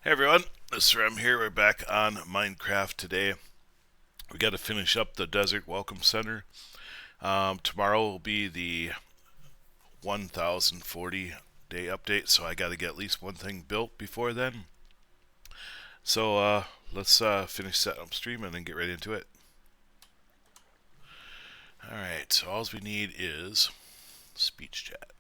Hey everyone, this is Rem here. We're back on Minecraft today. We got to finish up the Desert Welcome Center. Tomorrow will be the 1040 day update, so I got to get at least one thing built before then. So let's finish setting up stream and then get right into it. Alright, so all we need is speech chat.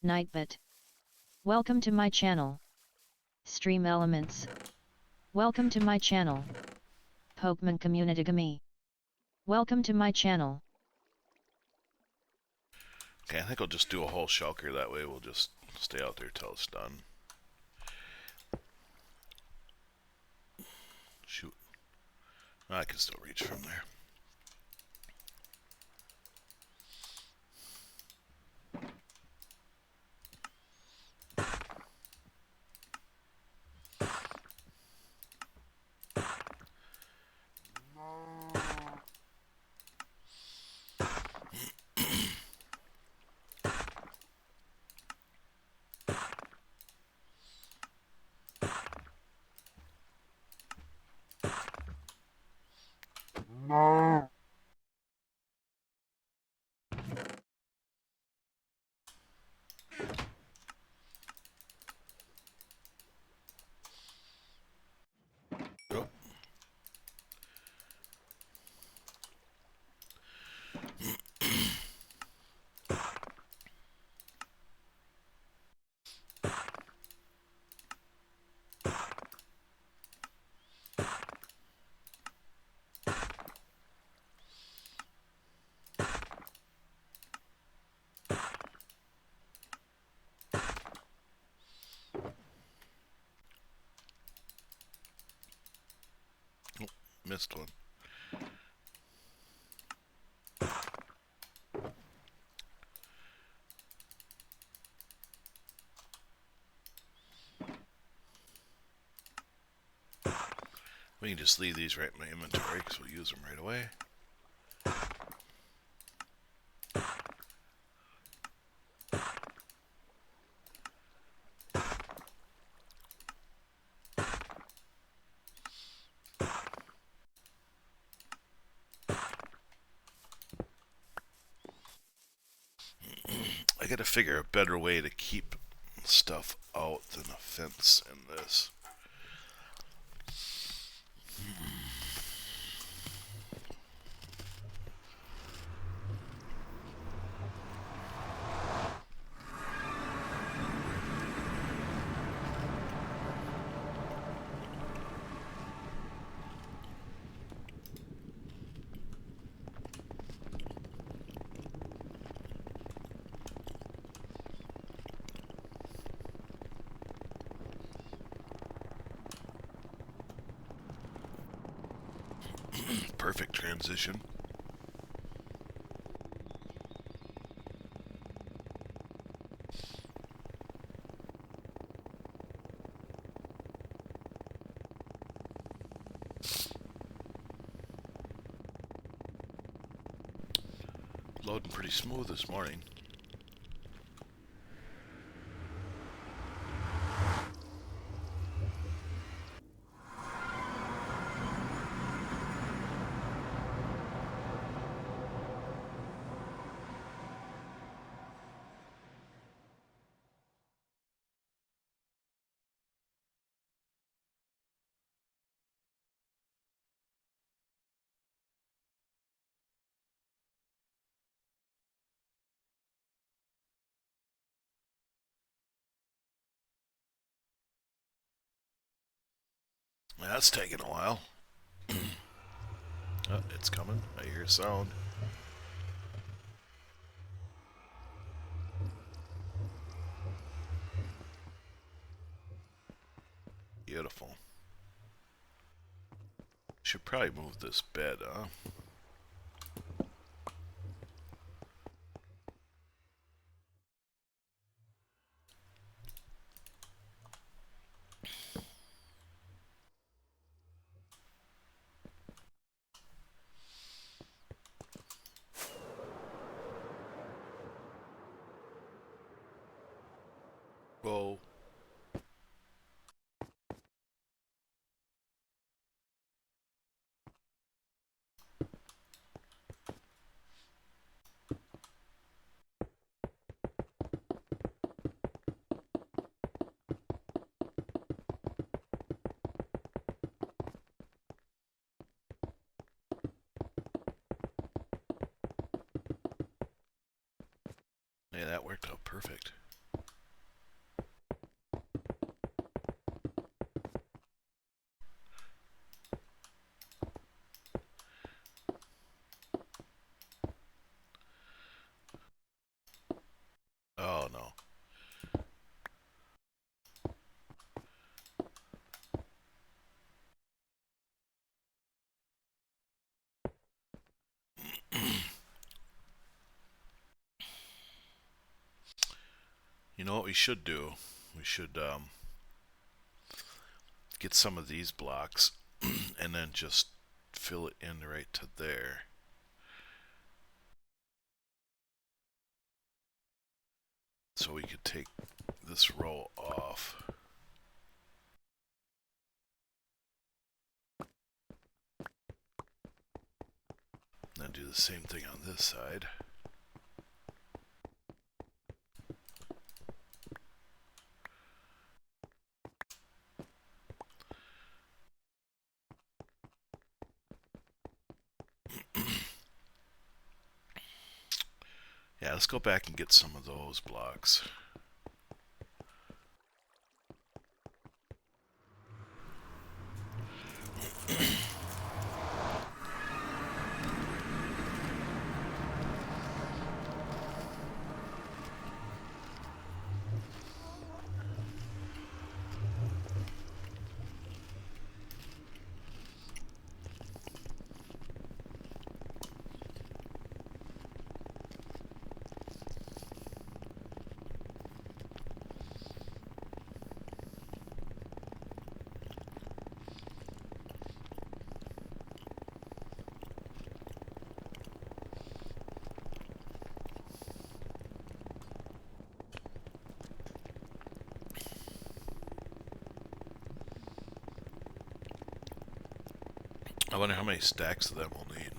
Nightbit. Welcome to my channel. Stream Elements. Welcome to my channel. Pokemon Community Gami. Welcome to my channel. Okay, I think I'll just do a whole shulker. That way we'll just stay out there till it's done. Shoot. I can still reach from there. Oh. Missed one. We can just leave these right in my inventory because we'll use them right away. I gotta figure a better way to keep stuff out than a fence in this. Perfect transition. Loading pretty smooth this morning. That's taking a while. Oh, it's coming. I hear a sound. Beautiful. Should probably move this bed, huh? Hey, that worked out perfect. Oh no. You know what we should do? We should get some of these blocks and then just fill it in right to there. So we could take this row off. Then do the same thing on this side. Yeah, let's go back and get some of those blocks. I wonder how many stacks of them we'll need.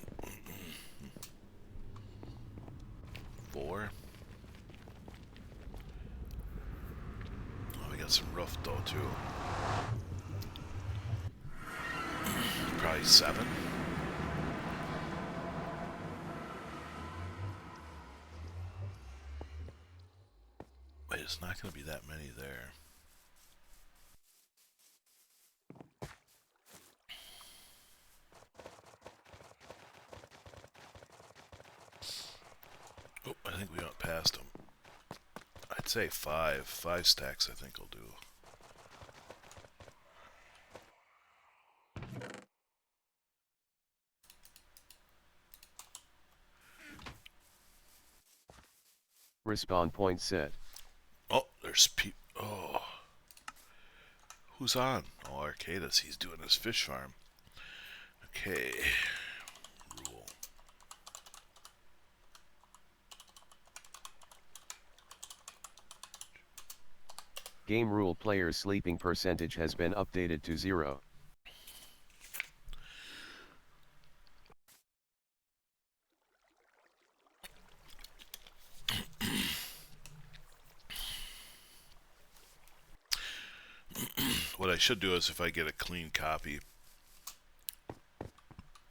4. Oh, we got some roof though too. Probably 7. Wait, it's not going to be that many there. Oh, I think we went past them. I'd say 5. 5 stacks I think will do. Respawn point set. Oh, there's people. Oh. Who's on? Oh, Arcadis. He's doing his fish farm. Okay. Rule. Game rule players' sleeping percentage has been updated to 0. What I should do is if I get a clean copy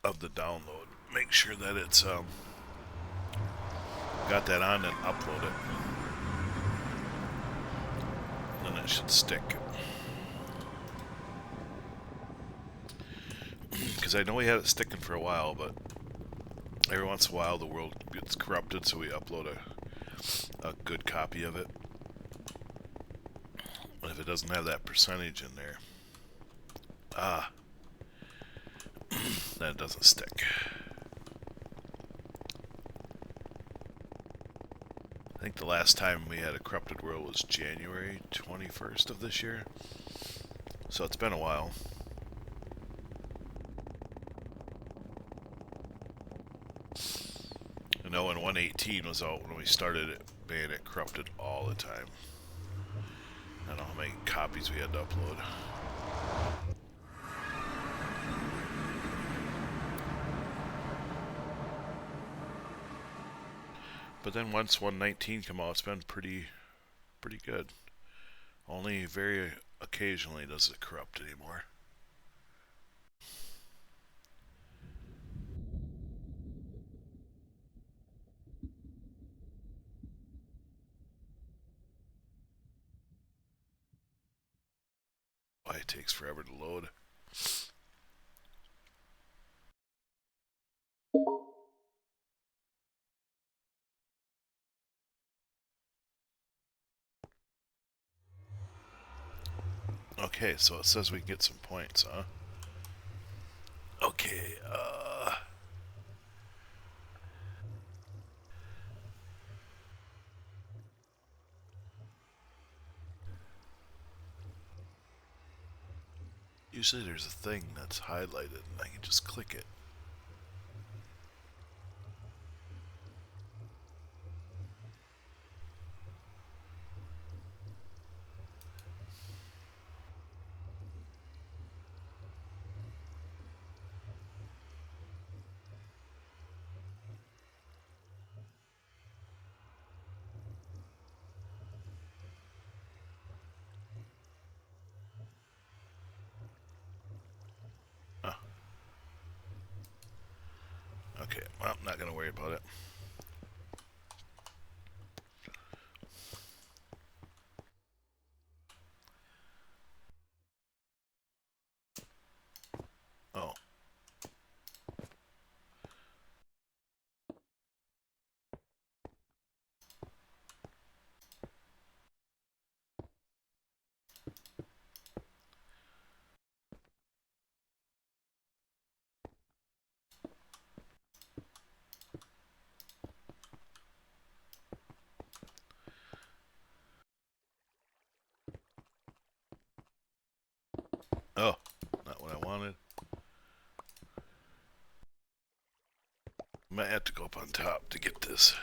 of the download, make sure that it's got that on and upload it. Then it should stick. Because I know we had it sticking for a while, but every once in a while the world gets corrupted, so we upload a good copy of it. And if it doesn't have that percentage in there, then it doesn't stick. I think the last time we had a corrupted world was January 21st of this year. So it's been a while. I know when 118 was out when we started it, man, it corrupted all the time. I don't know how many copies we had to upload. But then once 119 come out, it's been pretty good. Only very occasionally does it corrupt anymore. it takes forever to load. Okay, so it says we can get some points, huh? Okay, usually there's a thing that's highlighted and I can just click it. Huh. Okay, well, I'm not gonna worry about it. Oh, oh, not what I wanted. Might have to go up on top to get this.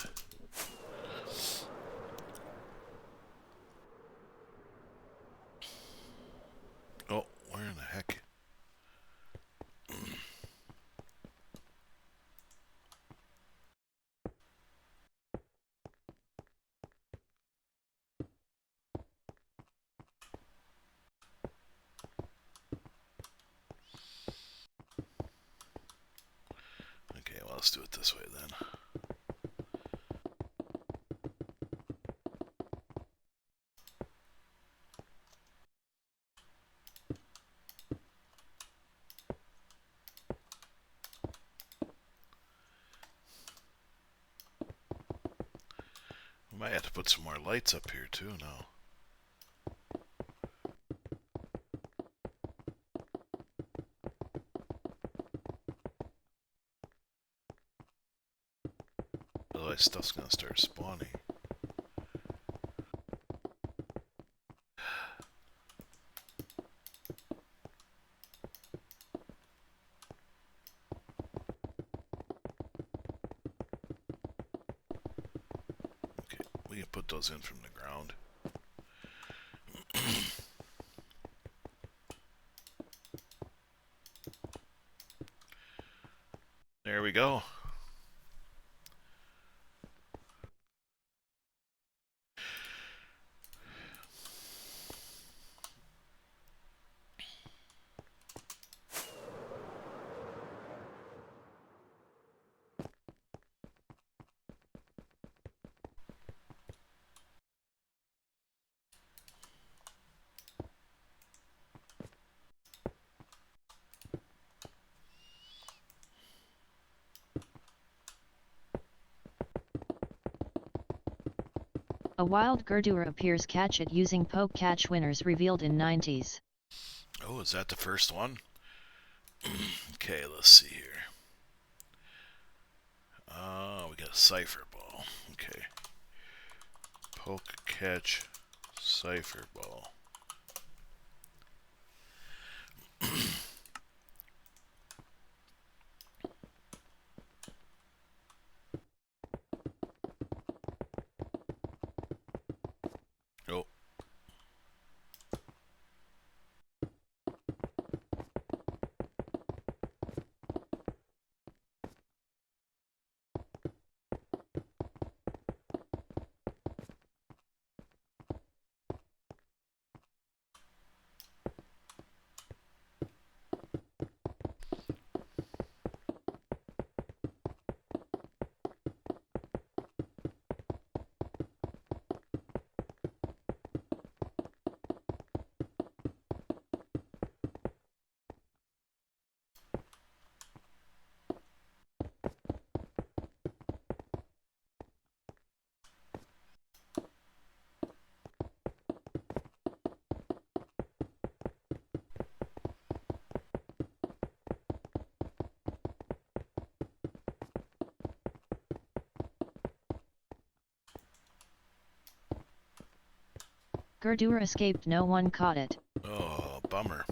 Oh, where in the heck? Okay, well, let's do it this way then. We might have to put some more lights up here too now. Otherwise stuff's gonna start spawning. Okay, we can put those in from the ground. There we go. A wild Gurdura appears. Catch it using poke. Catch winners revealed in 90s. Oh, is that the first one? Okay, let's see here. We got a cipher ball. Okay. Poke, catch, cipher ball. Oh, Gurdur escaped, no one caught it. Oh, bummer.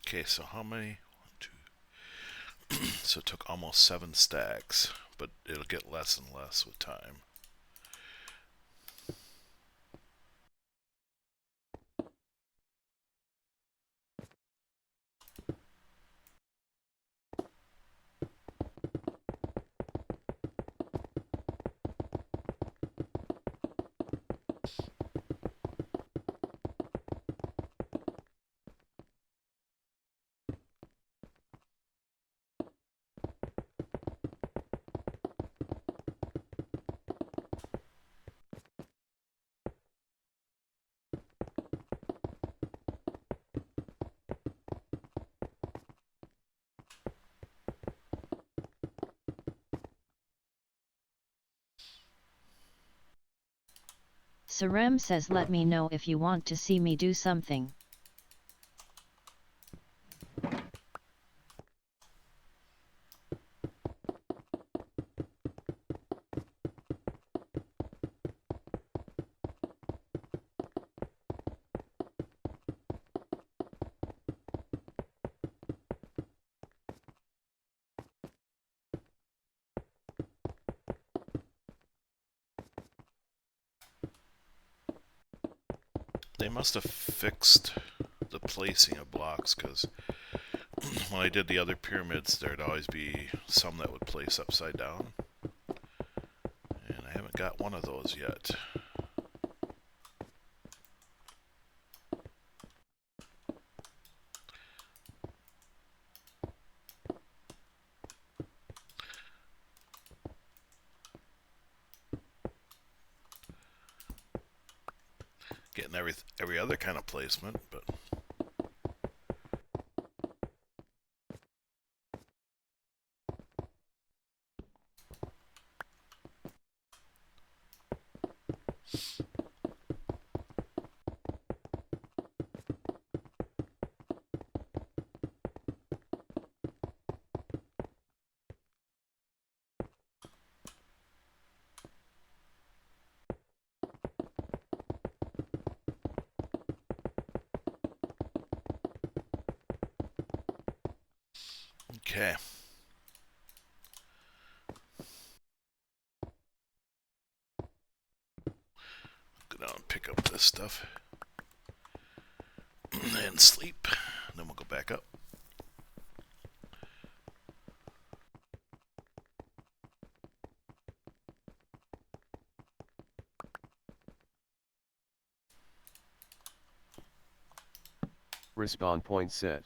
Okay, so how many? One, two. So it took almost 7 stacks, but it'll get less and less with time. Sarem says, let me know if you want to see me do something. They must have fixed the placing of blocks, because when I did the other pyramids, there'd always be some that would place upside down. And I haven't got one of those yet. Getting every other kind of placement, but okay. Go down and pick up this stuff and sleep. Then we'll go back up. Respawn point set.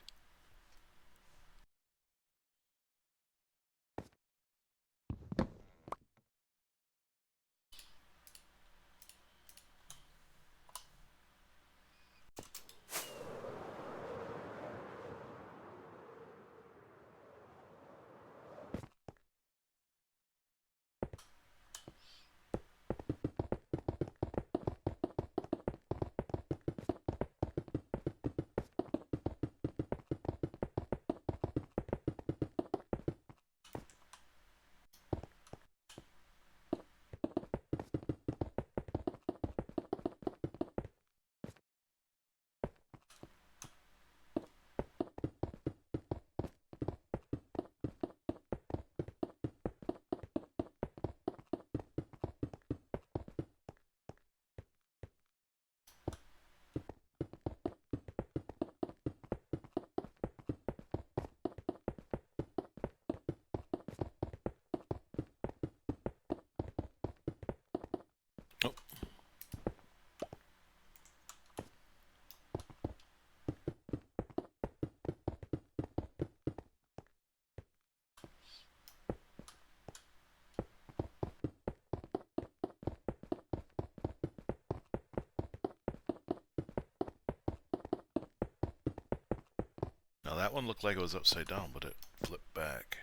Now that one looked like it was upside down, but it flipped back.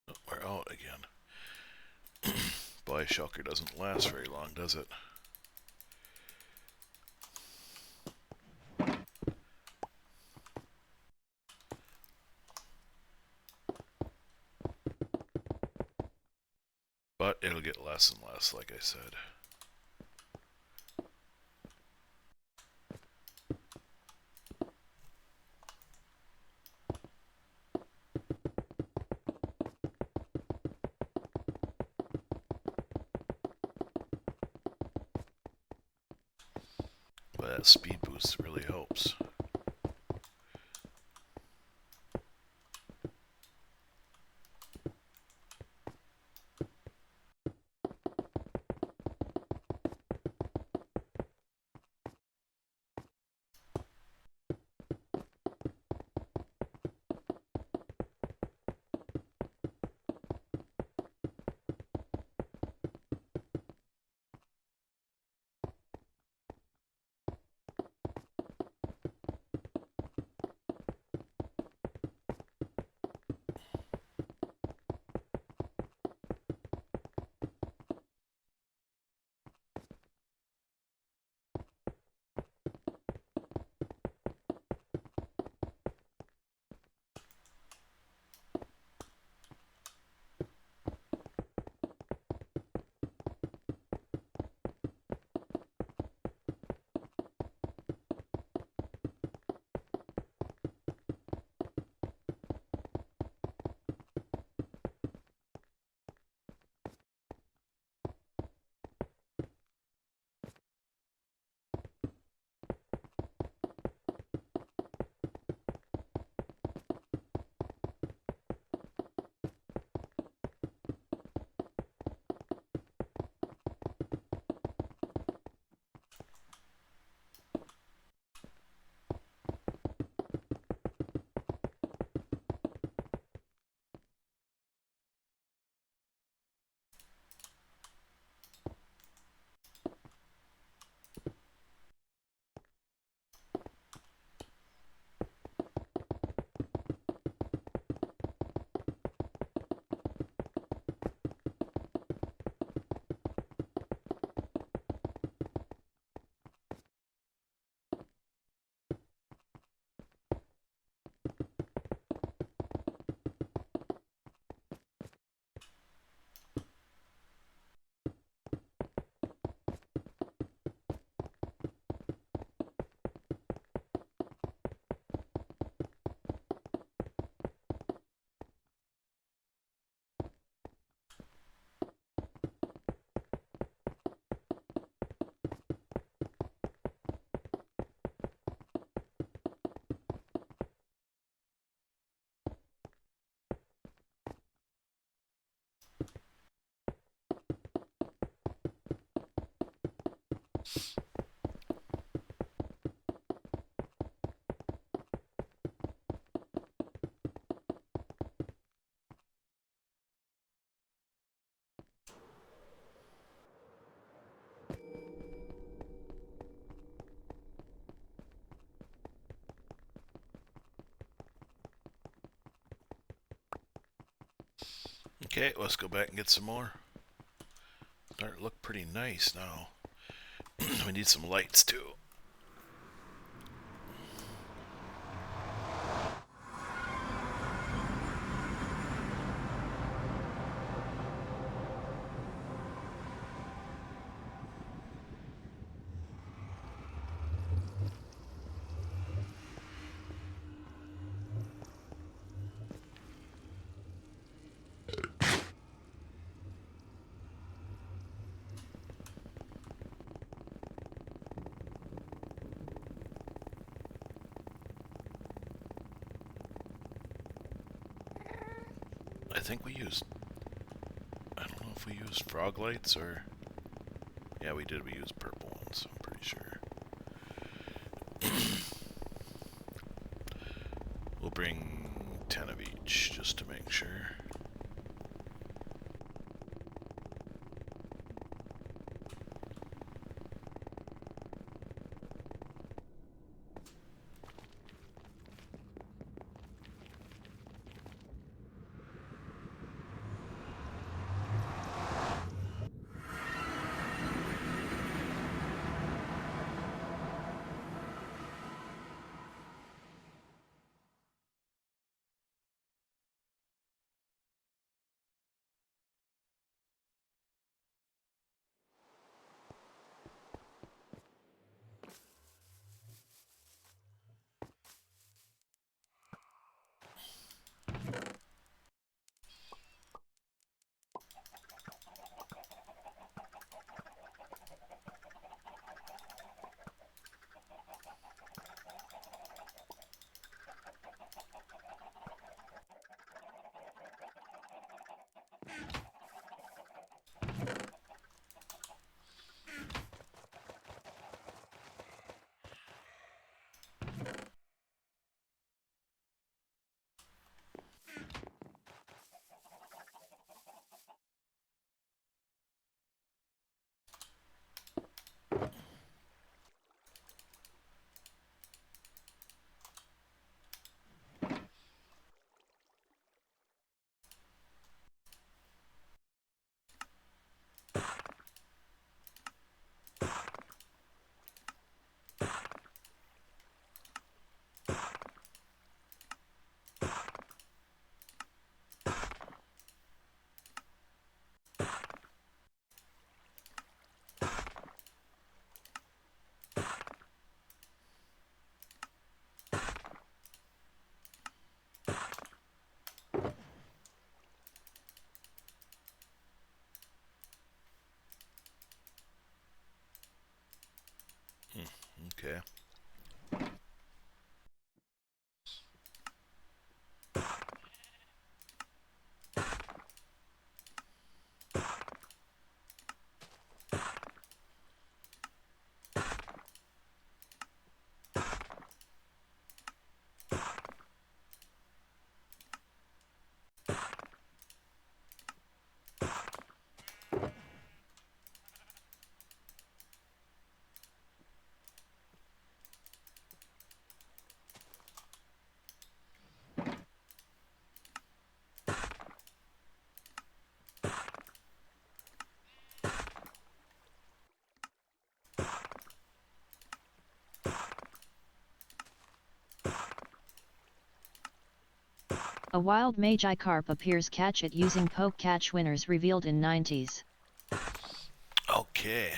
Oh, we're out again. Boy, Shulker doesn't last very long, does it? But it'll get less and less, like I said. But that speed boost really helps. Okay, let's go back and get some more. Starting to look pretty nice now. We need some lights too. think we used... I don't know if we used frog lights or... Yeah, we did. We used purple ones, I'm pretty sure. We'll bring 10 of each, just to make sure. Okay. A wild Magikarp appears. Catch it using poke. Catch winners revealed in 90s. Okay.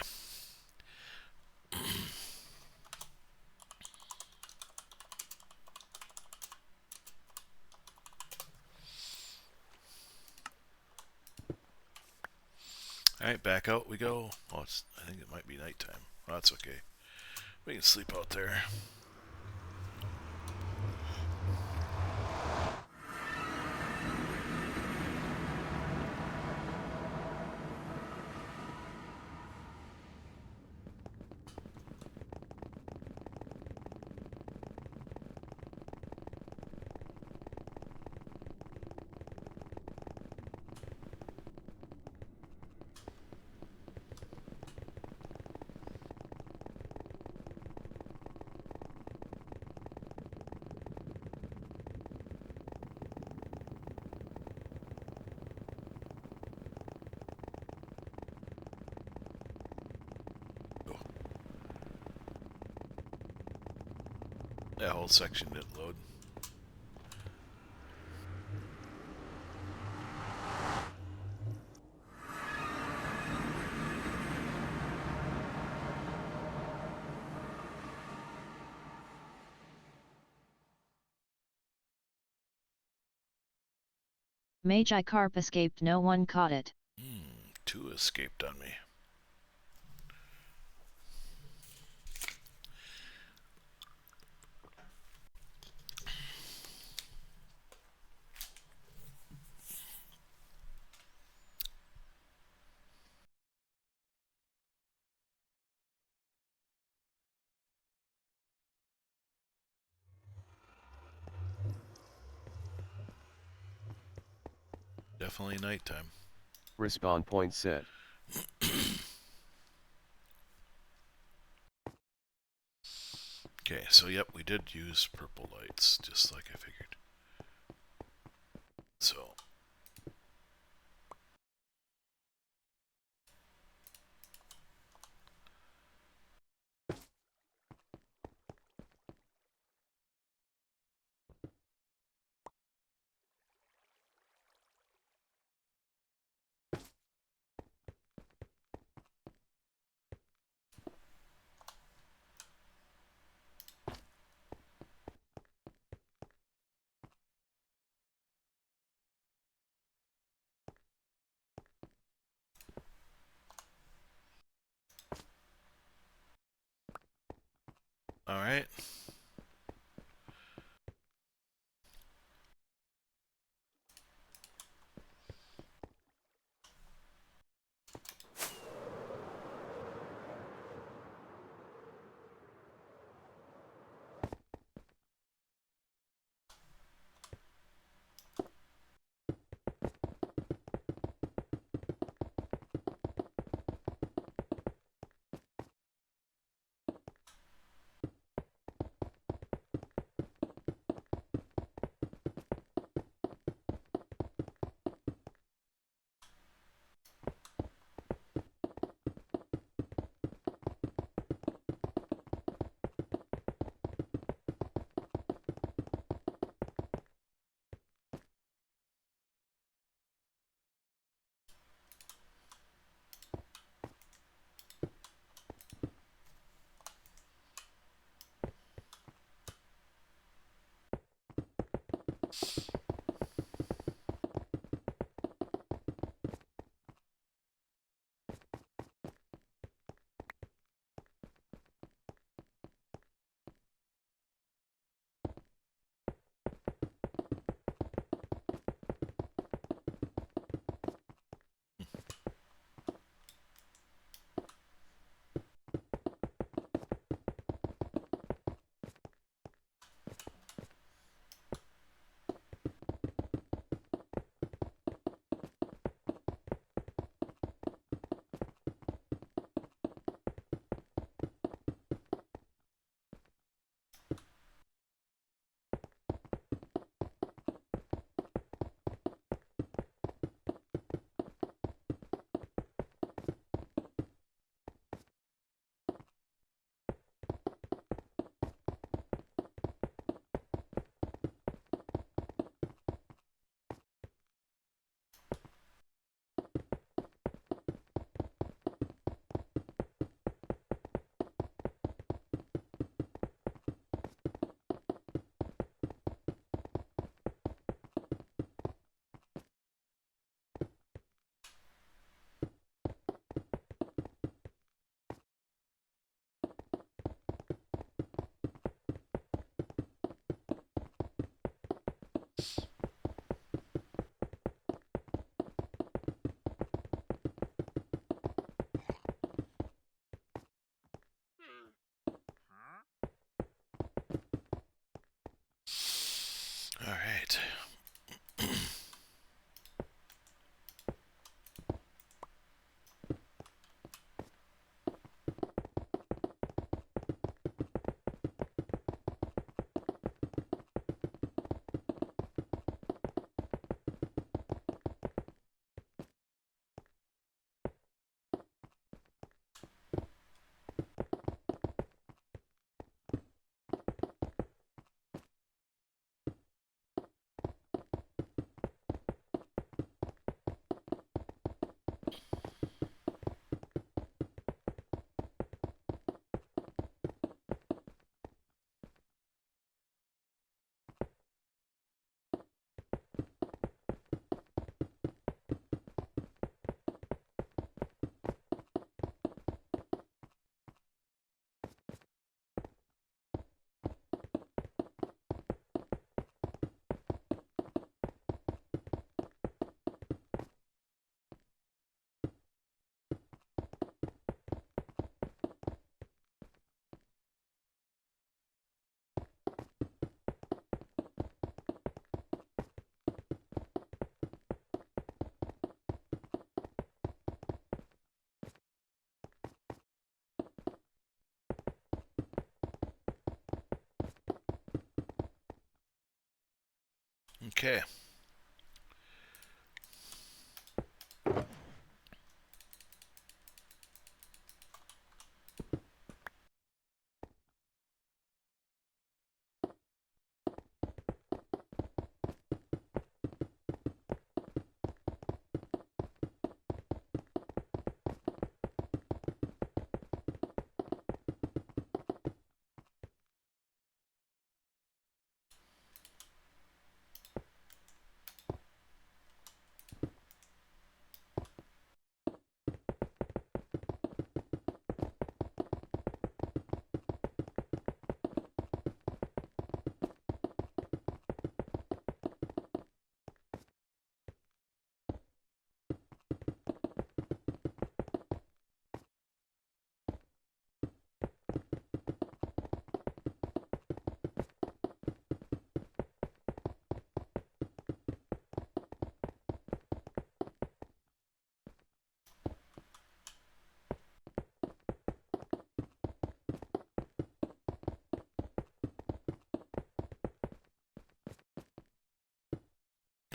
Alright, back out we go. Well, I think it might be nighttime. Well, that's okay. We can sleep out there. That whole section didn't load. Magikarp escaped. No one caught it. Two escaped on me. Definitely nighttime. Respawn point set. Okay, so yep, we did use purple lights, just like I figured. So, alright. Okay.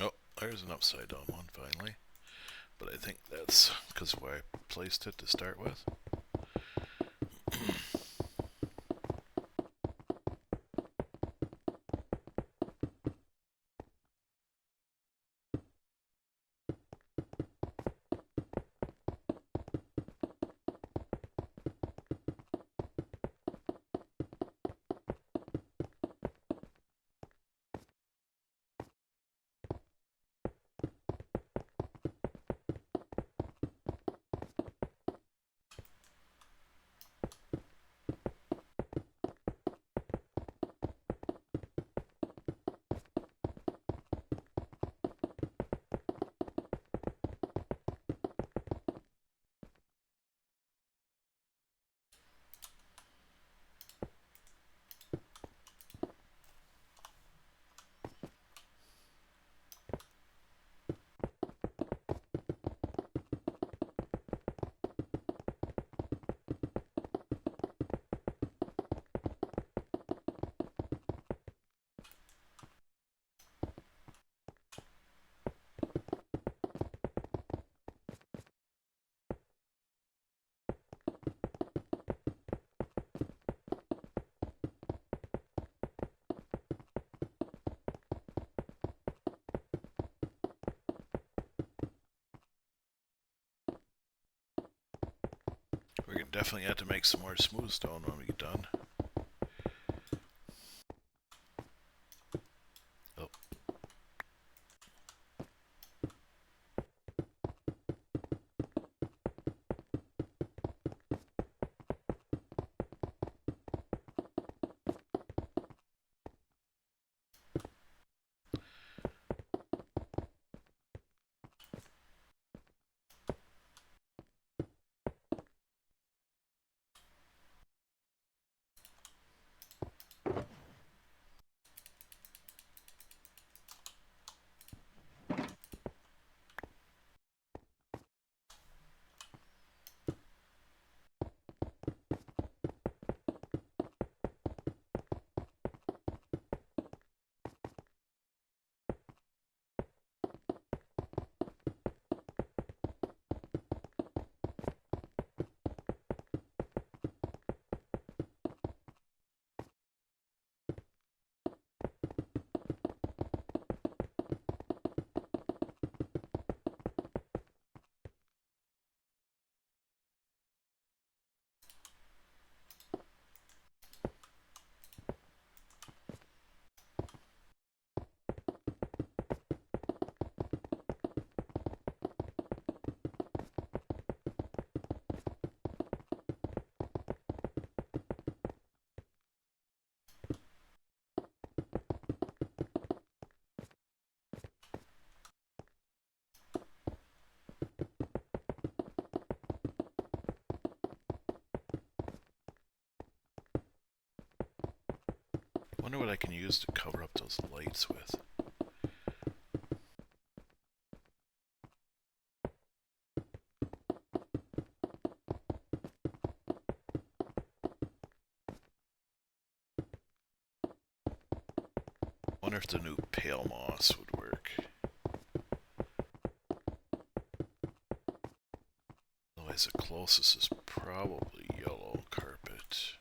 Oh, there's an upside down one finally. But I think that's because of where I placed it to start with. We're gonna definitely have to make some more smooth stone when we get done. Oh, wonder what I can use to cover up those lights with. Wonder if the new pale moss would work. Otherwise, the closest is probably yellow carpet.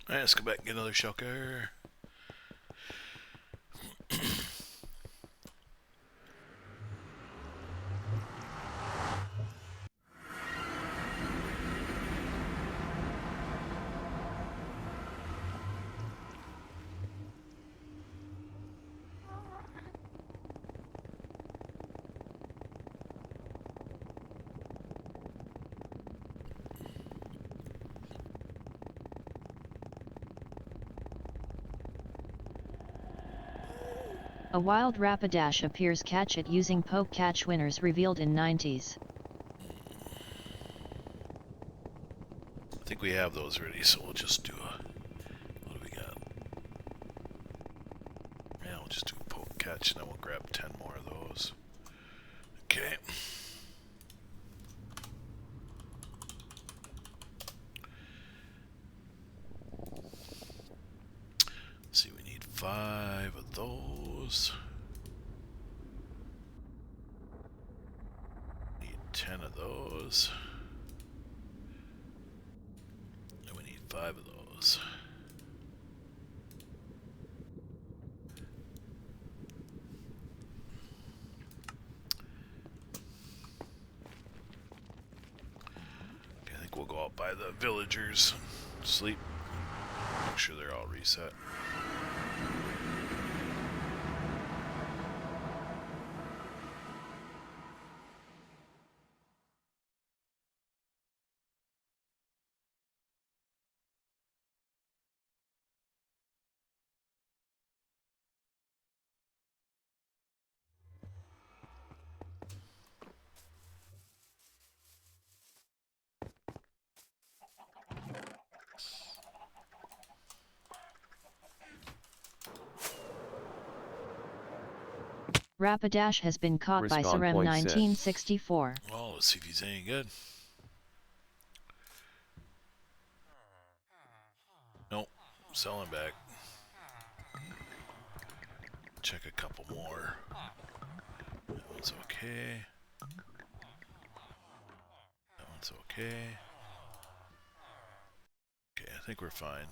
Alright, let's go back and get another shulker. A wild Rapidash appears. Catch it using poke. Catch winners revealed in 90s. I think we have those ready, so we'll just do a... What do we got? Yeah, we'll just do a poke catch and then we'll grab 10 more of those. Okay. Let's see, we need 5 of those. Need 10 of those. And we need 5 of those. Okay, I think we'll go out by the villagers and sleep. Make sure they're all reset. Rapidash has been caught by Respawn Sarem point set. 1964. Well, let's see if he's any good. Nope, selling back. Check a couple more. That one's okay. That one's okay. Okay, I think we're fine.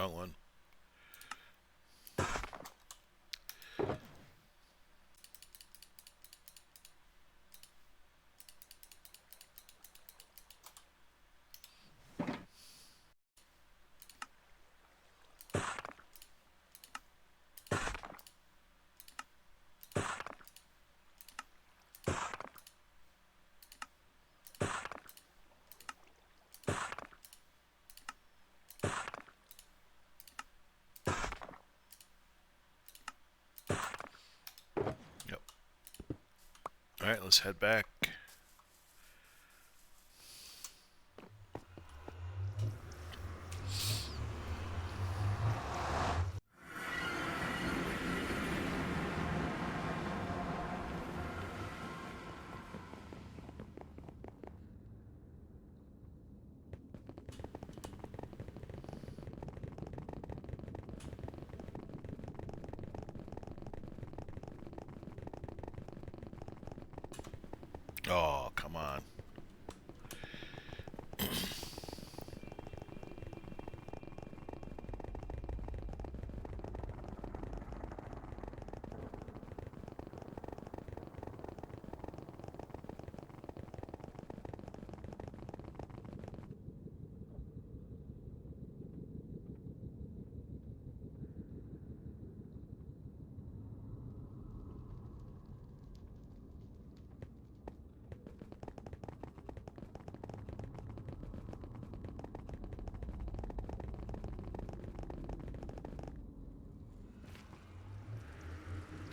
wrong one. Yep. Alright, let's head back. Oh, come on.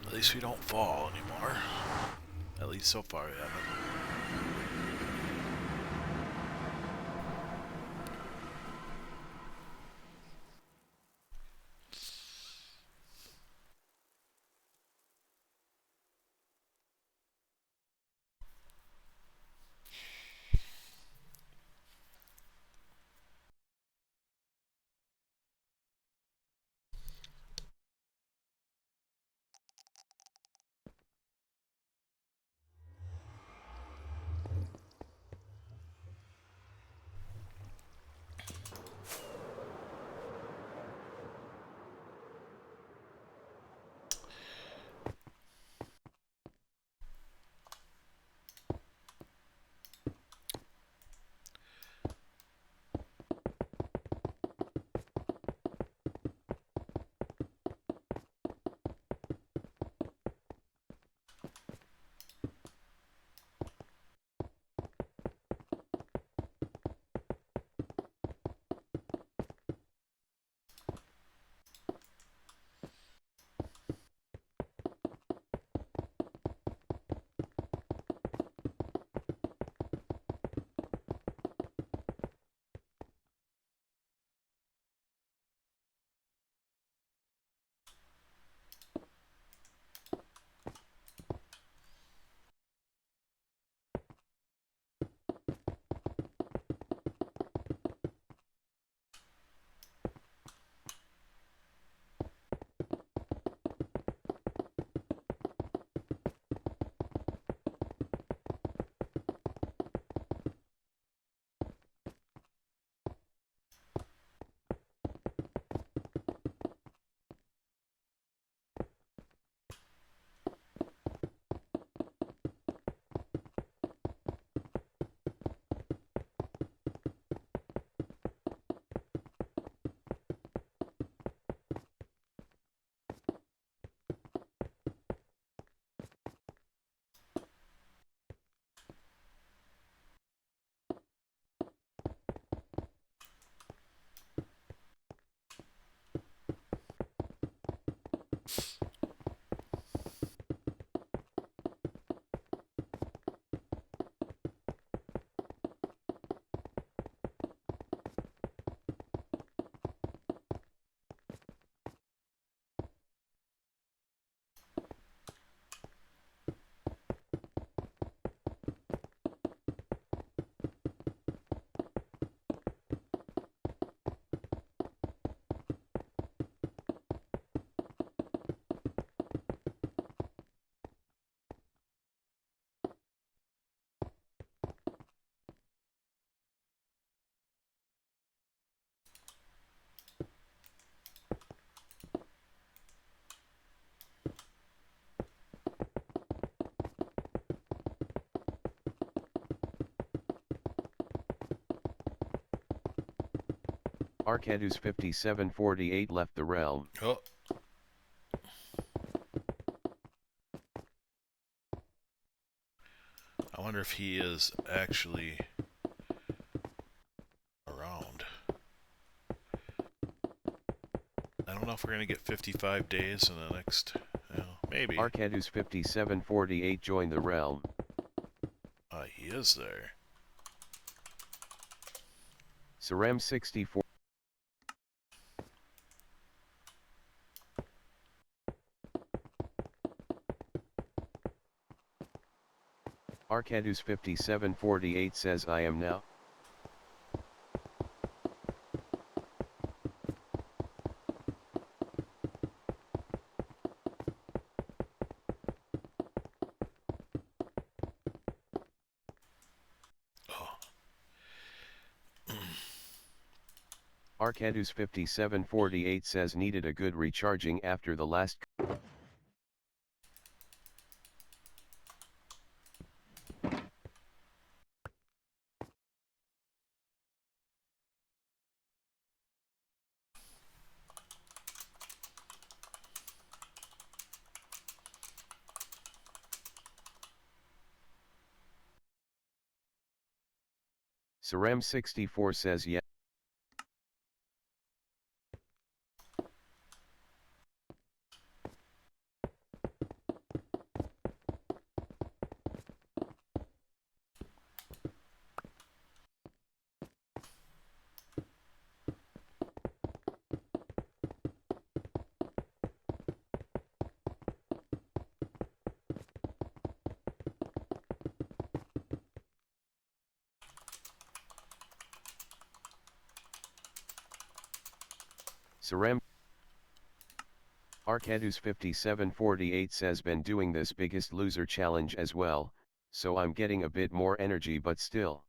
At least we don't fall anymore. At least so far we haven't. Arcadus 5748 left the realm. Oh. I wonder if he is actually around. I don't know if we're going to get 55 days in the next... maybe. Arcadus 5748 joined the realm. He is there. Sarem 64. Arcadus 5748 says I am now. Arcadus 5748 says needed a good recharging after the last. Sarem 64 says yes. Sarem. Arcadus 5748 says been doing this Biggest Loser challenge as well, so I'm getting a bit more energy but still.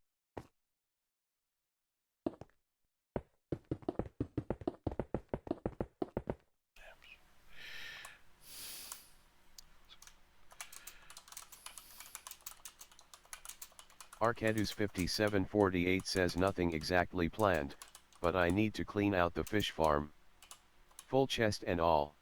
Arcadus 5748 says nothing exactly planned, but I need to clean out the fish farm. Full chest and all.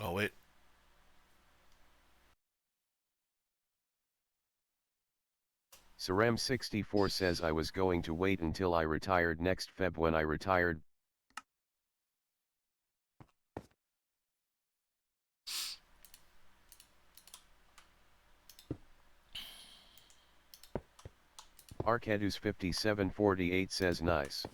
Oh, wait. Sarem 64 says I was going to wait until I retired next Feb when I retired. Arcadus 5748 says nice.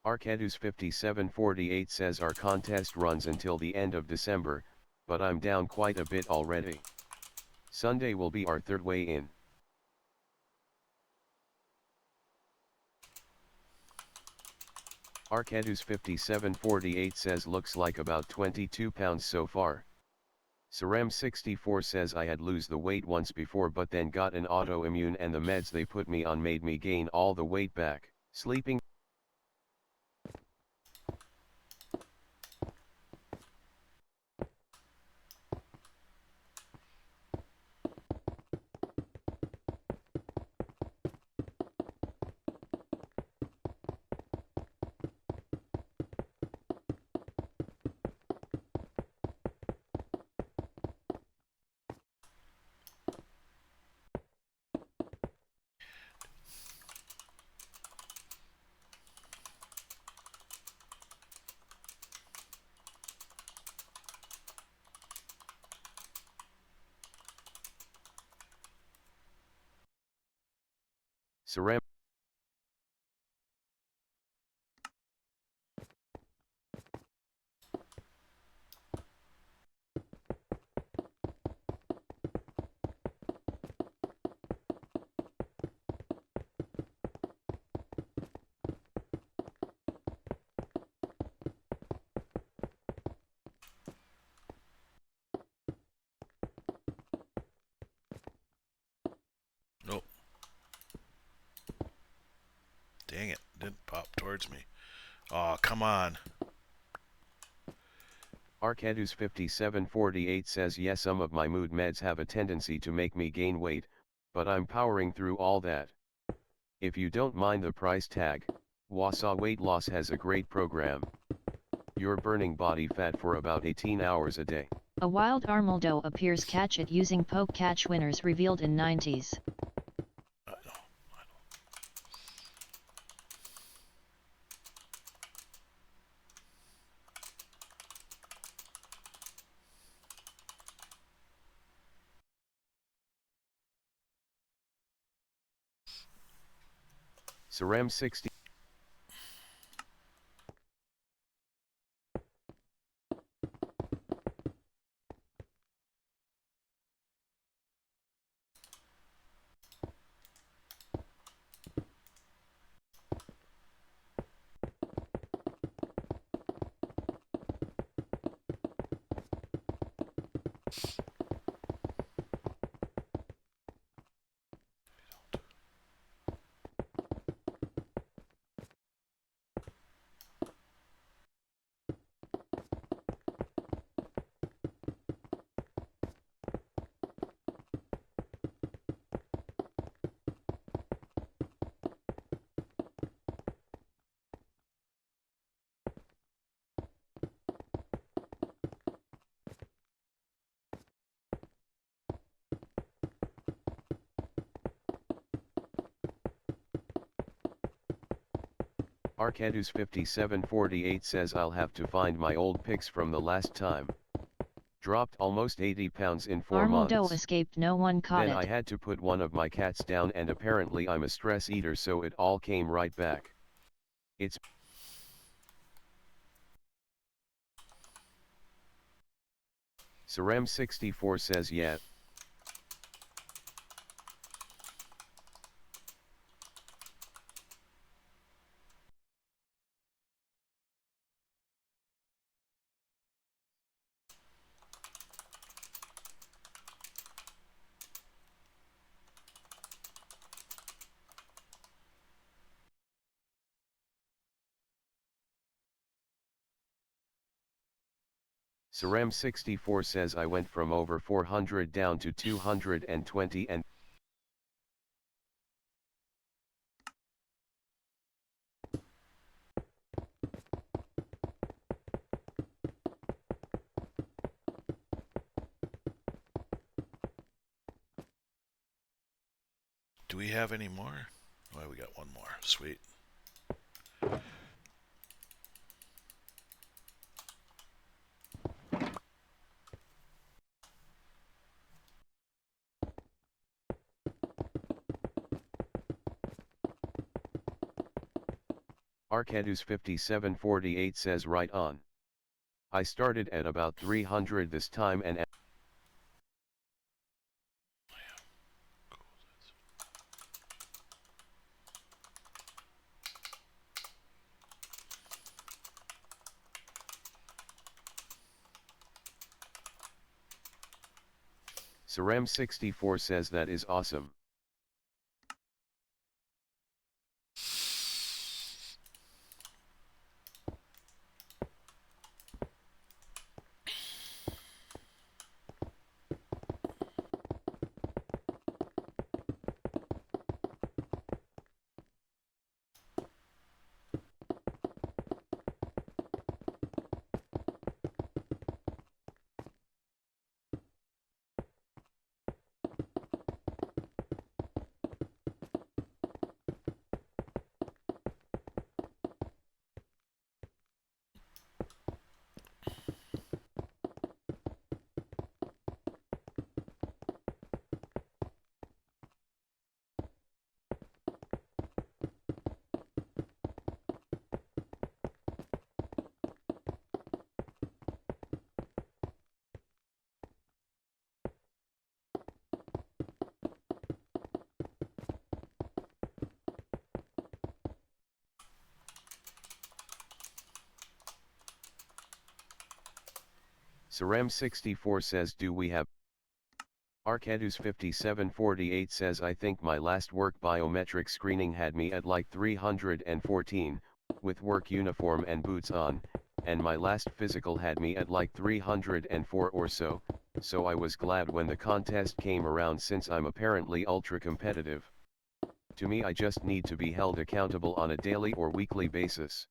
Arcadus 5748 says our contest runs until the end of December, but I'm down quite a bit already. Sunday will be our third weigh-in. Arcadus 5748 says looks like about 22 pounds so far. Sarem 64 says I had lose the weight once before but then got an autoimmune and the meds they put me on made me gain all the weight back. Sleeping. Ceram. Nope. Dang it. Didn't pop towards me. Oh, come on. Arcadus 5748 says yes, some of my mood meds have a tendency to make me gain weight, but I'm powering through all that. If you don't mind the price tag, Wausau Weight Loss has a great program. You're burning body fat for about 18 hours a day. A wild Armaldo appears catch it using poke catch winners revealed in 90s. I know. Ceram 60. Arcadus 5748 says I'll have to find my old pics from the last time. Dropped almost 80 pounds in 4 Armaldo months. escaped, no one caught Then it. I had to put one of my cats down, and apparently I'm a stress eater, so it all came right back. It's Ceram 64 says yeah. Ceram 64 says I went from over 400 down to 220 and Do we have any more? Oh, we got one more. Sweet. Arcadus 5748 says right on. I started at about 300 this time and Ceram 64 says that is awesome. Saram64 says, do we have? Arcadus5748 says, I think my last work biometric screening had me at like 314, with work uniform and boots on, and my last physical had me at like 304 or so I was glad when the contest came around since I'm apparently ultra competitive. To me, I just need to be held accountable on a daily or weekly basis.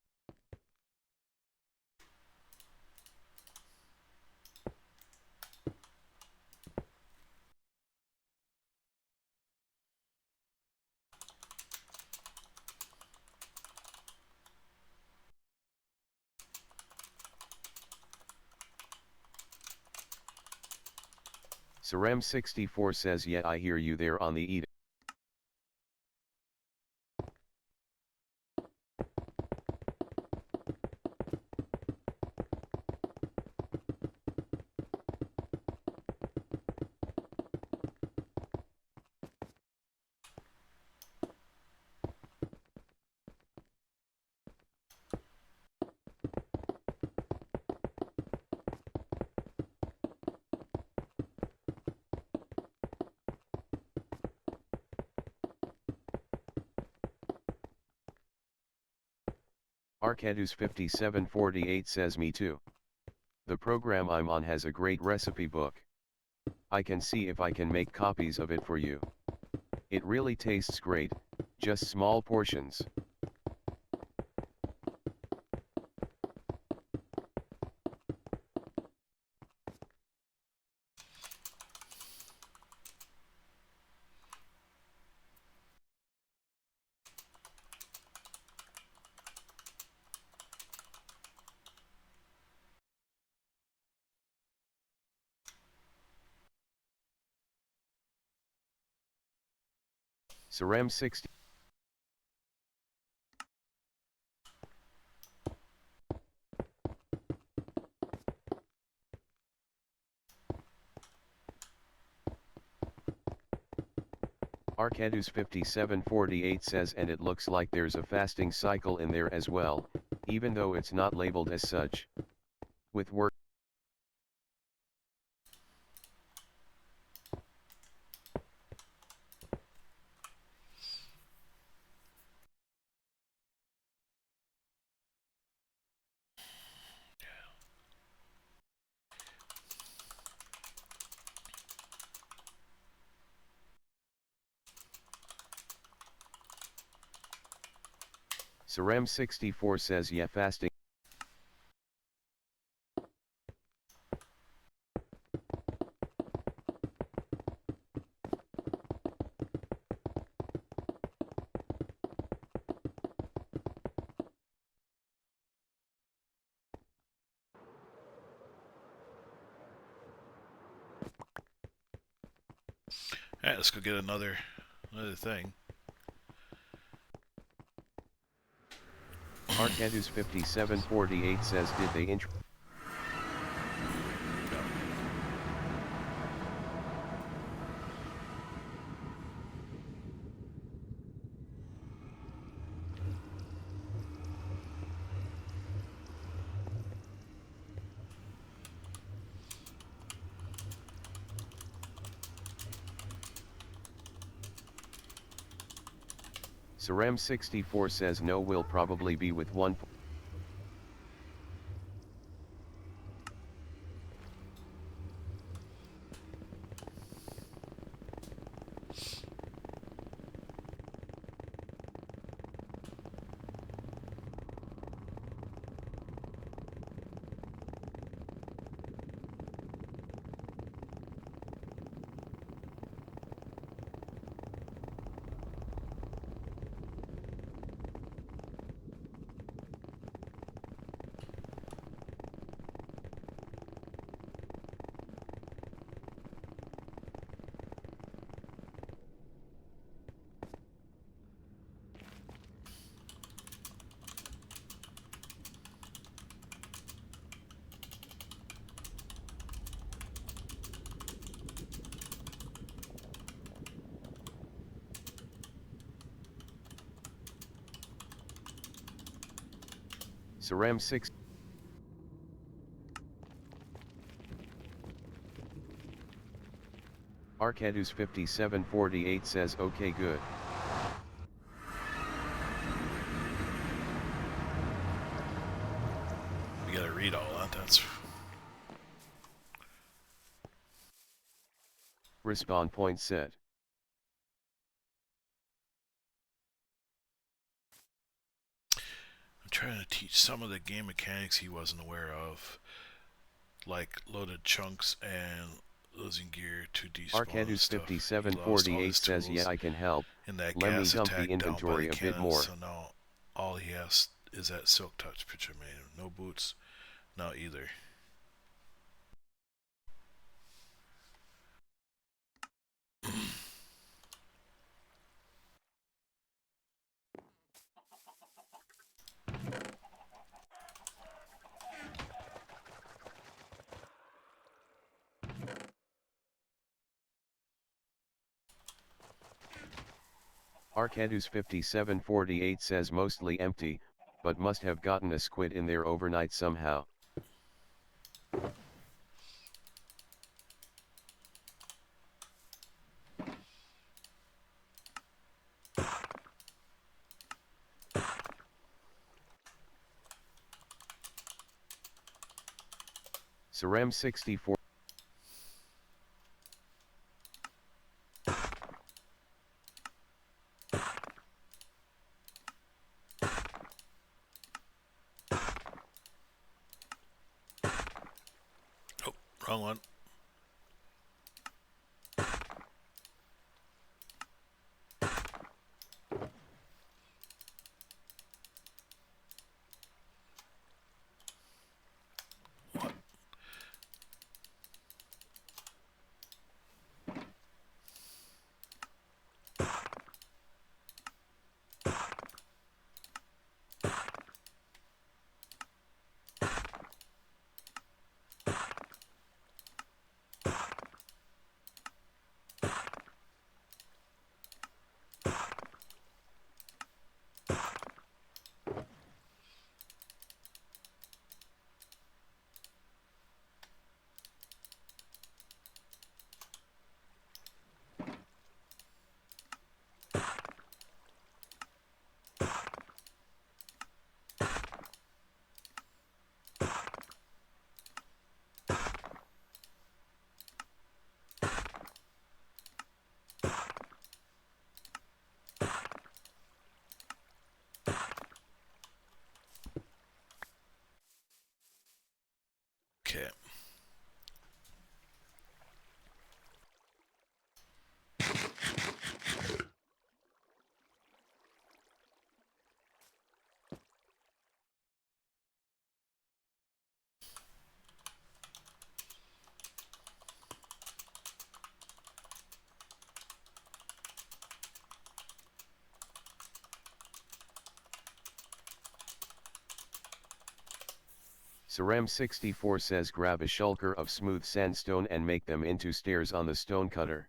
Saram64 says, yeah, I hear you there on the eat. Arcadus5748 says, me too. The program I'm on has a great recipe book. I can see if I can make copies of it for you. It really tastes great, just small portions. Saram 60. Arcadus5748 says, and it looks like there's a fasting cycle in there as well, even though it's not labeled as such. With work. Saram64 says, yeah, fasting. Alright, let's go get another thing. Arcadus5748 says, did they Saram64 says, no, will probably be with one. Saram 6. Arcadus 5748 says okay good. You gotta read all that, that's... Respawn point said. I'm trying to teach some of the game mechanics he wasn't aware of. Like loaded chunks and losing gear to despawn Arcadus stuff. He lost all 5748 his says tools yeah I can help, in that let me gas dump the attack down by the inventory a bit cannon, more. so now all he has is that silk touch picture made. No boots, now either. Arcadus 5748 says mostly empty, but must have gotten a squid in there overnight somehow. Saram 64. Oh, wrong one. What? Okay. Saram 64 says grab a shulker of smooth sandstone and make them into stairs on the stone cutter.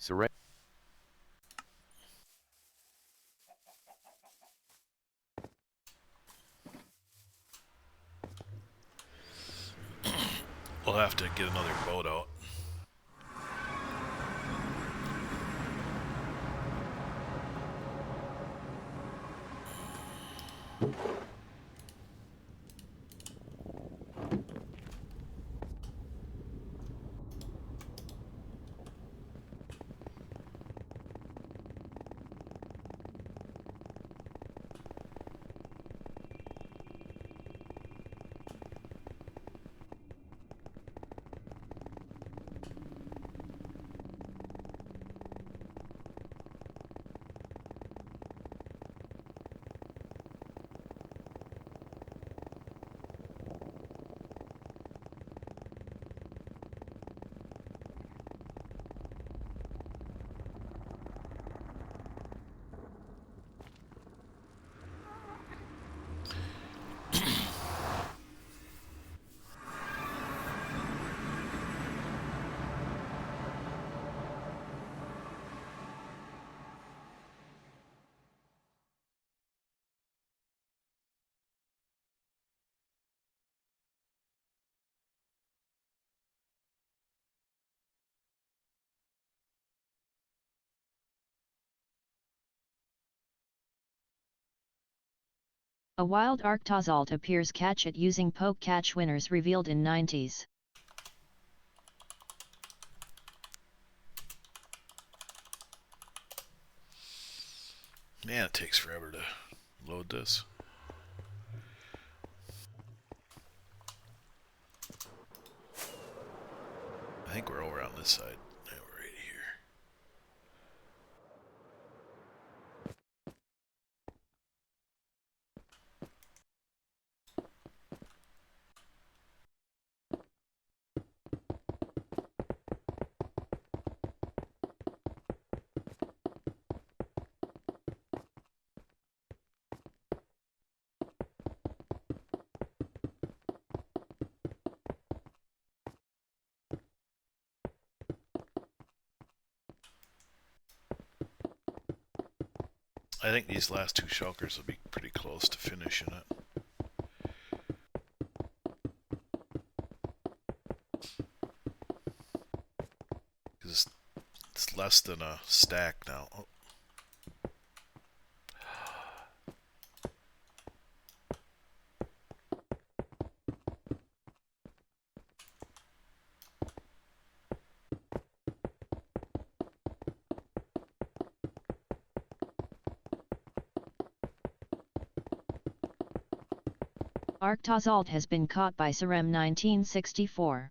Saram. We'll have to get another boat out. A wild Arctosalt appears. Catch it using poke. Catch winners revealed in 90s. Man, it takes forever to load this. I think we're over on this side. Yeah, we're right here. I think these last two shulkers will be pretty close to finishing it. Because it's less than a stack now. Oh. Arctosalt has been caught by Sarem 1964.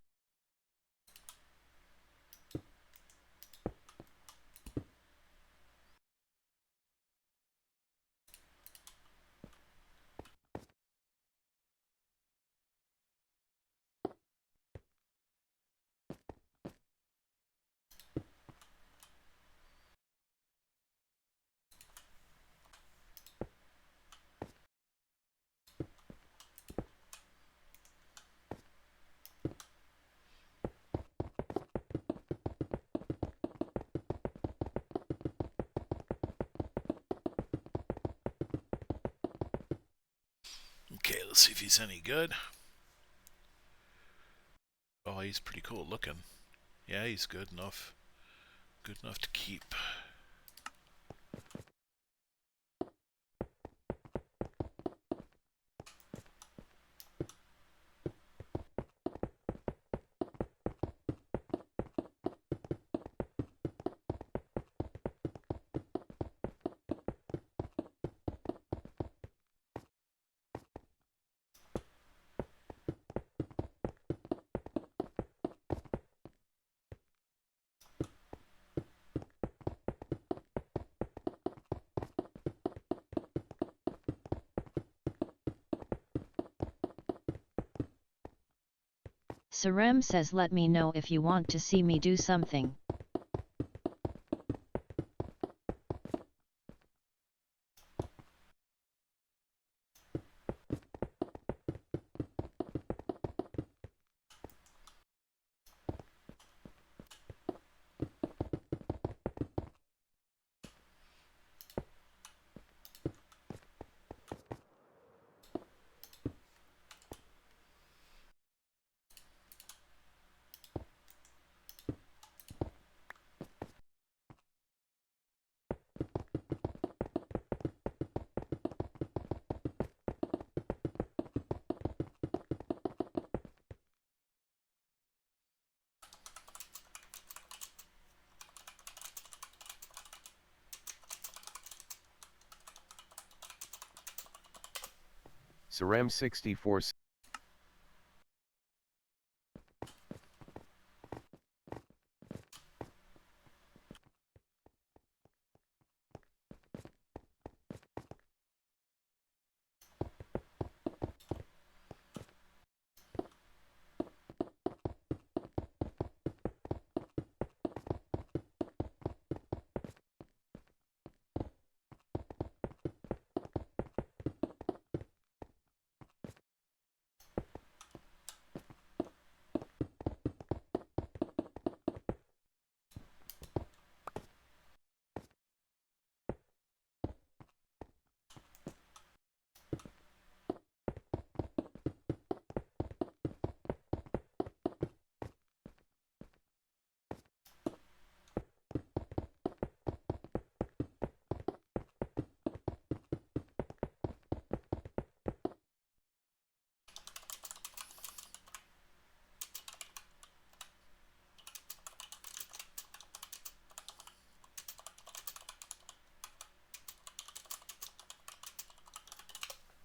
Okay, let's see if he's any good. Oh, he's pretty cool looking. Yeah, he's good enough. Good enough to keep. Sarem says let me know if you want to see me do something. Sarem 64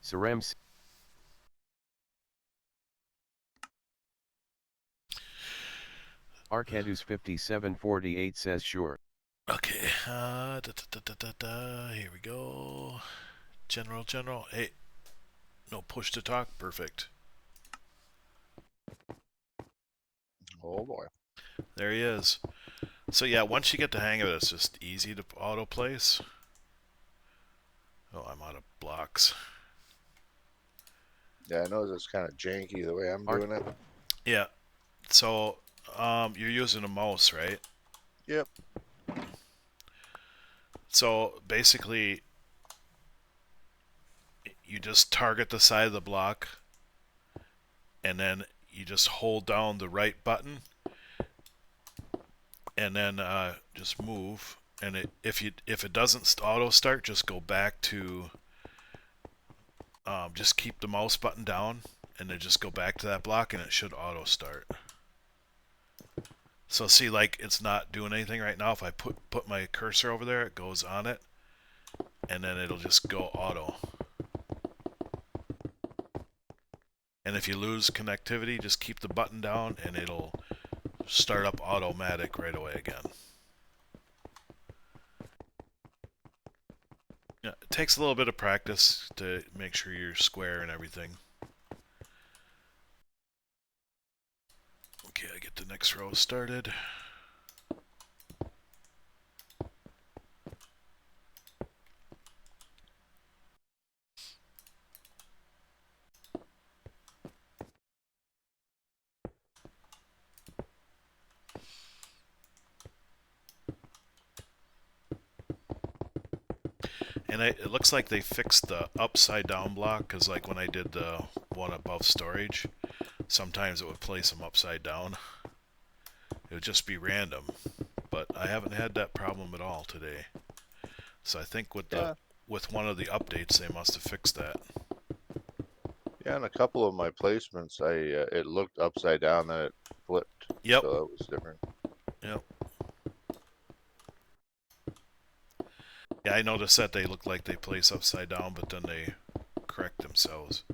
Saram Arcadus 5748 says sure. Okay. Here we go. General. Hey, no push to talk. Perfect. Oh boy. There he is. So yeah, once you get the hang of it, it's just easy to auto place. Oh, I'm out of blocks. Yeah, I know it's kind of janky the way I'm Arc doing it. Yeah. So you're using a mouse, right? Yep. So basically, you just target the side of the block, and then you just hold down the right button, and then just move. And if it doesn't auto start, just go back to just keep the mouse button down, and then just go back to that block, and it should auto start. So see, like it's not doing anything right now. If I put my cursor over there, it goes on it, and then it'll just go auto. And if you lose connectivity, just keep the button down, and it'll start up automatic right away again. Yeah, it takes a little bit of practice to make sure you're square and everything. Okay, I get the next row started. And it looks like they fixed the upside down block, because like when I did the one above storage, sometimes it would place them upside down. It would just be random. But I haven't had that problem at all today. So I think with one of the updates, they must have fixed that. Yeah, and a couple of my placements, it looked upside down and it flipped. Yep. So it was different. Yep. Yeah, I noticed that they look like they place upside down, but then they correct themselves.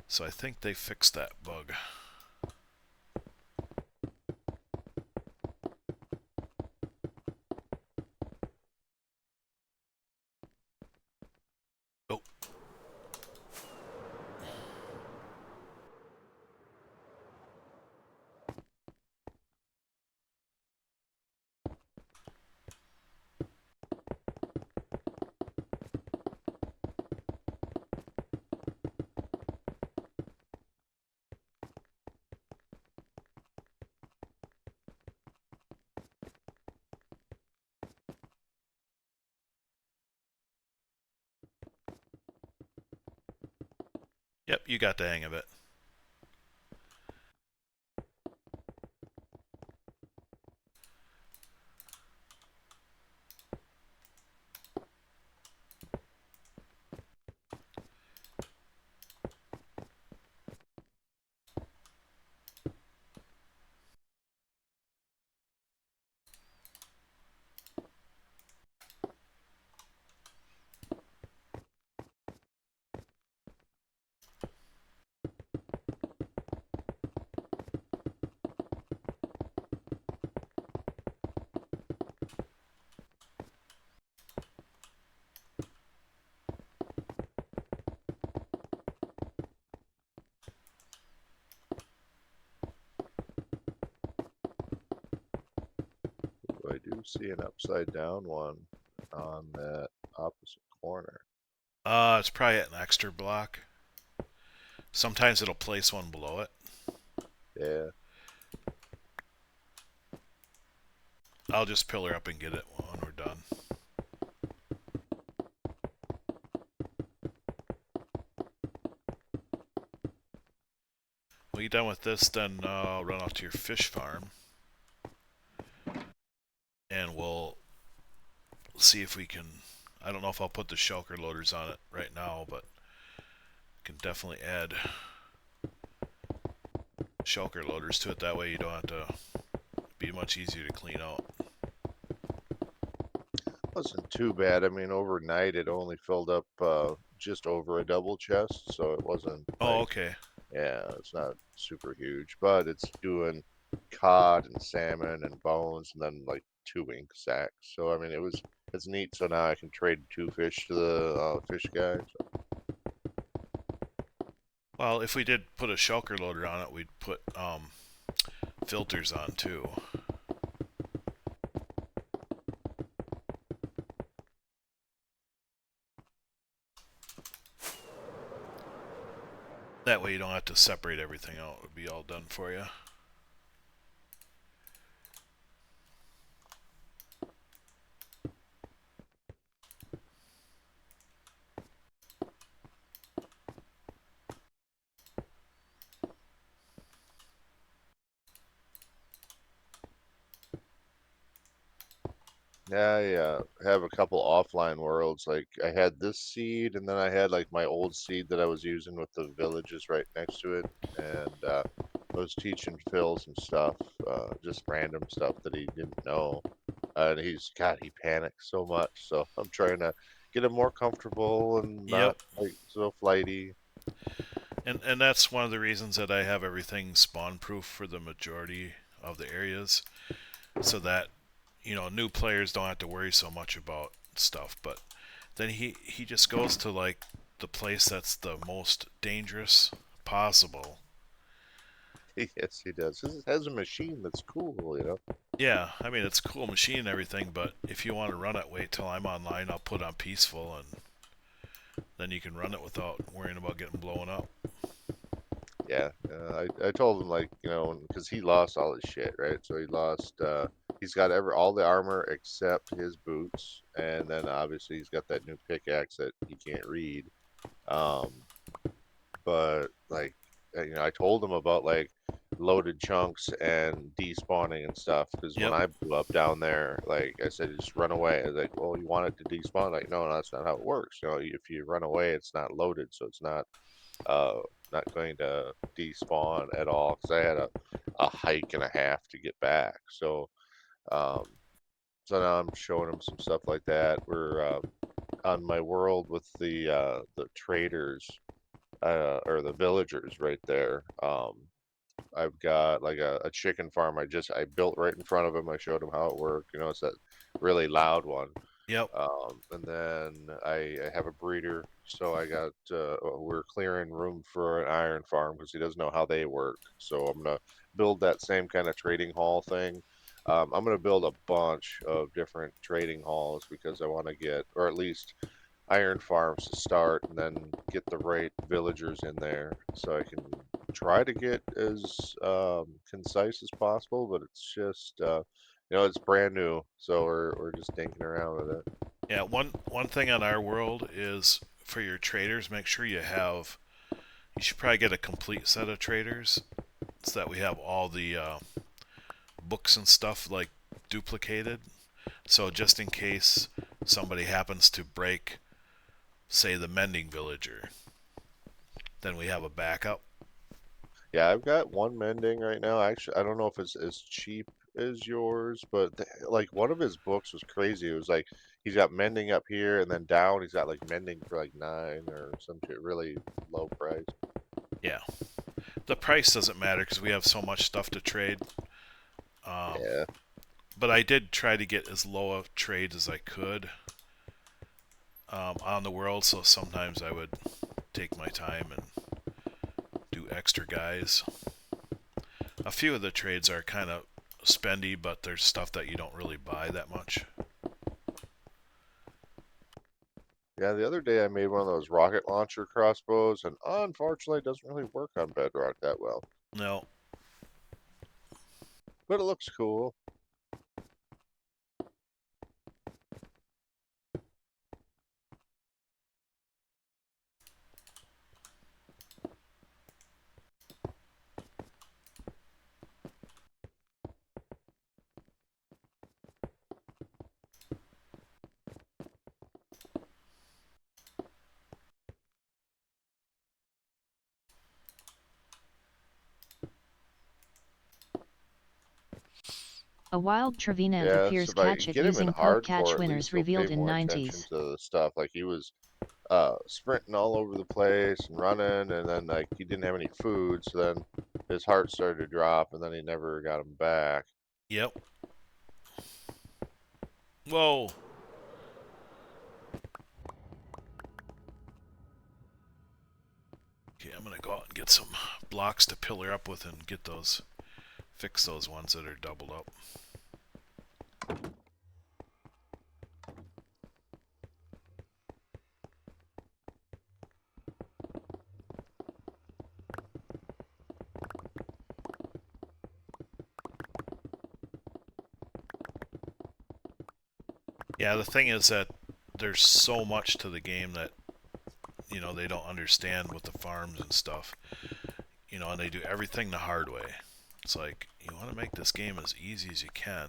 So I think they fixed that bug. Oh. Yep, you got the hang of it. I do see an upside down one on that opposite corner. It's probably an extra block. Sometimes it'll place one below it. Yeah. I'll just pillar up and get it when we're done. When you're done with this, then I'll run off to your fish farm. And we'll see if we can... I don't know if I'll put the shulker loaders on it right now, but can definitely add shulker loaders to it. That way you don't have to... be much easier to clean out. I wasn't too bad. I mean, overnight it only filled up just over a double chest, so it wasn't Oh, like, okay. yeah, it's not super huge, but it's doing cod and salmon and bones and then like two ink sacks. So I mean, it's neat. So now I can trade two fish to the fish guy. So, Well, if we did put a shulker loader on it, we'd put filters on too. That way you don't have to separate everything out. It would be all done for you. yeah, I have a couple offline worlds. Like I had this seed, and then I had like my old seed that I was using with the villages right next to it, and I was teaching Phil some stuff, just random stuff that he didn't know. And God, he panics so much. So I'm trying to get him more comfortable and Yep. not like so flighty. And that's one of the reasons that I have everything spawn proof for the majority of the areas, so that new players don't have to worry so much about stuff. But then he just goes to like the place that's the most dangerous possible. Yes, he does. He has a machine that's cool, you know. Yeah, I mean it's a cool machine and everything, but if you want to run it, wait till I'm online. I'll put on peaceful, and then you can run it without worrying about getting blown up. Yeah, I told him like because he lost all his shit, right? So he lost. He's got all the armor except his boots, and then obviously he's got that new pickaxe that he can't read. Um, but like I told him about like loaded chunks and despawning and stuff because when Yep. I blew up down there, like I said, just run away. I was like, well, you want it to despawn? Like, no, no, that's not how it works. If you run away, it's not loaded, so it's uh not going to despawn at all because I had a hike and a half to get back. Um, so now I'm showing him some stuff like that. We're on my world with the traders or the villagers right there. I've got like a chicken farm. I built right in front of him. I showed him how it worked. It's that really loud one. Yep. And then I have a breeder, so I got we're clearing room for an iron farm because he doesn't know how they work. So I'm gonna build that same kind of trading hall thing. I'm gonna build a bunch of different trading halls because I want to get, or at least iron farms to start, and then get the right villagers in there so I can try to get as concise as possible. But it's just it's brand new, so we're just dinking around with it. Yeah. One thing on our world is for your traders, make sure you have. You should probably get a complete set of traders so that we have all the books and stuff like duplicated. So just in case somebody happens to break, say, the mending villager, then we have a backup. Yeah, I've got one mending right now. Actually, I don't know if it's as cheap as yours, but like one of his books was crazy. It was like he's got mending up here, and then down he's got like mending for like 9 or some shit, really low price. Yeah. The price doesn't matter because we have so much stuff to trade. Um, Yeah. but I did try to get as low of trades as I could on the world, so sometimes I would take my time and do extra guys. A few of the trades are kind of spendy, but there's stuff that you don't really buy that much. Yeah, the other day I made one of those rocket launcher crossbows, and unfortunately it doesn't really work on Bedrock that well. No. But it looks cool. A wild Trevenant Yeah, so appears if I catch it get him in using poke catch hardcore, at winners least he'll pay revealed in more attention 90s. to the stuff. Like he was sprinting all over the place and running, and then like he didn't have any food, so then his heart started to drop, and then he never got him back. Yep. Whoa. Okay, I'm gonna go out and get some blocks to pillar up with and get those, fix those ones that are doubled up. Yeah, the thing is that there's so much to the game that, you know, they don't understand with the farms and stuff. You know, and they do everything the hard way. It's like, you want to make this game as easy as you can.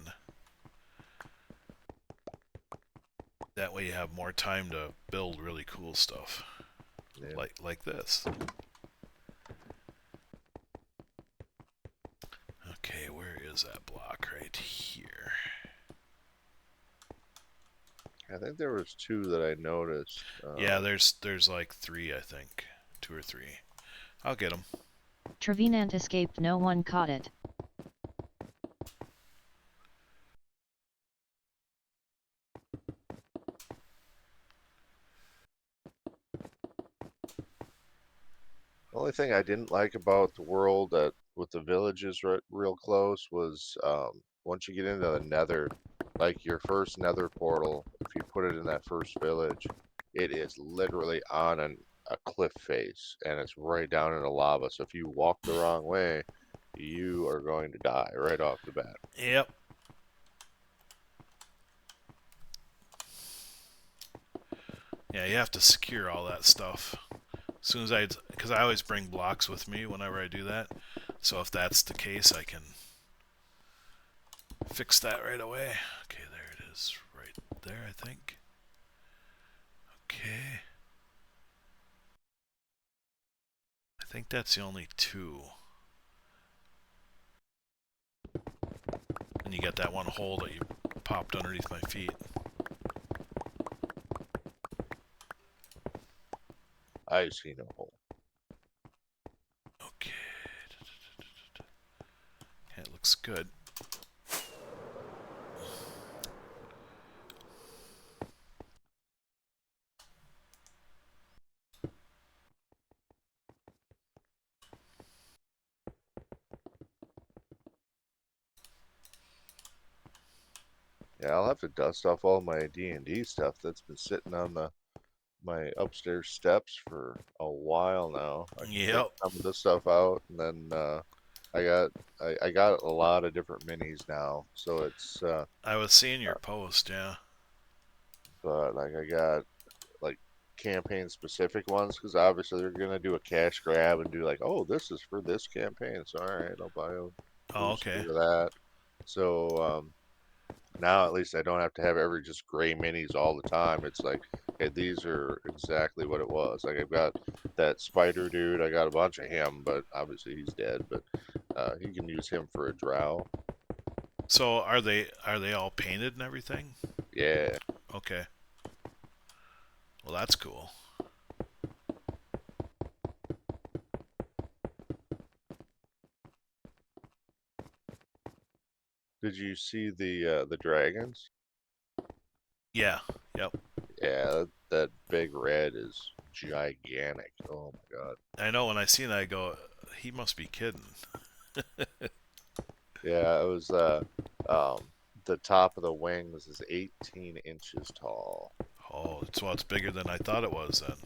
That way you have more time to build really cool stuff. Yeah. Like this. Okay, where is that block? Right here. I think there was two that I noticed. Yeah, there's like 3, I think. 2 or 3. I'll get them. Trevenant escaped, no one caught it. The only thing I didn't like about the world that with the villages real close was once you get into the Nether, like your first Nether portal, if you put it in that first village, it is literally on a cliff face and it's right down in the lava. So if you walk the wrong way, you are going to die right off the bat. Yep. Yeah, you have to secure all that stuff. As soon as because I always bring blocks with me whenever I do that. So if that's the case, I can fix that right away. Okay, there it is, right there, I think. Okay. I think that's the only 2. And you got that one hole that you popped underneath my feet. I see no hole. Okay. Yeah, it looks good. Yeah, I'll have to dust off all my D&D stuff that's been sitting on my upstairs steps for a while now. I can take Yep. some of this stuff out, and then I got I got a lot of different minis now, so it's I was seeing your post, yeah. but like I got like campaign specific ones because obviously they're gonna do a cash grab and do like, oh, this is for this campaign, so all right, I'll buy a Oh, okay. booster of that. So now at least I don't have to have every just gray minis all the time. It's like, okay, these are exactly what it was. Like I've got that spider dude. I got a bunch of him, but obviously he's dead. But you can use him for a drow. So are they all painted and everything? Yeah. Okay. Well, that's cool. Did you see the dragons? Yeah. Yep. Yeah, that big red is gigantic. Oh my god. I know when I seen that, I go, he must be kidding. Yeah, it was the top of the wings is 18 inches tall. Oh, so it's bigger than I thought it was then.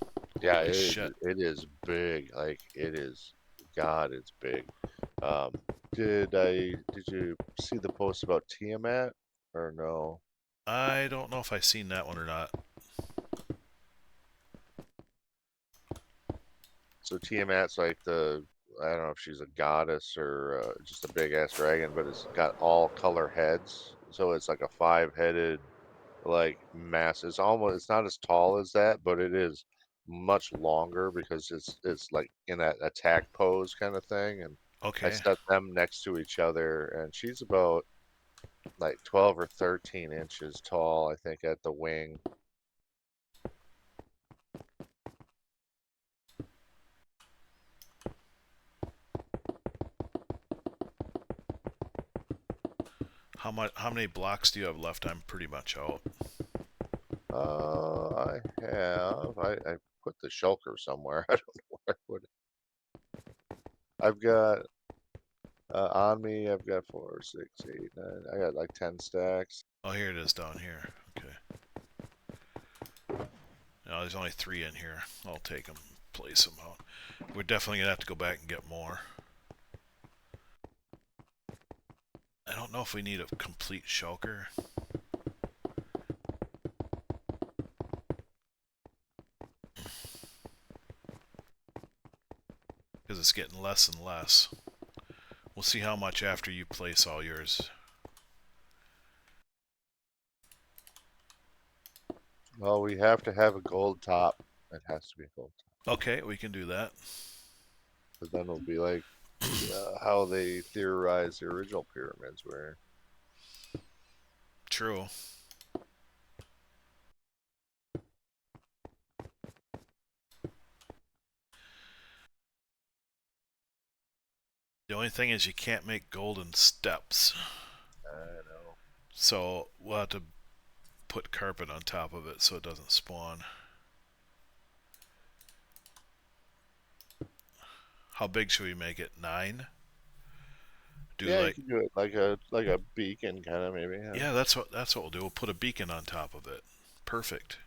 Yeah, Holy shit. it is big. Like it is, God, it's big. Um, did you see the post about Tiamat or no? I don't know if I seen that one or not. So Tiamat's like I don't know if she's a goddess or just a big ass dragon, but it's got all color heads. So it's like a five-headed like mass. It's not as tall as that, but it is much longer because it's like in that attack pose kind of thing. And I Okay. set them next to each other, and she's about like 12 or 13 inches tall, I think, at the wing. How many blocks do you have left? I'm pretty much out. I put the shulker somewhere. I don't know where I put it. I've got on me. I've got 4, 6, 8, 9. I got like 10 stacks. Oh, here it is down here. Okay. No, there's only 3 in here. I'll take them, place them out. We're definitely gonna have to go back and get more. I don't know if we need a complete shulker. Because it's getting less and less. We'll see how much after you place all yours. Well, we have to have a gold top. It has to be a gold top. Okay, we can do that. But then it'll be like how they theorized the original pyramids were. True. The only thing is you can't make golden steps. I know. So we'll have to put carpet on top of it so it doesn't spawn. How big should we make it? 9? Do Yeah, you like can do it like a beacon kind of maybe. Yeah. Yeah, that's what we'll do. We'll put a beacon on top of it. Perfect.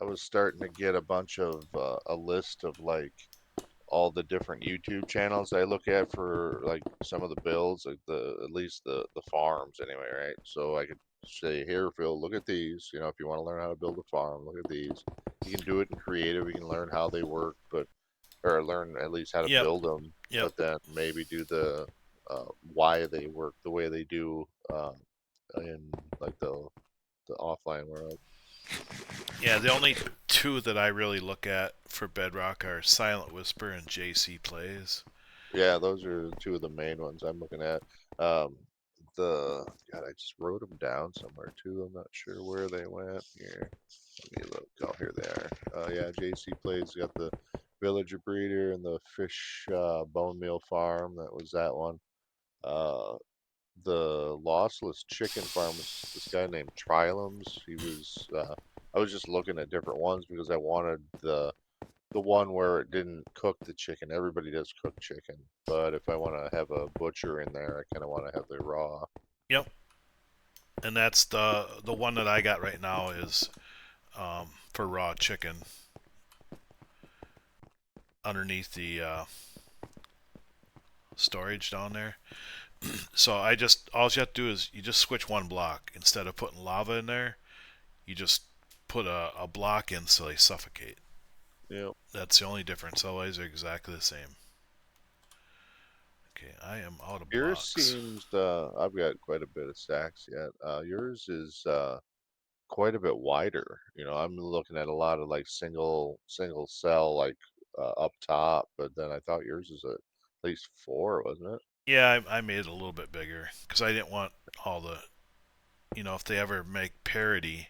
I was starting to get a bunch of a list of like all the different YouTube channels I look at for like some of the builds, like the at least the farms anyway, right? So I could say, here, Phil, look at these. You know, if you want to learn how to build a farm, look at these. You can do it in creative. You can learn how they work, but or learn at least how to Yep. build them. Yep. But then maybe do the why they work the way they do in like the offline world. Yeah, the only 2 that I really look at for Bedrock are Silent Whisper and JC Plays. Yeah, those are two of the main ones I'm looking at. Um, the God, I just wrote them down somewhere too. I'm not sure where they went here. Let me look. Oh, here they are. Yeah, JC Plays got the Villager Breeder and the Fish Bone Meal Farm. That was that one. Uh, the Lossless Chicken Farm was this guy named Trilums. He was. I was just looking at different ones because I wanted the one where it didn't cook the chicken. Everybody does cook chicken, but if I want to have a butcher in there, I kind of want to have the raw. Yep. And that's the one that I got right now is for raw chicken underneath the storage down there. So all you have to do is you just switch one block instead of putting lava in there. You just put a block in so they suffocate. Yeah. That's the only difference. Otherwise, they're exactly the same. Okay, I am out of Yours blocks. seems. I've got quite a bit of stacks yet. Yours is quite a bit wider. You know, I'm looking at a lot of like single cell like up top, but then I thought yours is at least 4, wasn't it? Yeah, I made it a little bit bigger because I didn't want all the, if they ever make parity,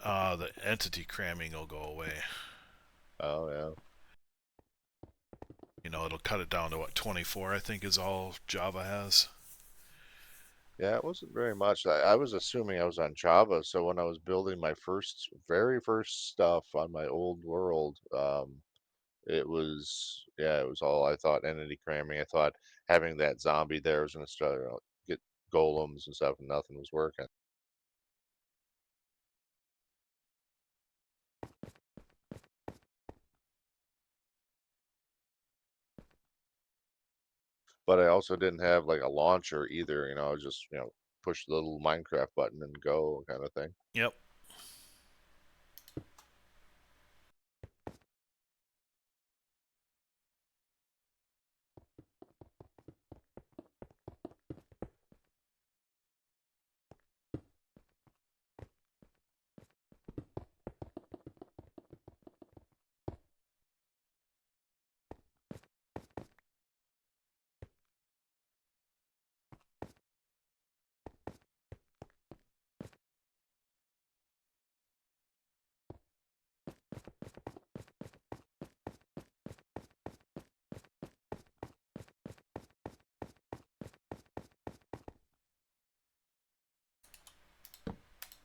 the entity cramming will go away. Oh yeah. it'll cut it down to what, 24, I think is all Java has. Yeah, it wasn't very much. I was assuming I was on Java, so when I was building my very first stuff on my old world, it was, yeah, it was all, I thought entity cramming. I thought having that zombie there was gonna start, get golems and stuff, and nothing was working. But I also didn't have like a launcher either. I was just, push the little Minecraft button and go kind of thing. Yep.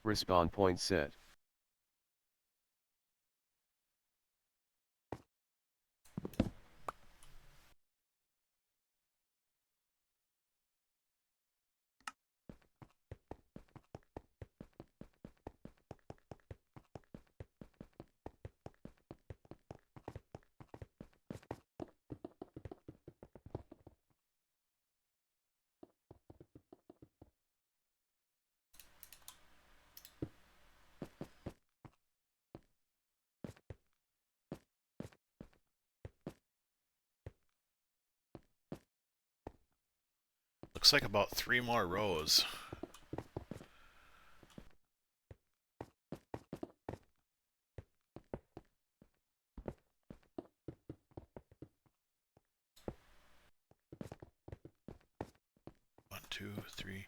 Respawn point set. Looks like about 3 more rows. One, two, three,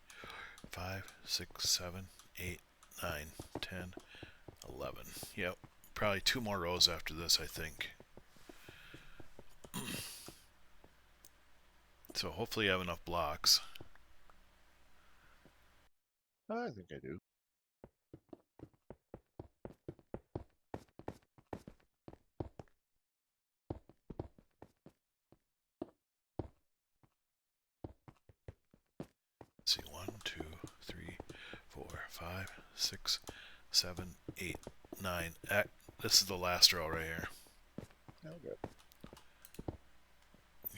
5, 6, 7, 8, 9, 10, 11. Yep. Probably 2 more rows after this, I think. So hopefully you have enough blocks. I think I do. Let's see, 1, 2, 3, 4, 5, 6, 7, 8, 9. This is the last row right here. Okay.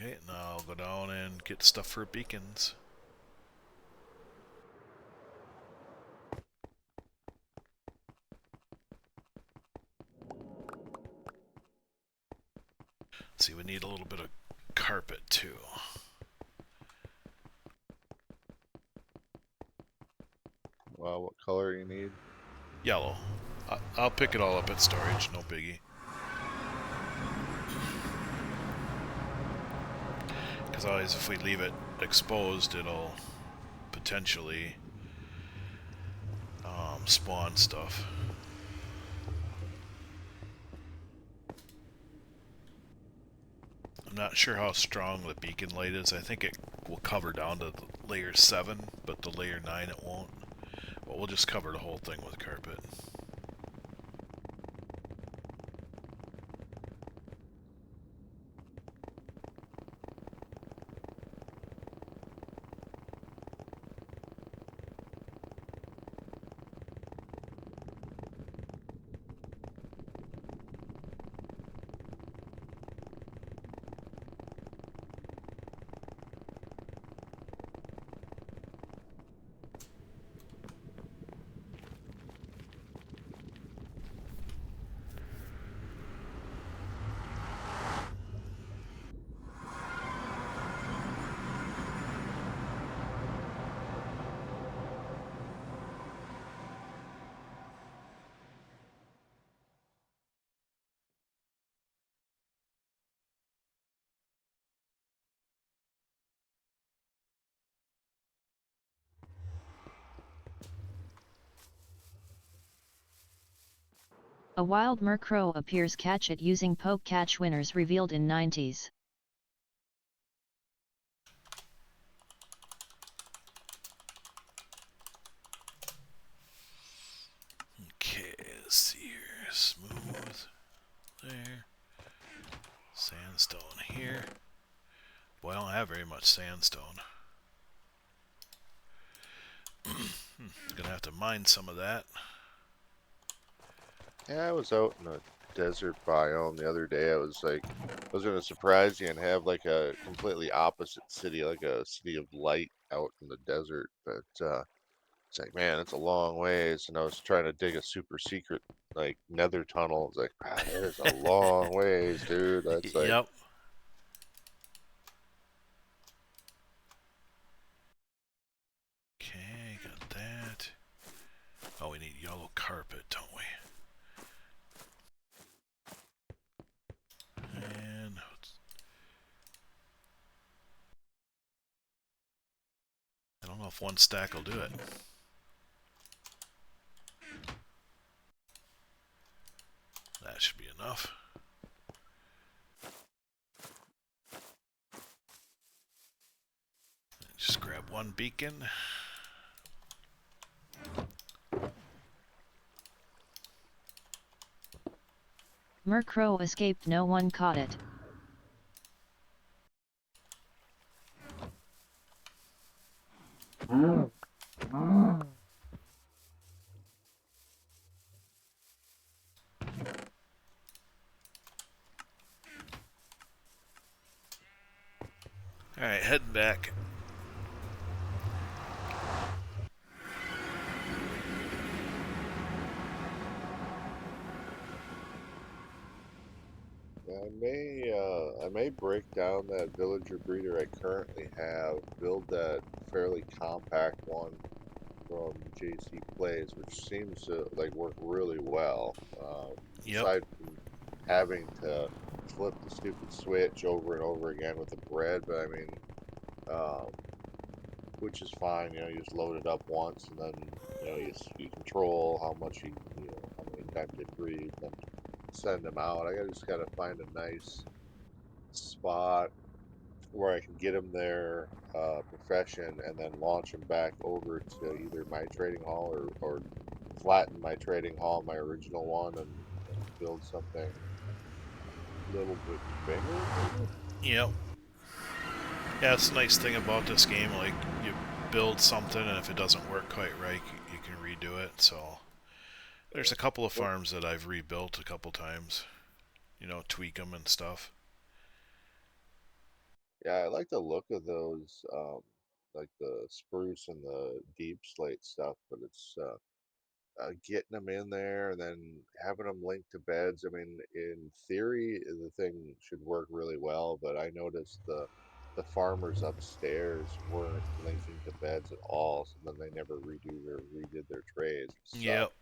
Okay, now I'll go down and get stuff for beacons. See, we need a little bit of carpet too. Well, what color you need? Yellow. I'll pick it all up at storage, no biggie. Because always, if we leave it exposed, it'll potentially spawn stuff. I'm not sure how strong the beacon light is. I think it will cover down to layer 7, but the layer 9 it won't. But we'll just cover the whole thing with carpet. A wild murkrow appears. Catch it using poke. Catch winners revealed in 90s. sandstone here. Boy, I don't have very much sandstone. Gonna have to mine some of that. Yeah, I was out in a desert biome the other day. I was like, I was gonna surprise you and have like a completely opposite city, like a city of light out in the desert. But it's like, man, it's a long ways. And I was trying to dig a super secret like nether tunnel. It's like, ah, that is a long ways, dude. That's like, Yep. Okay, got that. Oh, we need yellow carpet, don't we? And I don't know if one stack will do it. That should be enough. Just grab one beacon. Murkrow escaped, no one caught it. Alright, heading back. I may break down that villager breeder I currently have, build that fairly compact one from JC Plays, which seems to like work really well. Yep. Aside from having to flip the stupid switch over and over again with the bread, but I mean, um, which is fine. You just load it up once, and then you control how much how many times they breed, then send them out. Just gotta find a nice spot where I can get them their profession and then launch them back over to either my trading hall or flatten my trading hall, my original one, and build something a little bit bigger, maybe? Yep. Yeah, that's the nice thing about this game. Like, you build something, and if it doesn't work quite right, you can redo it. So, there's a couple of Yep. farms that I've rebuilt a couple times. Tweak them and stuff. Yeah, I like the look of those, like the spruce and the deep slate stuff, but it's getting them in there and then having them linked to beds. I mean, in theory, the thing should work really well, but I noticed the farmers upstairs weren't linking to beds at all, so then they never redid their trays, which Yep. sucked.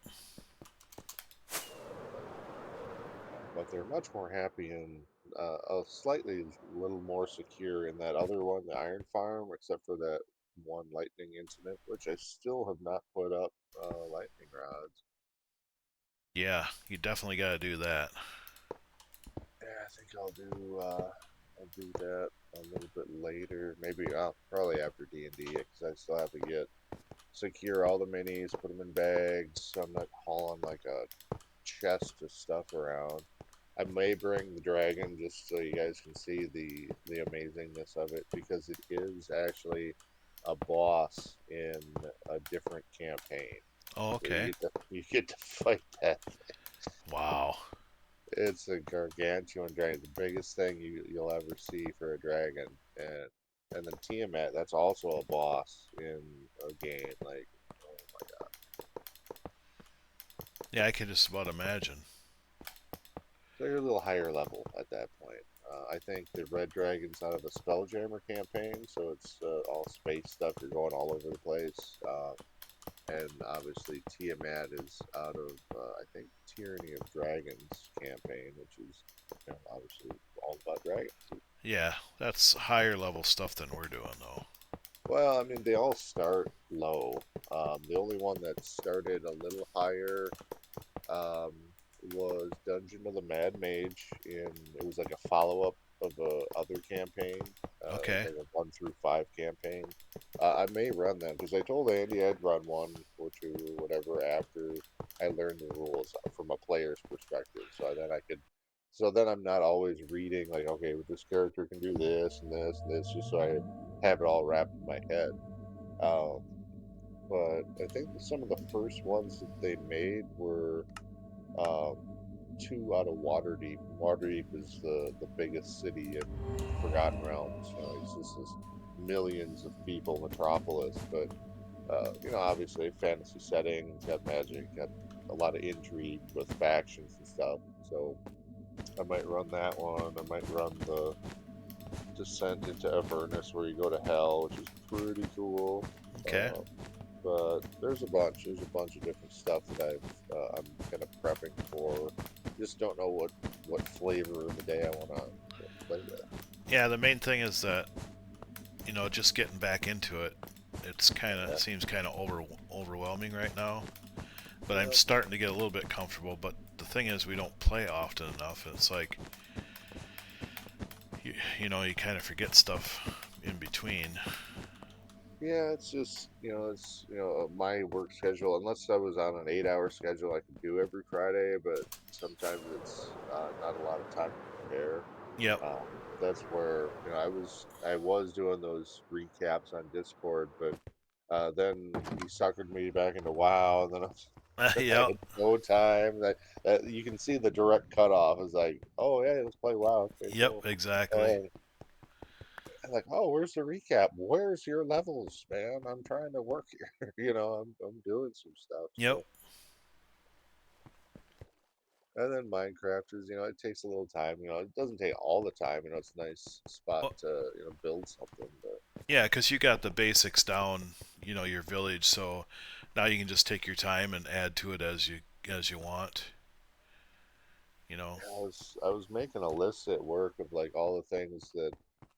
But they're much more happy and a slightly little more secure in that other one, the iron farm, except for that one lightning incident, which I still have not put up lightning rods. Yeah, you definitely got to do that. Yeah, I think I'll do that a little bit later. Maybe probably after D&D because I still have to get secure all the minis, put them in bags. So I'm not hauling like a chest of stuff around. I may bring the dragon just so you guys can see the amazingness of it because it is actually a boss in a different campaign. Oh, So okay. you get to fight that. Wow. It's a gargantuan dragon, the biggest thing you'll ever see for a dragon, and then Tiamat, that's also a boss in a game. Like, oh my god, Yeah, I can just about imagine. so you're a little higher level at that point. I think the red dragon's out of the Spelljammer campaign, so it's all space stuff. You're going all over the place, and obviously Tiamat is out of I think Tyranny of Dragons campaign, which is obviously all about dragons. Yeah, that's higher level stuff than we're doing, though. Well, I mean, they all start low. The only one that started a little higher um, was Dungeon of the Mad Mage. It was like a follow-up of a other campaign. It was Okay. like a 1 through 5 campaign. I may run them because I told Andy I'd run 1 or 2 or whatever after I learned the rules from a player's perspective, so then I could So then I'm not always reading like, okay, well, this character can do this and this and this, just so I have it all wrapped in my head. Um, but I think that some of the first ones that they made were um, two out of Waterdeep. Waterdeep is the biggest city in Forgotten Realms. You know, it's just this millions of people metropolis, but obviously fantasy setting. It's got magic, got a lot of intrigue with factions and stuff. So I might run that one. I might run the Descent into Avernus, where you go to hell, which is pretty cool. Okay. Uh, but there's a bunch. There's a bunch of different stuff that I'm kind of prepping for. Just don't know what flavor of the day I want to play with. Yeah, the main thing is that just getting back into it. Yeah, It seems kind of overwhelming right now. But I'm yeah, starting to get a little bit comfortable. But the thing is, we don't play often enough. It's like you kind of forget stuff in between. yeah. It's just my work schedule. Unless I was on an 8-hour schedule, I could do every Friday. But sometimes it's not a lot of time to prepare. Yep. Um, that's where I was doing those recaps on Discord, but then he suckered me back into WoW, and then I Yep. had no time. That you can see the direct cutoff is like, oh yeah, let's play WoW. Okay, Yep. cool. Exactly. And I'm like, oh, where's the recap? Where's your levels, man? I'm trying to work here. I'm doing some stuff. Yep. So, and then Minecraft is, it takes a little time. It doesn't take all the time. It's a nice spot Well, to build something, but. yeah, because you got the basics down. Your village. So now you can just take your time and add to it as you want. You know. I was making a list at work of like all the things that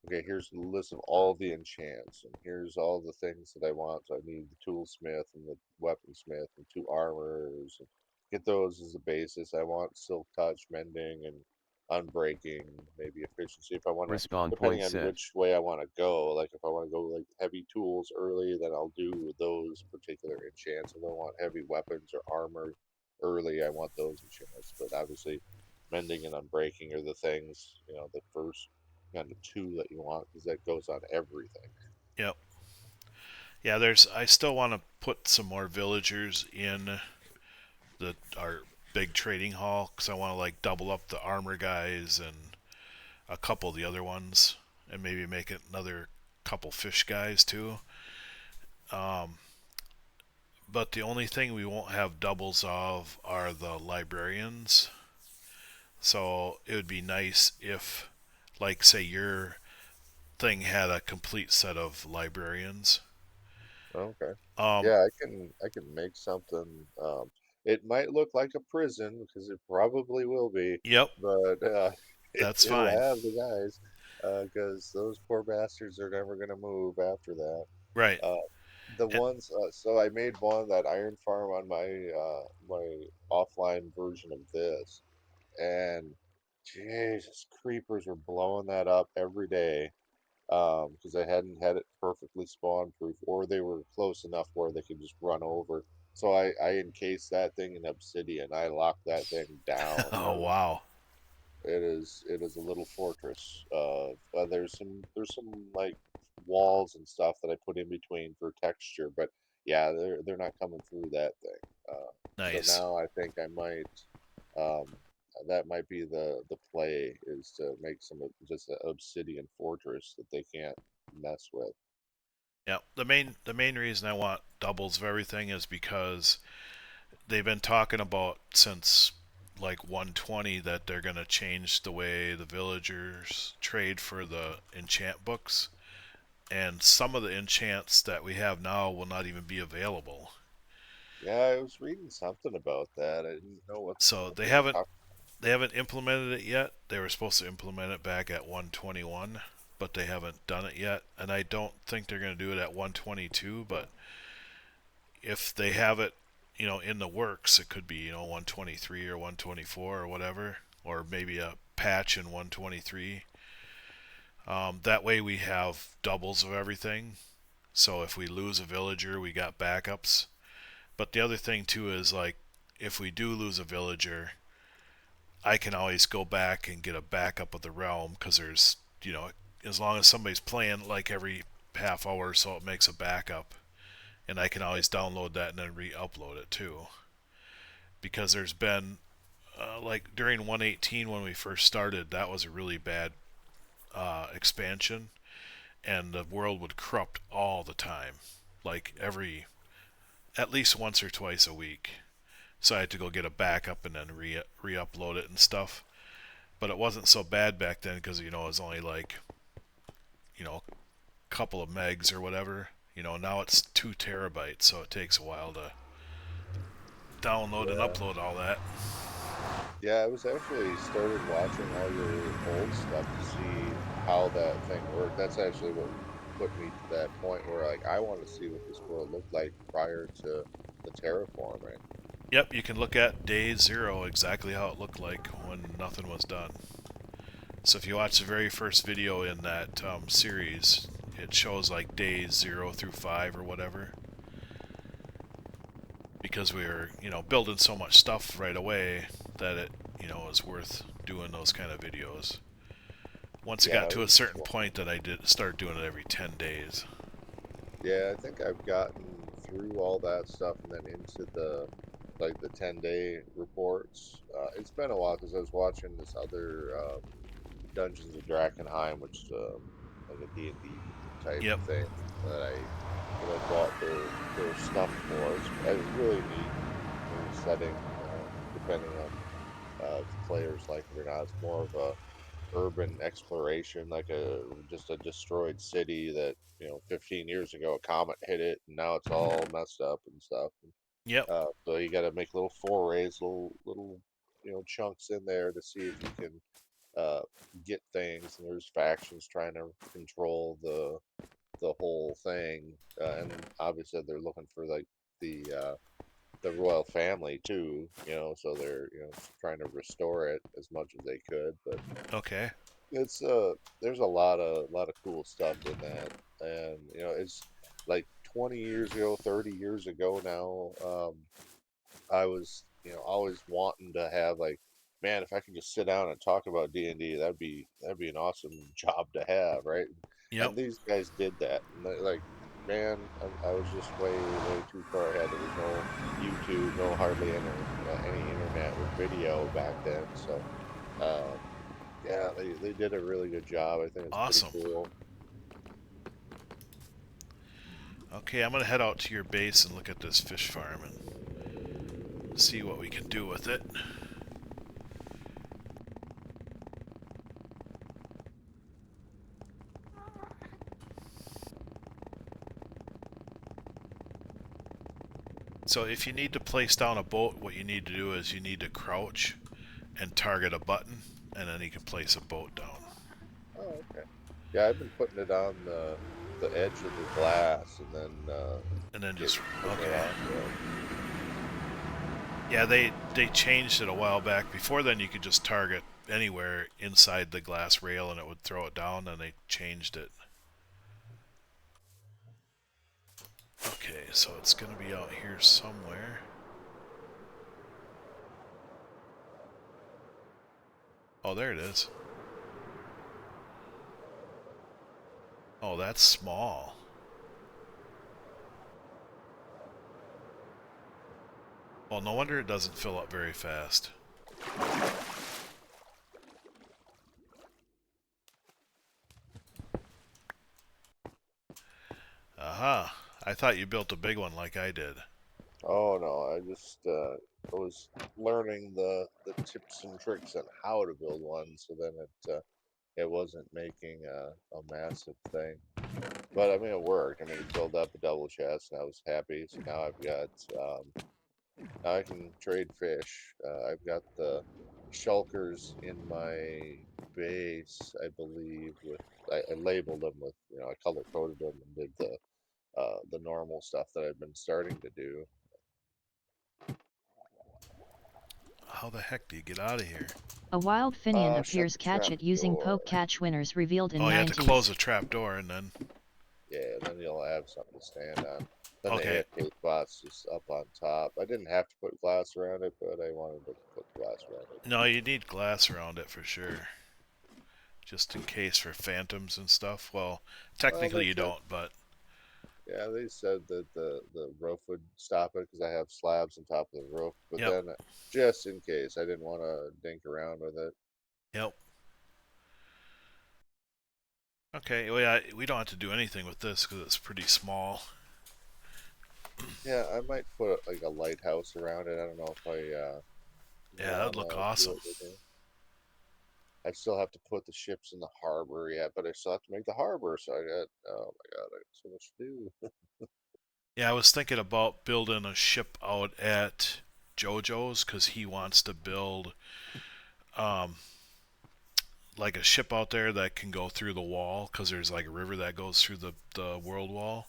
okay, here's the list of all the enchants and here's all the things that I want. So I need the toolsmith and the weaponsmith and two armors and get those as a basis. I want silk touch, mending and unbreaking, maybe efficiency if I want to Respawn depending point on set. which way I want to go. Like if I want to go like heavy tools early, then I'll do those particular enchants. If I want heavy weapons or armor early, I want those enchants. But obviously mending and unbreaking are the things, the first kind of two that you want because that goes on everything. Yep. Yeah. I still want to put some more villagers in our big trading hall because I want to like double up the armor guys and a couple of the other ones, and maybe make it another couple fish guys too. Um, but the only thing we won't have doubles of are the librarians. So it would be nice if, like, say your thing had a complete set of librarians. Okay. Um, Yeah, I can make something. It might look like a prison because it probably will be, yep, but that's it'll fine. have the guys because those poor bastards are never gonna move after that. Right. Uh, the And, ones, so I made one that iron farm on my offline version of this, and Jesus, creepers were blowing that up every day because I hadn't had it perfectly spawn proof, or they were close enough where they could just run over. So I encased that thing in obsidian. I locked that thing down. oh, wow. It is a little fortress. There's some like walls and stuff that I put in between for texture, but yeah, they're not coming through that thing. So Nice. now I think I might um, that might be the play is to make just an obsidian fortress that they can't mess with. Yeah. The main reason I want doubles of everything is because they've been talking about since like 120 that they're going to change the way the villagers trade for the enchant books, and some of the enchants that we have now will not even be available. Yeah, I was reading something about that. I didn't know So what they they were haven't talking. they haven't implemented it yet. They were supposed to implement it back at 121, but they haven't done it yet, and I don't think they're going to do it at 122, but if they have it, in the works, it could be, 123 or 124 or whatever, or maybe a patch in 123. That way we have doubles of everything. So if we lose a villager, we got backups. But the other thing too is like, if we do lose a villager, I can always go back and get a backup of the realm because there's, as long as somebody's playing like every half hour or so, it makes a backup, and I can always download that and then re-upload it too. Because there's been like during 118 when we first started, that was a really bad expansion, and the world would corrupt all the time, like at least once or twice a week. So I had to go get a backup and then re-upload it and stuff. But it wasn't so bad back then because it was only like a couple of megs or whatever. Now it's 2 terabytes, so it takes a while to download and Yeah. upload all that. Yeah, I was actually started watching all your old stuff to see how that thing worked. That's actually what put me to that point where like I want to see what this world looked like prior to the terraforming. Yep, you can look at day 0 exactly how it looked like when nothing was done. So if you watch the very first video in that series, it shows like days 0 through 5 or whatever. Because we were, building so much stuff right away that it, is worth doing those kind of videos. Once it Yeah, got to a certain point that I did start doing it every 10 days. yeah, I think I've gotten through all that stuff and then into the like the 10-day reports. It's been a while because I was watching this other Dungeons of Drakkenheim, which is like a D&D type Yep. thing that I bought their stuff for. It's really neat setting, depending on if the players like it or not. It's more of a urban exploration, like just a destroyed city that 15 years ago a comet hit it, and now it's all messed up and stuff. Yep. So you got to make little forays, little chunks in there to see if you can uh, get things. And there's factions trying to control the whole thing, and obviously they're looking for like the royal family too. So they're trying to restore it as much as they could, but Okay. it's there's a lot of cool stuff in that, and it's like 20 years ago, 30 years ago now. I was always wanting to have like, man, if I could just sit down and talk about D&D, that'd be an awesome job to have, right? Yep. And these guys did that, and like, man, I was just way too far ahead. There was no YouTube, no hardly any internet with video back then, so. Um, yeah, they did a really good job. I think it's pretty Awesome. cool. Okay, I'm gonna head out to your base and look at this fish farm and see what we can do with it. So if you need to place down a boat, what you need to do is you need to crouch and target a button, and then you can place a boat down. Oh, okay. Yeah, I've been putting it on the edge of the glass and then And then just, hitting it okay. onto it. Yeah, they changed it a while back. Before then, you could just target anywhere inside the glass rail and it would throw it down, and they changed it. Okay, so it's gonna be out here somewhere. Oh, there it is. Oh, that's small. Well, no wonder it doesn't fill up very fast. Aha. I thought you built a big one like I did. Oh no, I just was learning the tips and tricks on how to build one, so then it wasn't making a massive thing. But I mean, it worked. I mean, it filled up a double chest, and I was happy. So now I've got now I can trade fish. I've got the shulkers in my base, I believe. I labeled them with, I color coded them and did the normal stuff that I've been starting to do. How the heck do you get out of here? A wild Finian Shut appears the catch trap it using door. poke catch winners revealed in Oh, you have to close 90s. the trap door and then... Yeah, then you'll have something to stand on. Then the Okay. AFK spot's just up on top. I didn't have to put glass around it, but I wanted to put glass around it. No, you need glass around it for sure. Just in case for phantoms and stuff. Well, Well, technically they you said, don't, but yeah, they said that the roof would stop it because I have slabs on top of the roof. But yep, then, just in case, I didn't want to dink around with it. yep. Okay, well, yeah, we don't have to do anything with this because it's pretty small. Yeah, I might put like a lighthouse around it. I don't know if I Yeah, that'd look wanna do awesome. it with it. I still have to put the ships in the harbor yet, but I still have to make the harbor. So I got, oh my god, I got so much to do. Yeah, I was thinking about building a ship out at JoJo's because he wants to build um, like a ship out there that can go through the wall because there's like a river that goes through the world wall.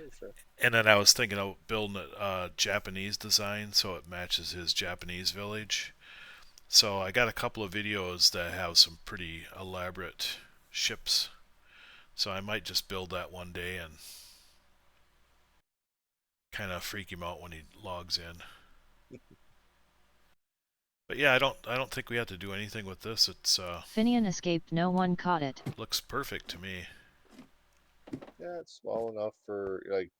Oh, sure. And then I was thinking of building a Japanese design so it matches his Japanese village. So I got a couple of videos that have some pretty elaborate ships. So I might just build that one day and kind of freak him out when he logs in. But yeah, I don't think we have to do anything with this. It's Finian escaped, no one caught it. looks perfect to me. Yeah, it's small enough for like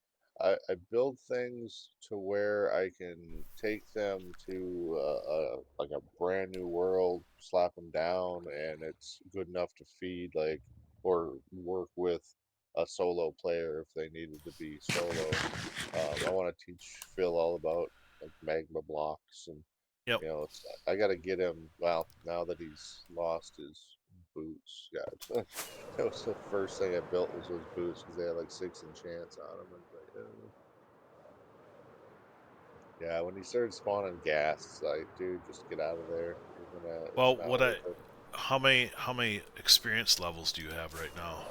I build things to where I can take them to like a brand new world, slap them down, and it's good enough to feed like or work with a solo player if they needed to be solo. I want to teach Phil all about like magma blocks and Yep. it's, I got to get him. Well, now that he's lost his boots, God, that was the first thing I built was those boots because they had like 6 enchants on them. And like, yeah, when he started spawning gas, it's like, dude, just get out of there. You're gonna, it's Well, not what worth I it. how many experience levels do you have right now?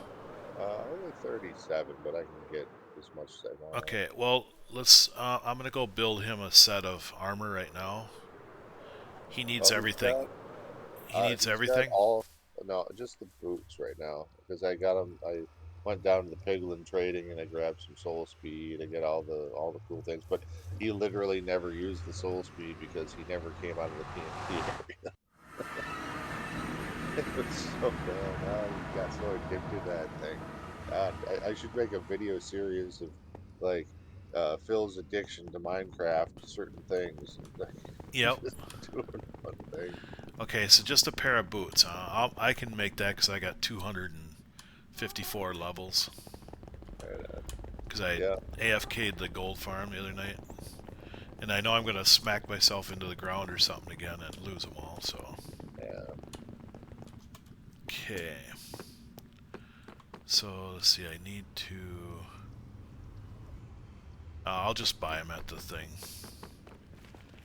Only 37, but I can get as much as I want. Okay, well let's. I'm gonna go build him a set of armor right now. He needs Oh, everything. He needs he's got everything. all, no, just the boots right now because I got him. I went down to the Piglin trading and I grabbed some soul speed. I get all the cool things, but he literally never used the soul speed because he never came out of the PvP area. It was so bad. He got so addicted to that thing. God, I should make a video series of like Phil's addiction to Minecraft, certain things, and like Yep. just doing fun things. Okay, so just a pair of boots. I can make that because I got 254 levels. And, Because I yeah, AFK'd the gold farm the other night. And I know I'm going to smack myself into the ground or something again and lose them all, so. yeah. Okay. So, let's see, I need to. I'll just buy them at the thing.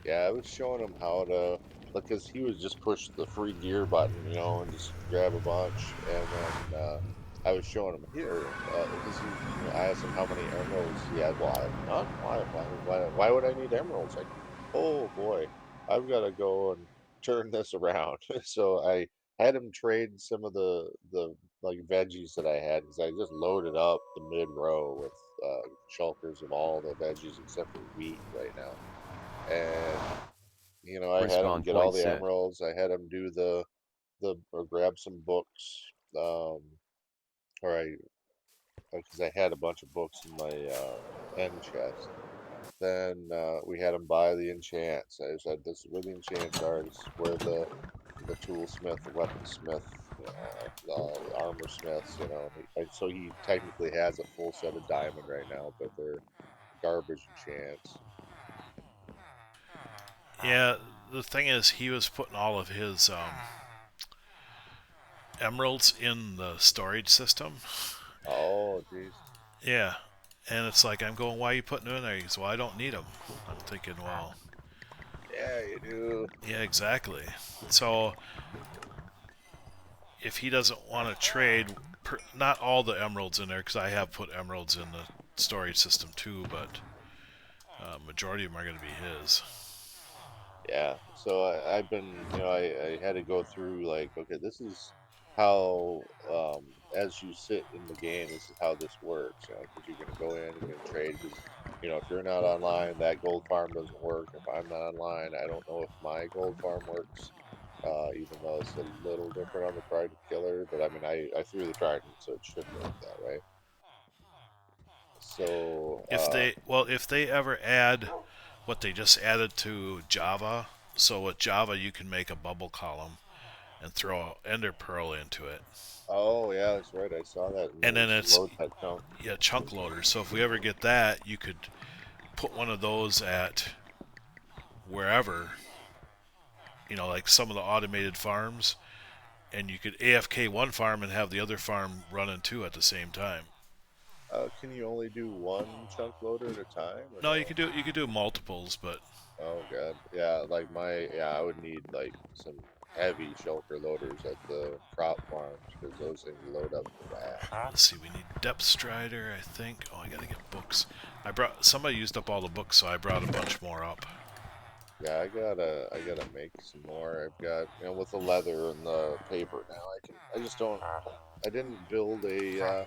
Yeah, I was showing him how to, because he was just push the free gear button, and just grab a bunch. And then I was showing him here, because I asked him how many emeralds he had. Well, I have none. Why would I need emeralds? Like, oh boy, I've got to go and turn this around. So I had him trade some of the like veggies that I had because I just loaded up the mid row with shulkers of all the veggies except for wheat right now. And I had him Respawn get all point the set. emeralds. I had him do the or grab some books. Um, or I because I had a bunch of books in my end chest. Then we had him buy the enchants. I said, "This is where the enchants are. This is where the toolsmith, the weaponsmith, the armor smiths. So he technically has a full set of diamond right now, but they're garbage enchants. Yeah, the thing is, he was putting all of his emeralds in the storage system. Oh, jeez. Yeah. And it's like, I'm going, why are you putting them in there? He goes, well, I don't need them. I'm thinking, well, Yeah, you do. yeah, exactly. So if he doesn't want to trade, not all the emeralds in there, because I have put emeralds in the storage system too, but majority of them are going to be his. Yeah. So I've been, I had to go through like, okay, this is how as you sit in the game, this is how this works, because you're going to go in, you're going to trade, because if you're not online, that gold farm doesn't work. If I'm not online, I don't know if my gold farm works, even though it's a little different on the trident killer. But I mean, I threw the trident, so it should work that way. So If they ever add what they just added to Java, so with Java you can make a bubble column and throw Ender Pearl into it, oh yeah, that's right, I saw that, and and then there's it's load that chunk. yeah chunk loaders. So if we ever get that, you could put one of those at wherever, like some of the automated farms, and you could AFK one farm and have the other farm running too at the same time. Can you only do one chunk loader at a time, or No, no? you could do multiples, but Oh god, yeah, like I would need like some heavy shulker loaders at the crop farms because those things load up fast. let's see. We need Depth Strider, I think. Oh, I gotta get books. I brought somebody used up all the books, so I brought a bunch more up. Yeah, I gotta make some more. I've got with the leather and the paper now. I just don't. I didn't build a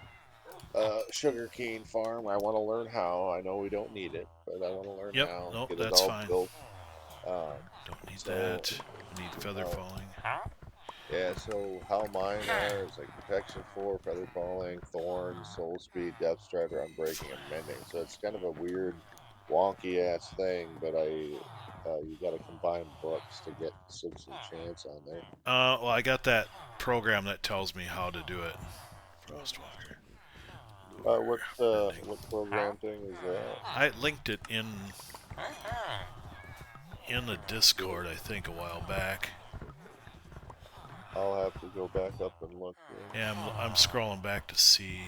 sugar cane farm. I want to learn how. I know we don't need it, but I want to learn Yep, how. nope, Get it that's all fine. built. Um, Don't need so that. We need feather uh, falling. Yeah, so how mine are is like protection 4, feather falling, thorns, soul speed, depth strider, unbreaking, and mending. So it's kind of a weird, wonky ass thing, but you got to combine books to get 6 enchants on there. Well, I got that program that tells me how to do it. Oh, Frostwalker. what Lure. Mending. what program thing is that? I linked it in the Discord, I think, a while back. I'll have to go back up and look here. Yeah, I'm scrolling back to see.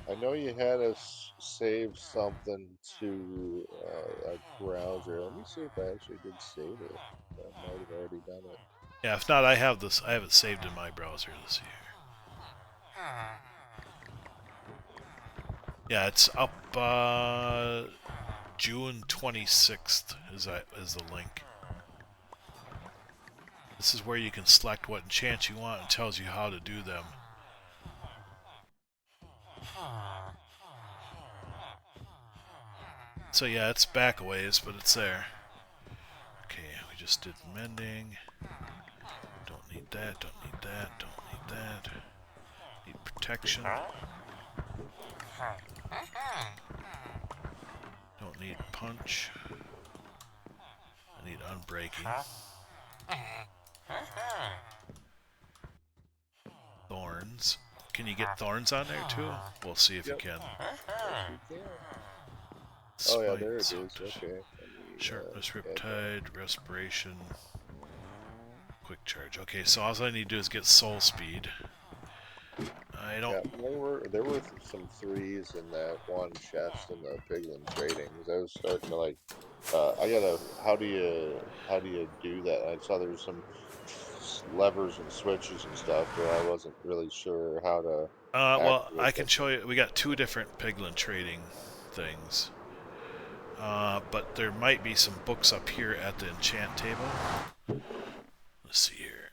I know you had us save something to a browser. Let me see if I actually did save it. I might have already done it. Yeah, if not, I have this. I have it saved in my browser. Let's see here. Yeah, it's up. June 26th is the link. This is where you can select what enchants you want and tells you how to do them. So yeah, it's back a ways, but it's there. Okay, we just did mending. Don't need that, don't need that, don't need that. Need protection. Don't need punch. I need unbreaking. Thorns. Can you get thorns on there too? We'll see if Yep. you can. Yes, we can. Oh yeah, Smite, there it is. Soaked. Okay. Let me, Sharpness, add that. Riptide, Respiration, Quick Charge. Okay, so all I need to do is get Soul Speed. I don't. Yeah, there were some threes in that one chest in the piglin trading. 'Cause I was starting to like, I gotta. How do you do that? I saw there was some levers and switches and stuff where I wasn't really sure how to Well, I activate can that show thing. you. We got two different Piglin trading things. But there might be some books up here at the enchant table. Let's see here.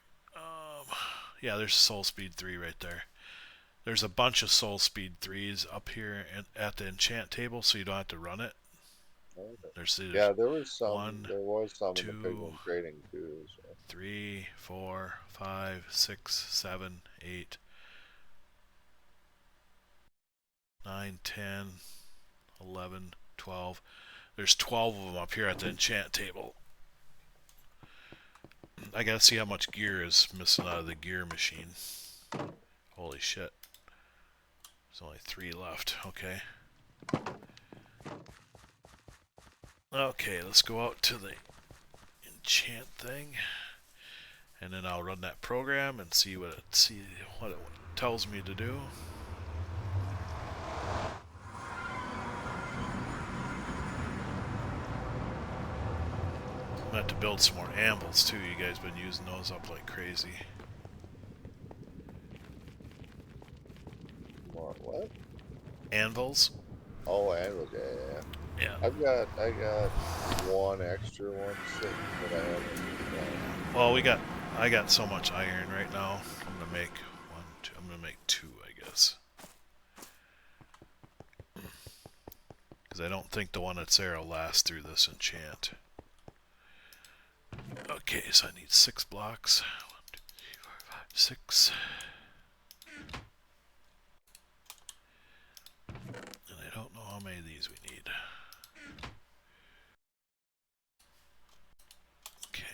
Yeah, there's Soul Speed 3 right there. There's a bunch of Soul Speed 3s up here at the enchant table, so you don't have to run it. Okay. There's Yeah, there was some. one, There was some in the two, piglin trading too. So. 3, 4, 5, 6, 7, 8, 9, 10, 11, 12. There's 12 of them up here at the enchant table. I gotta see how much gear is missing out of the gear machine. Holy shit. There's only 3 left. Okay. Okay, let's go out to the enchant thing. And then I'll run that program and see what it tells me to do. I'm gonna have to build some more anvils too. You guys been using those up like crazy. More what? Anvils? Oh, animals. Yeah, yeah, yeah. Yeah. I got one extra one sitting that I haven't. Well, we got I got so much iron right now. I'm gonna make one, two. I'm gonna make two, I guess, because I don't think the one that's there will last through this enchant. Okay, so I need 6 blocks. 1, 2, 3, 4, 5, 6. And I don't know how many of these we need. Okay.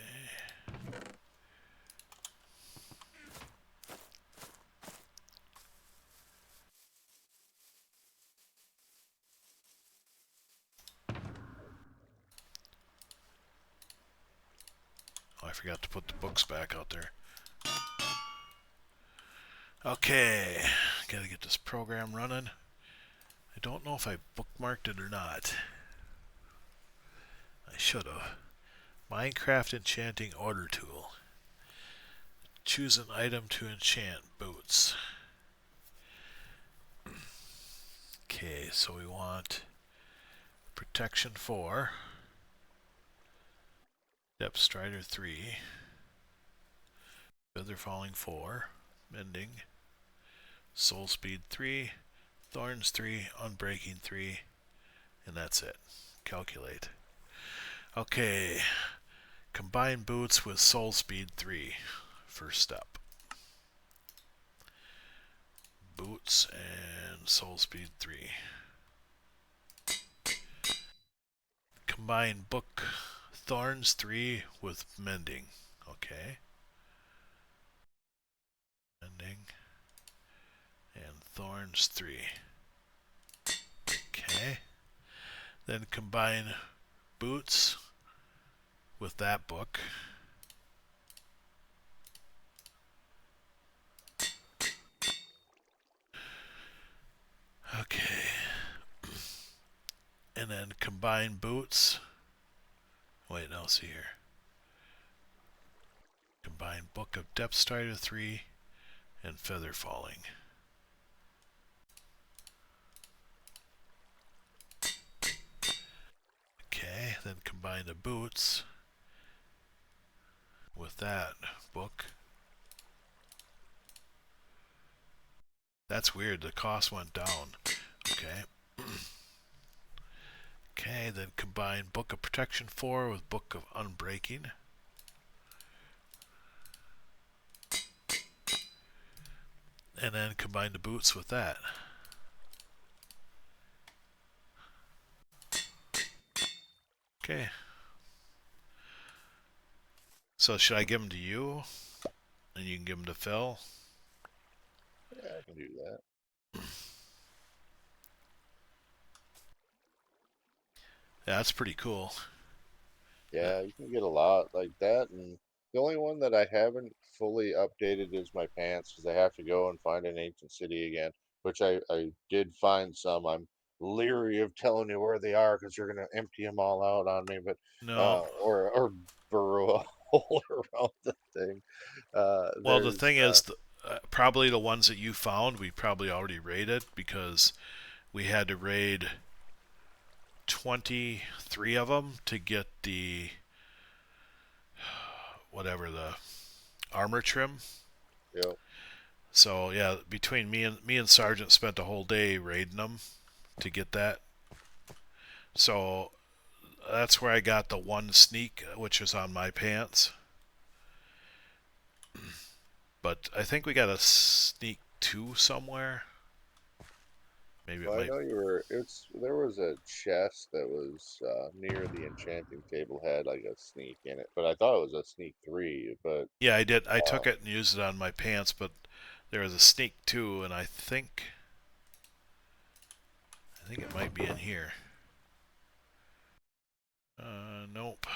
Oh, I forgot to put the books back out there. Okay, gotta get this program running. I don't know if I bookmarked it or not. I should have. Minecraft Enchanting Order Tool. Choose an item to enchant boots. Okay, so we want Protection 4, Depth Strider 3, Feather Falling 4, Mending, Soul Speed 3, Thorns 3, Unbreaking 3, and that's it. Calculate. Okay, combine boots with Soul Speed 3. First step. Boots and Soul Speed 3. Combine book Thorns 3 with Mending. Okay. Mending and Thorns 3. Okay. Then combine boots with that book. Okay. And then combine boots. Wait, no, see here. Combine Book of Depth Strider 3 and Feather Falling. Okay, then combine the boots with that book. That's weird, the cost went down. Okay. Okay, then combine Book of Protection 4 with Book of Unbreaking. And then combine the boots with that. Okay. So should I give them to you? And you can give them to Phil? Yeah, I can do that. Yeah, that's pretty cool. Yeah, you can get a lot like that, and the only one that I haven't fully updated is my pants because I have to go and find an ancient city again, which I did find some. I'm leery of telling you where they are because you're gonna empty them all out on me, but No. or burrow a hole around the thing. Well, the There's thing is, probably the ones that you found, we probably already raided because we had to raid 23 of them to get the whatever the armor trim. you know, So yeah, between me and Sergeant spent a whole day raiding them to get that. So that's where I got the one sneak, which is on my pants. But I think we got a sneak 2 somewhere. Maybe it well, I might. know you were. It's there was a chest that was near the enchanting table had like a sneak in it, but I thought it was a sneak three. But Yeah, I did. I uh, took it and used it on my pants, but there was a sneak 2, and I think it might be in here. Nope.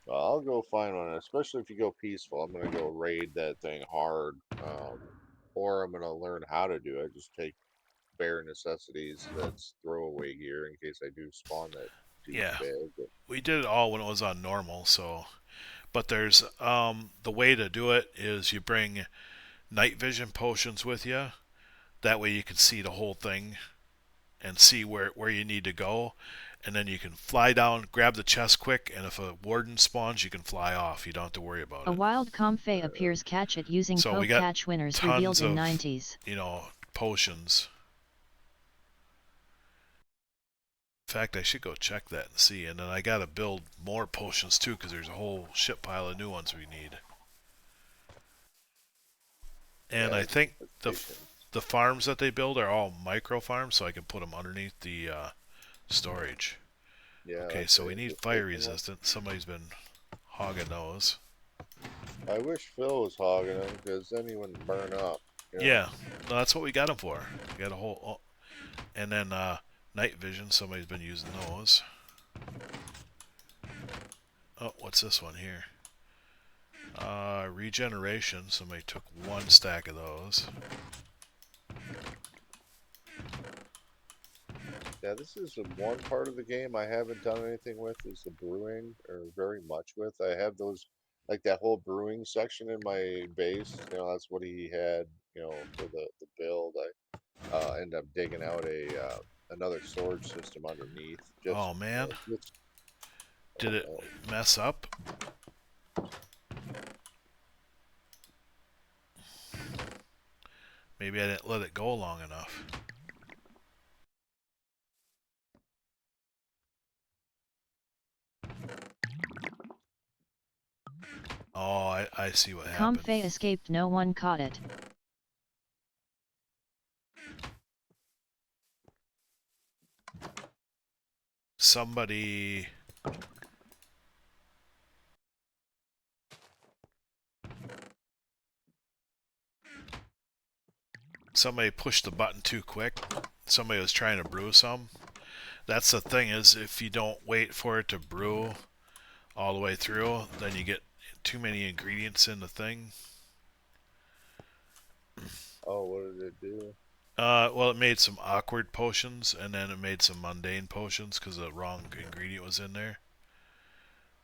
well, I'll go find one, especially if you go peaceful. I'm gonna go raid that thing hard, or I'm gonna learn how to do it. Just take bare necessities that's throwaway gear in case I do spawn that Yeah, douchebag. But we did it all when it was on normal. So, but there's the way to do it is you bring night vision potions with you. That way you can see the whole thing and see where you need to go. and then you can fly down, grab the chest quick, and if a warden spawns, you can fly off. You don't have to worry about A it. wild Comfey appears catch it using So we poke got catch winners tons revealed in of, 90s. potions. In fact, I should go check that and see. And then I gotta build more potions too, because there's a whole shit pile of new ones we need. And Yeah, I think the patience. the farms that they build are all micro farms, so I can put them underneath the storage. Yeah, Okay, that's so we it. need Just fire making them. resistant. Somebody's been hogging those. I wish Phil was hogging them because then he wouldn't burn up. You know. Yeah, no, that's what we got them for. We got a whole, and then night vision. Somebody's been using those. Oh, what's this one here? Regeneration. Somebody took one stack of those. Yeah, this is the one part of the game I haven't done anything with is the brewing, or very much with. I have those, like that whole brewing section in my base. That's what he had. For the build. I ended up digging out another storage system underneath. Oh man, Just did it oh, mess up? Maybe I didn't let it go long enough. Oh, I see what happened. Comfey escaped, no one caught it. Somebody pushed the button too quick. Somebody was trying to brew some. That's the thing, is if you don't wait for it to brew all the way through, then you get too many ingredients in the thing. oh, what did it do? Well, it made some awkward potions, and then it made some mundane potions because the wrong ingredient was in there.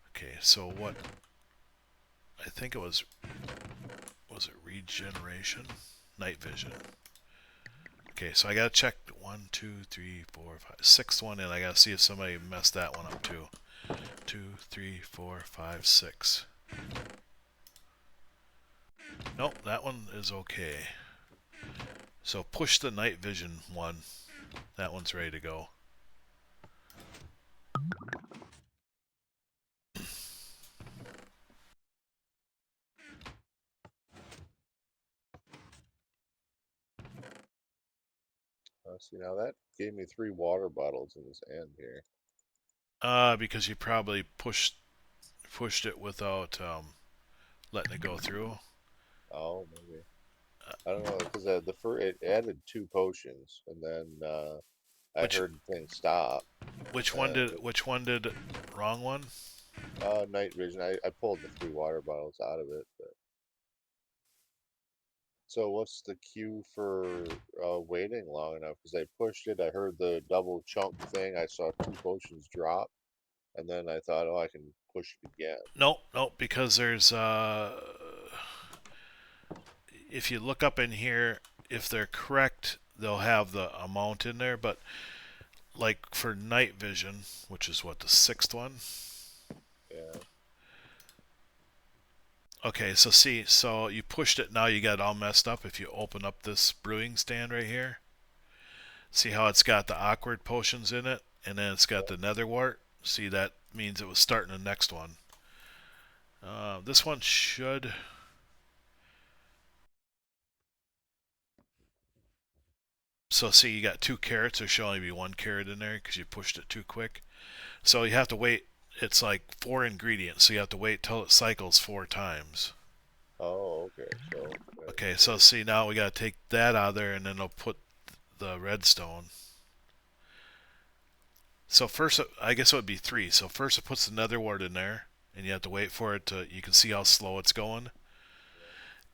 Okay, so what? I think it was it regeneration? Night vision. Okay, so I gotta check 1, 2, 3, 4, 5, sixth one, and I gotta see if somebody messed that one up too. 2, 3, 4, 5, 6. Nope, that one is okay. So push the night vision one. That one's ready to go. See, now that gave me 3 water bottles in this end here. Because you probably pushed it without letting it go through. Oh, maybe. I don't know because the first it added 2 potions, and then I Which heard the thing stop. And which one did wrong one? night vision. I pulled the 3 water bottles out of it. So what's the cue for waiting long enough? Because I pushed it, I heard the double chunk thing, I saw 2 potions drop, and then I thought, oh, I can push it again. Nope, nope. Because there's if you look up in here, if they're correct, they'll have the amount in there. But like for night vision, which is what, the sixth one. Yeah. Okay, so see, so you pushed it, now you got it all messed up. If you open up this brewing stand right here, see how it's got the awkward potions in it, and then it's got the nether wart. See, that means it was starting the next one. This one should. So see, you got 2 carrots. There should only be 1 carrot in there because you pushed it too quick. So you have to wait. It's like 4 ingredients, so you have to wait till it cycles 4 times. Oh, okay. So Okay, so see, now we got to take that out of there, and then I'll put the redstone. So first, I guess it would be 3. So first it puts the nether wart in there, and you have to wait for it to. You can see how slow it's going,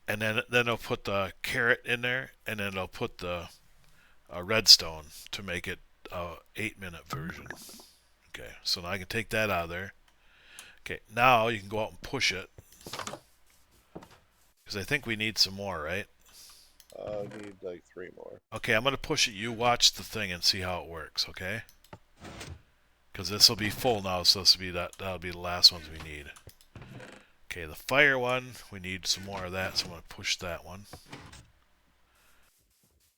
and then I'll put the carrot in there, and then I'll put the redstone to make it a 8-minute version. Okay, so now I can take that out of there. Okay, now you can go out and push it, because I think we need some more, right? I need like 3 more. Okay, I'm gonna push it. You watch the thing and see how it works. Okay. Because this will be full now, so this will be that'll be the last ones we need. Okay, the fire one, we need some more of that, so I'm gonna push that one.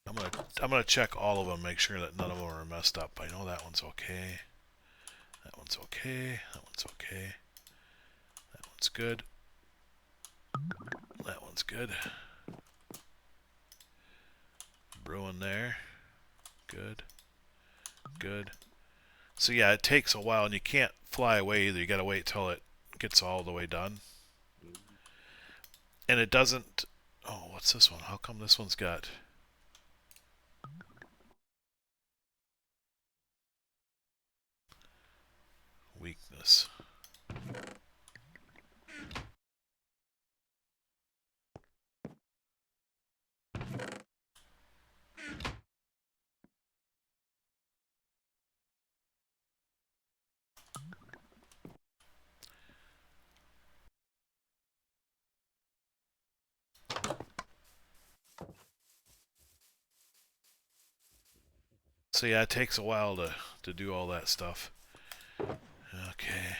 I'm gonna check all of them, make sure that none of them are messed up. I know that one's okay. That one's okay. That one's okay. That one's good. That one's good. Brewing there. Good. Good. So yeah, it takes a while, and you can't fly away either. You gotta wait till it gets all the way done. And it doesn't... Oh, what's this one? How come this one's got... weakness? So yeah, it takes a while to do all that stuff. Okay.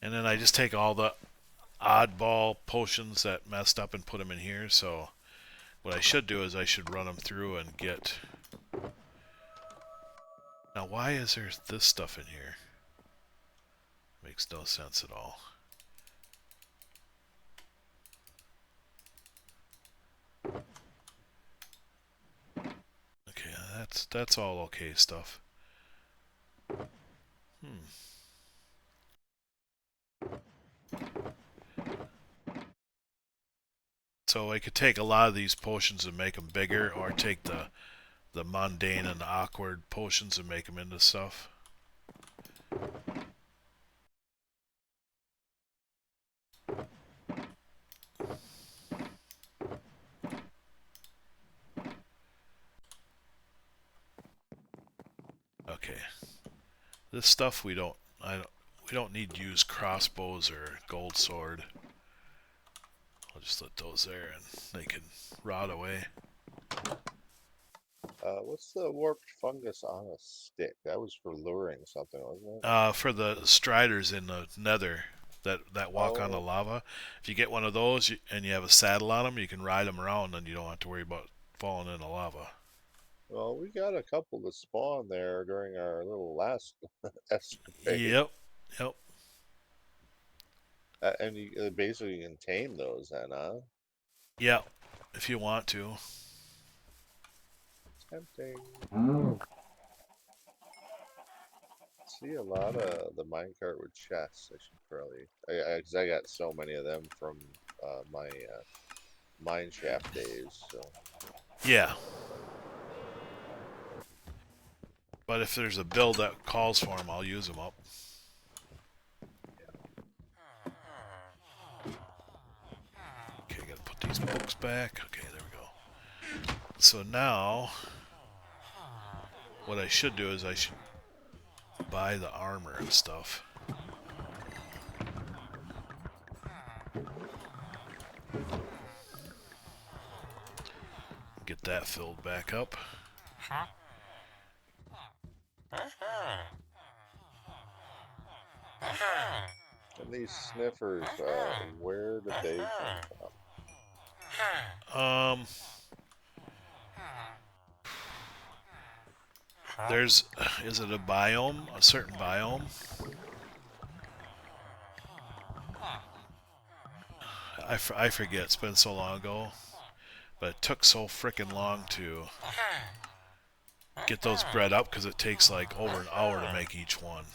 And then I just take all the oddball potions that messed up and put them in here. So what I should do is I should run them through and get... Now why is there this stuff in here? Makes no sense at all. Okay, that's all okay stuff. So I could take a lot of these potions and make them bigger, or take the mundane and awkward potions and make them into stuff. Okay. This stuff we don't need to use crossbows or gold sword. I'll just let those there and they can rot away. What's the warped fungus on a stick? That was for luring something, wasn't it? For the striders in the nether that walk on the Oh, lava, if you get one of those and you have a saddle on them, you can ride them around and you don't have to worry about falling in the lava. well, we got a couple that spawned there during our little last escapade. Yep, yep. And you basically can tame those then, huh? Yeah, if you want to. Tempting. See a lot of the minecart with chests. I should probably, because I got so many of them from my mine shaft days. So Yeah. But if there's a build that calls for them, I'll use them up. Okay, gotta put these books back. Okay, there we go. So now, what I should do is I should buy the armor and stuff. Get that filled back up. and these sniffers, where did they come from? Um, there's, is it a biome? A certain biome? I forget, it's been so long ago. But it took so freaking long to get those bred up because it takes like over an hour to make each one.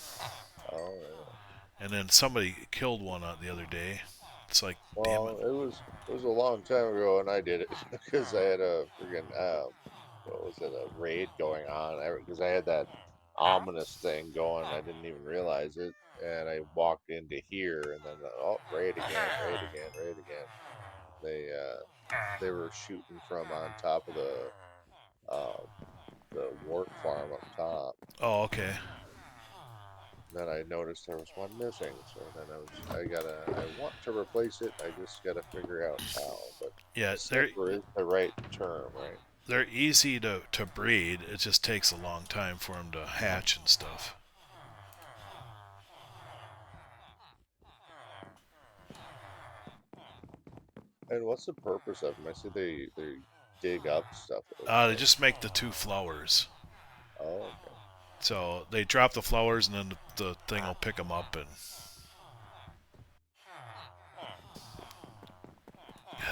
Oh, yeah. And then somebody killed one the other day. It's like, damn it. Well, it was a long time ago, and I did it because I had a freaking what was it, a raid going on? Because I had that ominous thing going, I didn't even realize it, and I walked into here, and then oh, raid again, raid again, raid again. They were shooting from on top of uh the work farm up top. Oh, okay. Then I noticed there was one missing, so then I want to replace it. I just gotta figure out how. But Yeah, snipper is the right term, right? they're easy to breed. It just takes a long time for them to hatch and stuff. And what's the purpose of them? I see they dig up stuff. It looks They like. just make the two flowers. Oh, okay. So they drop the flowers and then the thing will pick them up and.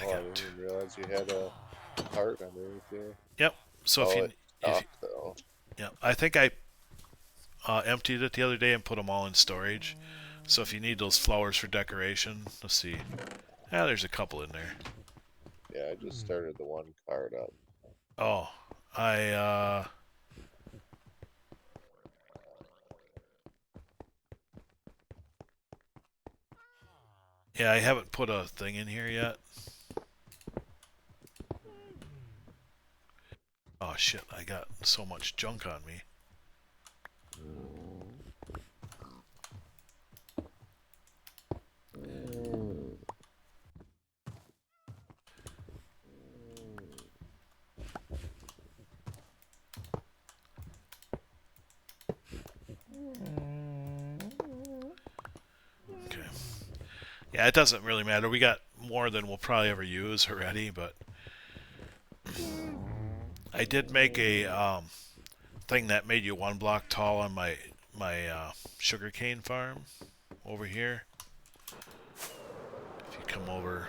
I Oh, I got didn't two. even realize you had a cart underneath here. Yep. So Oh, it's if you stock though. yeah, I think I emptied it the other day and put them all in storage. So if you need those flowers for decoration, let's see. Yeah, there's a couple in there. Yeah, I just started the one cart up. Oh, I yeah, I haven't put a thing in here yet. Oh shit, I got so much junk on me. Okay. Yeah, it doesn't really matter. We got more than we'll probably ever use already, but I did make a thing that made you one block tall on my sugarcane farm over here. If you come over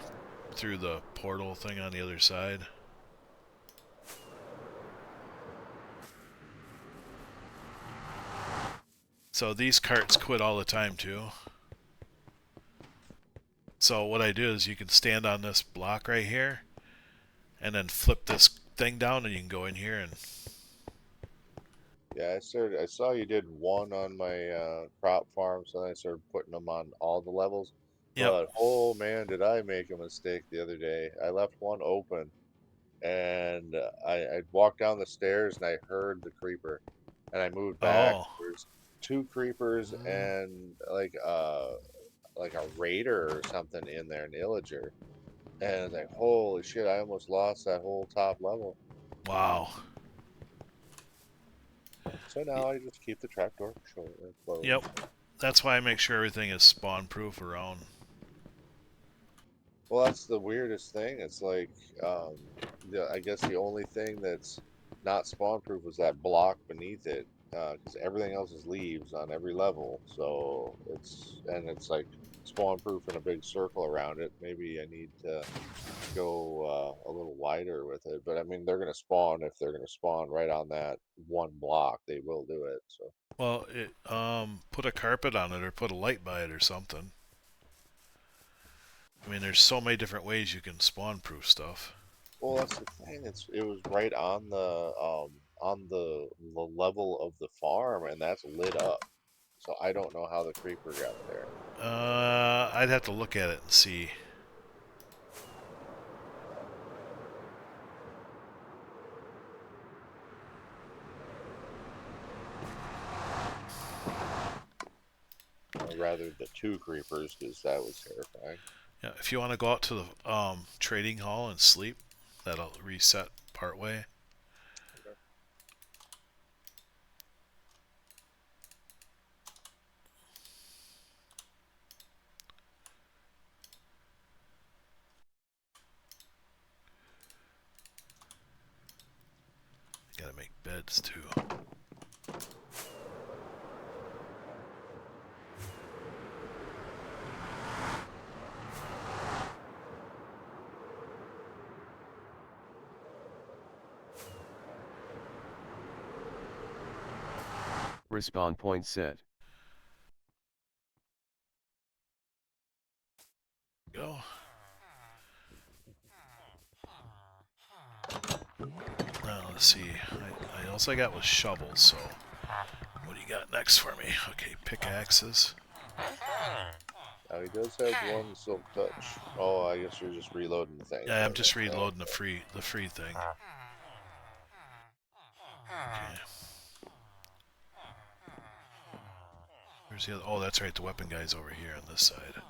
through the portal thing on the other side. So these carts quit all the time too. So what I do is you can stand on this block right here and then flip this thing down and you can go in here and Yeah, I saw you did one on my crop farm, so then I started putting them on all the levels. yep. But oh man, did I make a mistake the other day? I left one open, and I walked down the stairs and I heard the creeper, and I moved back. Oh, There's two creepers and like a raider or something in there, an illager, and I was like, holy shit! I almost lost that whole top level. wow. So now I just keep the trapdoor short or Yep. closed. That's why I make sure everything is spawn proof around. Well, that's the weirdest thing. It's like, um, I guess the only thing that's not spawn proof was that block beneath it, because everything else is leaves on every level. So it's like spawn proof in a big circle around it. Maybe I need to go a little wider with it. But I mean, they're gonna spawn if they're gonna spawn right on that one block. They will do it. So. Well, put a carpet on it or put a light by it or something. I mean, there's so many different ways you can spawn proof stuff. Well, that's the thing. It was right on the level of the farm, and that's lit up. So I don't know how the creeper got there. I'd have to look at it and see. Or rather, the two creepers, because that was terrifying. Yeah, if you want to go out to the trading hall and sleep, that'll reset partway. Okay. Gotta make beds too. Respawn point set. Go. Now let's see. I also I got was shovels. So what do you got next for me? Okay, pickaxes. Now he does have one silk touch. Oh, I guess you're just reloading the thing. Yeah, I'm Okay. just reloading the free thing. Okay. Where's the other? Oh, that's right. The weapon guy's over here on this side.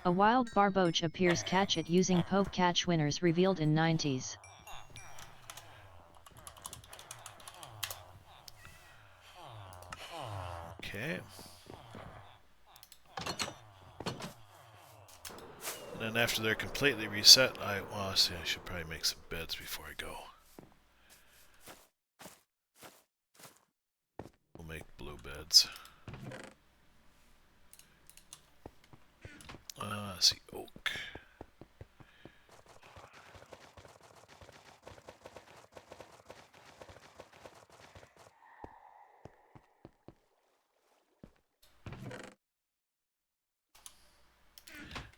A wild barboach appears. Catch it using poke. Catch winners revealed in 90s. Okay. And then after they're completely reset, see, I should probably make some beds before I go. We'll make blue beds. Let's see, oak.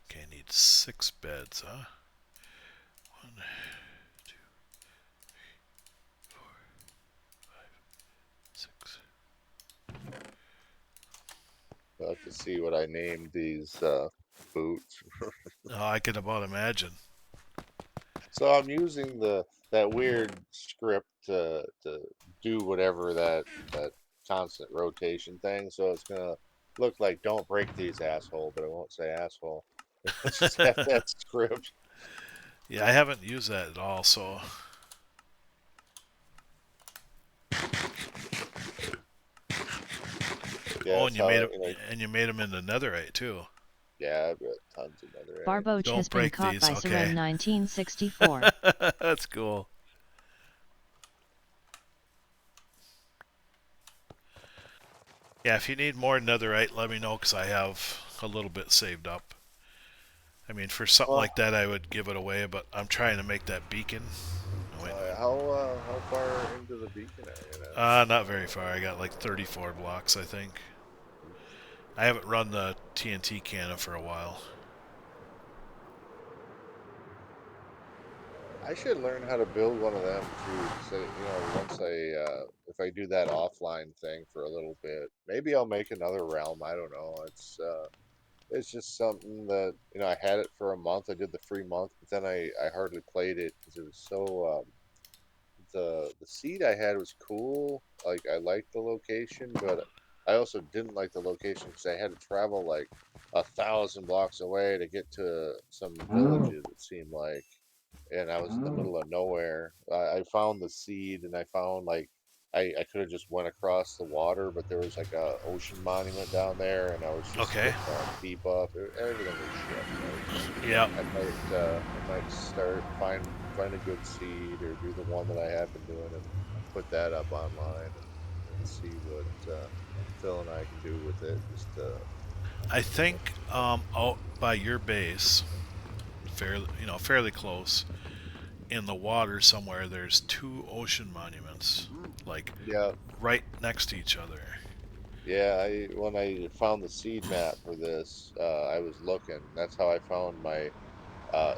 Okay, I need 6 beds, huh? 1, 2, 4, 5, 6. I'll have to see what I named these boots. Oh, I can about imagine. So I'm using that weird script to do whatever that constant rotation thing. So it's gonna look like "Don't break these, asshole," but I won't say asshole. It'll just have that script. Yeah, I haven't used that at all, so. Yeah, Oh, that's how you made them into netherite too. yeah, I've got tons of netherite. Barboach has Don't been break caught these, by okay. Sarem 1964. That's cool. Yeah, if you need more netherite, let me know because I have a little bit saved up. I mean, for something Well, like that, I would give it away, but I'm trying to make that beacon. Oh, wait, how far into the beacon are you now? not very far. I got like 34 blocks, I think. I haven't run the TNT cannon for a while. I should learn how to build one of them too. So once if I do that offline thing for a little bit, maybe I'll make another realm. I don't know. It's just something that I had it for a month. I did the free month, but then I hardly played it because it was so the seed I had was cool. Like I liked the location, but I also didn't like the location because I had to travel like 1,000 blocks away to get to some villages. It seemed like, and I was in the middle of nowhere. I found the seed, and I found like I could have just went across the water, but there was like a ocean monument down there, and I was just Okay. getting debuff. Everything was shit. Right? So Yep. I might find a good seed or do the one that I have been doing and put that up online and see what Phil and I can do with it. Just I think out by your base, fairly close, in the water somewhere, there's 2 ocean monuments, like yeah, right next to each other. yeah. When I found the seed map for this, I was looking. That's how I found my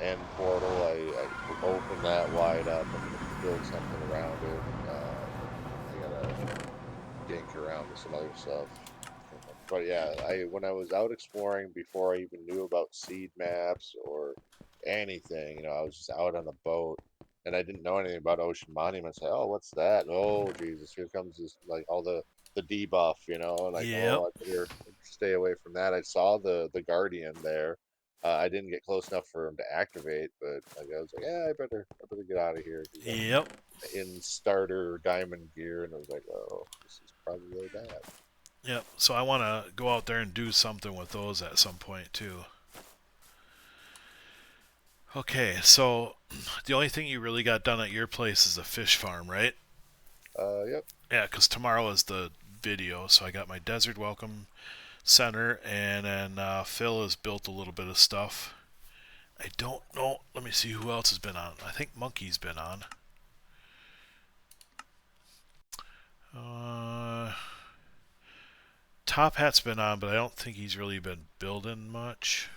end portal. I opened that wide up. I'm gonna build something around it. I gotta dink around with some other stuff. But yeah, I when I was out exploring before I even knew about seed maps or anything, I was just out on a boat and I didn't know anything about ocean monuments. Like, oh, what's that? Oh, Jesus, here comes this like all the debuff, and like, Yep. oh, I better stay away from that. I saw the guardian there. I didn't get close enough for him to activate, but like I was like, yeah, I better get out of here because I'm Yep. in starter diamond gear, and I was like, oh, this is probably bad. Yep. So I want to go out there and do something with those at some point too. Okay, so the only thing you really got done at your place is a fish farm, right? Yep. Yeah, because tomorrow is the video, so I got my desert welcome center, and then Phil has built a little bit of stuff. I don't know. Let me see who else has been on. I think Monkey's been on. Uh, Top Hat's been on, but I don't think he's really been building much.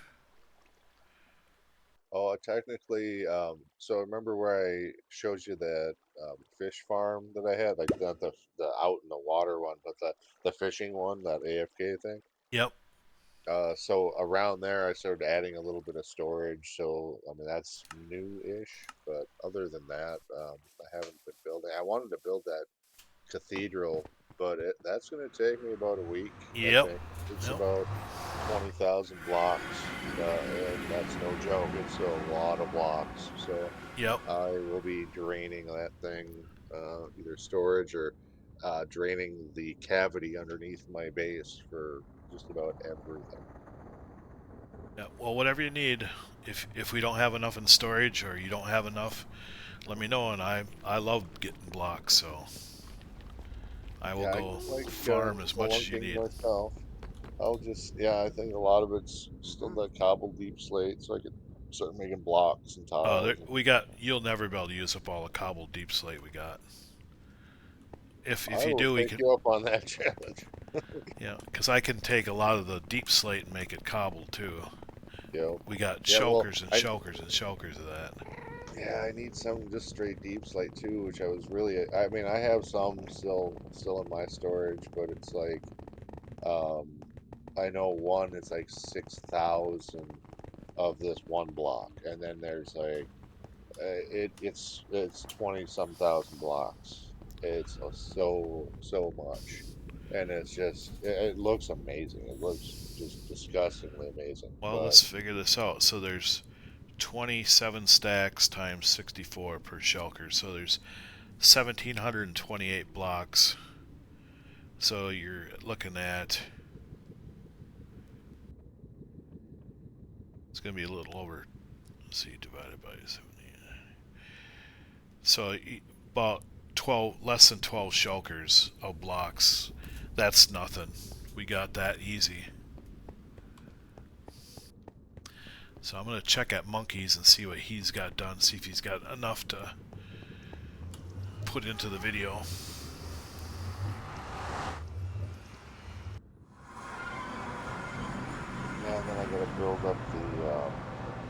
Oh, technically, so remember where I showed you that fish farm that I had, like not the out in the water one, but the fishing one, that AFK thing. Yep. So around there, I started adding a little bit of storage. So I mean that's new-ish, but other than that, I haven't been building. I wanted to build that cathedral, but that's going to take me about a week. I Yep. think it's Yep. about 20,000 blocks, and that's no joke. It's a lot of blocks. So Yep. I will be draining that thing, either storage or draining the cavity underneath my base for just about everything. Yep. Well, whatever you need. If we don't have enough in storage or you don't have enough, let me know. And I love getting blocks, so I will Yeah, I go don't like farm as much as you spelunking need. myself. I'll just, yeah, I think a lot of it's still that cobbled deep slate, so I could start making blocks and tiles. And We got. You'll never be able to use up all the cobbled deep slate we got. If I you will do, we take can. you up on that challenge. Yeah, because I can take a lot of the deep slate and make it cobbled too. Yep. We got Yeah, well, shulkers and shulkers and shulkers of that. yeah, I need some just straight deep slate too, which I was really, I mean, I have some still in my storage, but it's like, um, I know one is like 6,000 of this one block, and then there's like it's 20 some thousand blocks. It's so much, and it's just it looks amazing. It looks just disgustingly amazing. Well, But let's figure this out. So there's 27 stacks times 64 per shulker. So there's 1,728 blocks. So you're looking at, it's going to be a little over, let's see, divided by 70. So about 12, less than 12 shulkers of blocks. That's nothing. We got that easy. So I'm going to check at Monkeys and see what he's got done, see if he's got enough to put into the video. yeah, and then I gotta build up the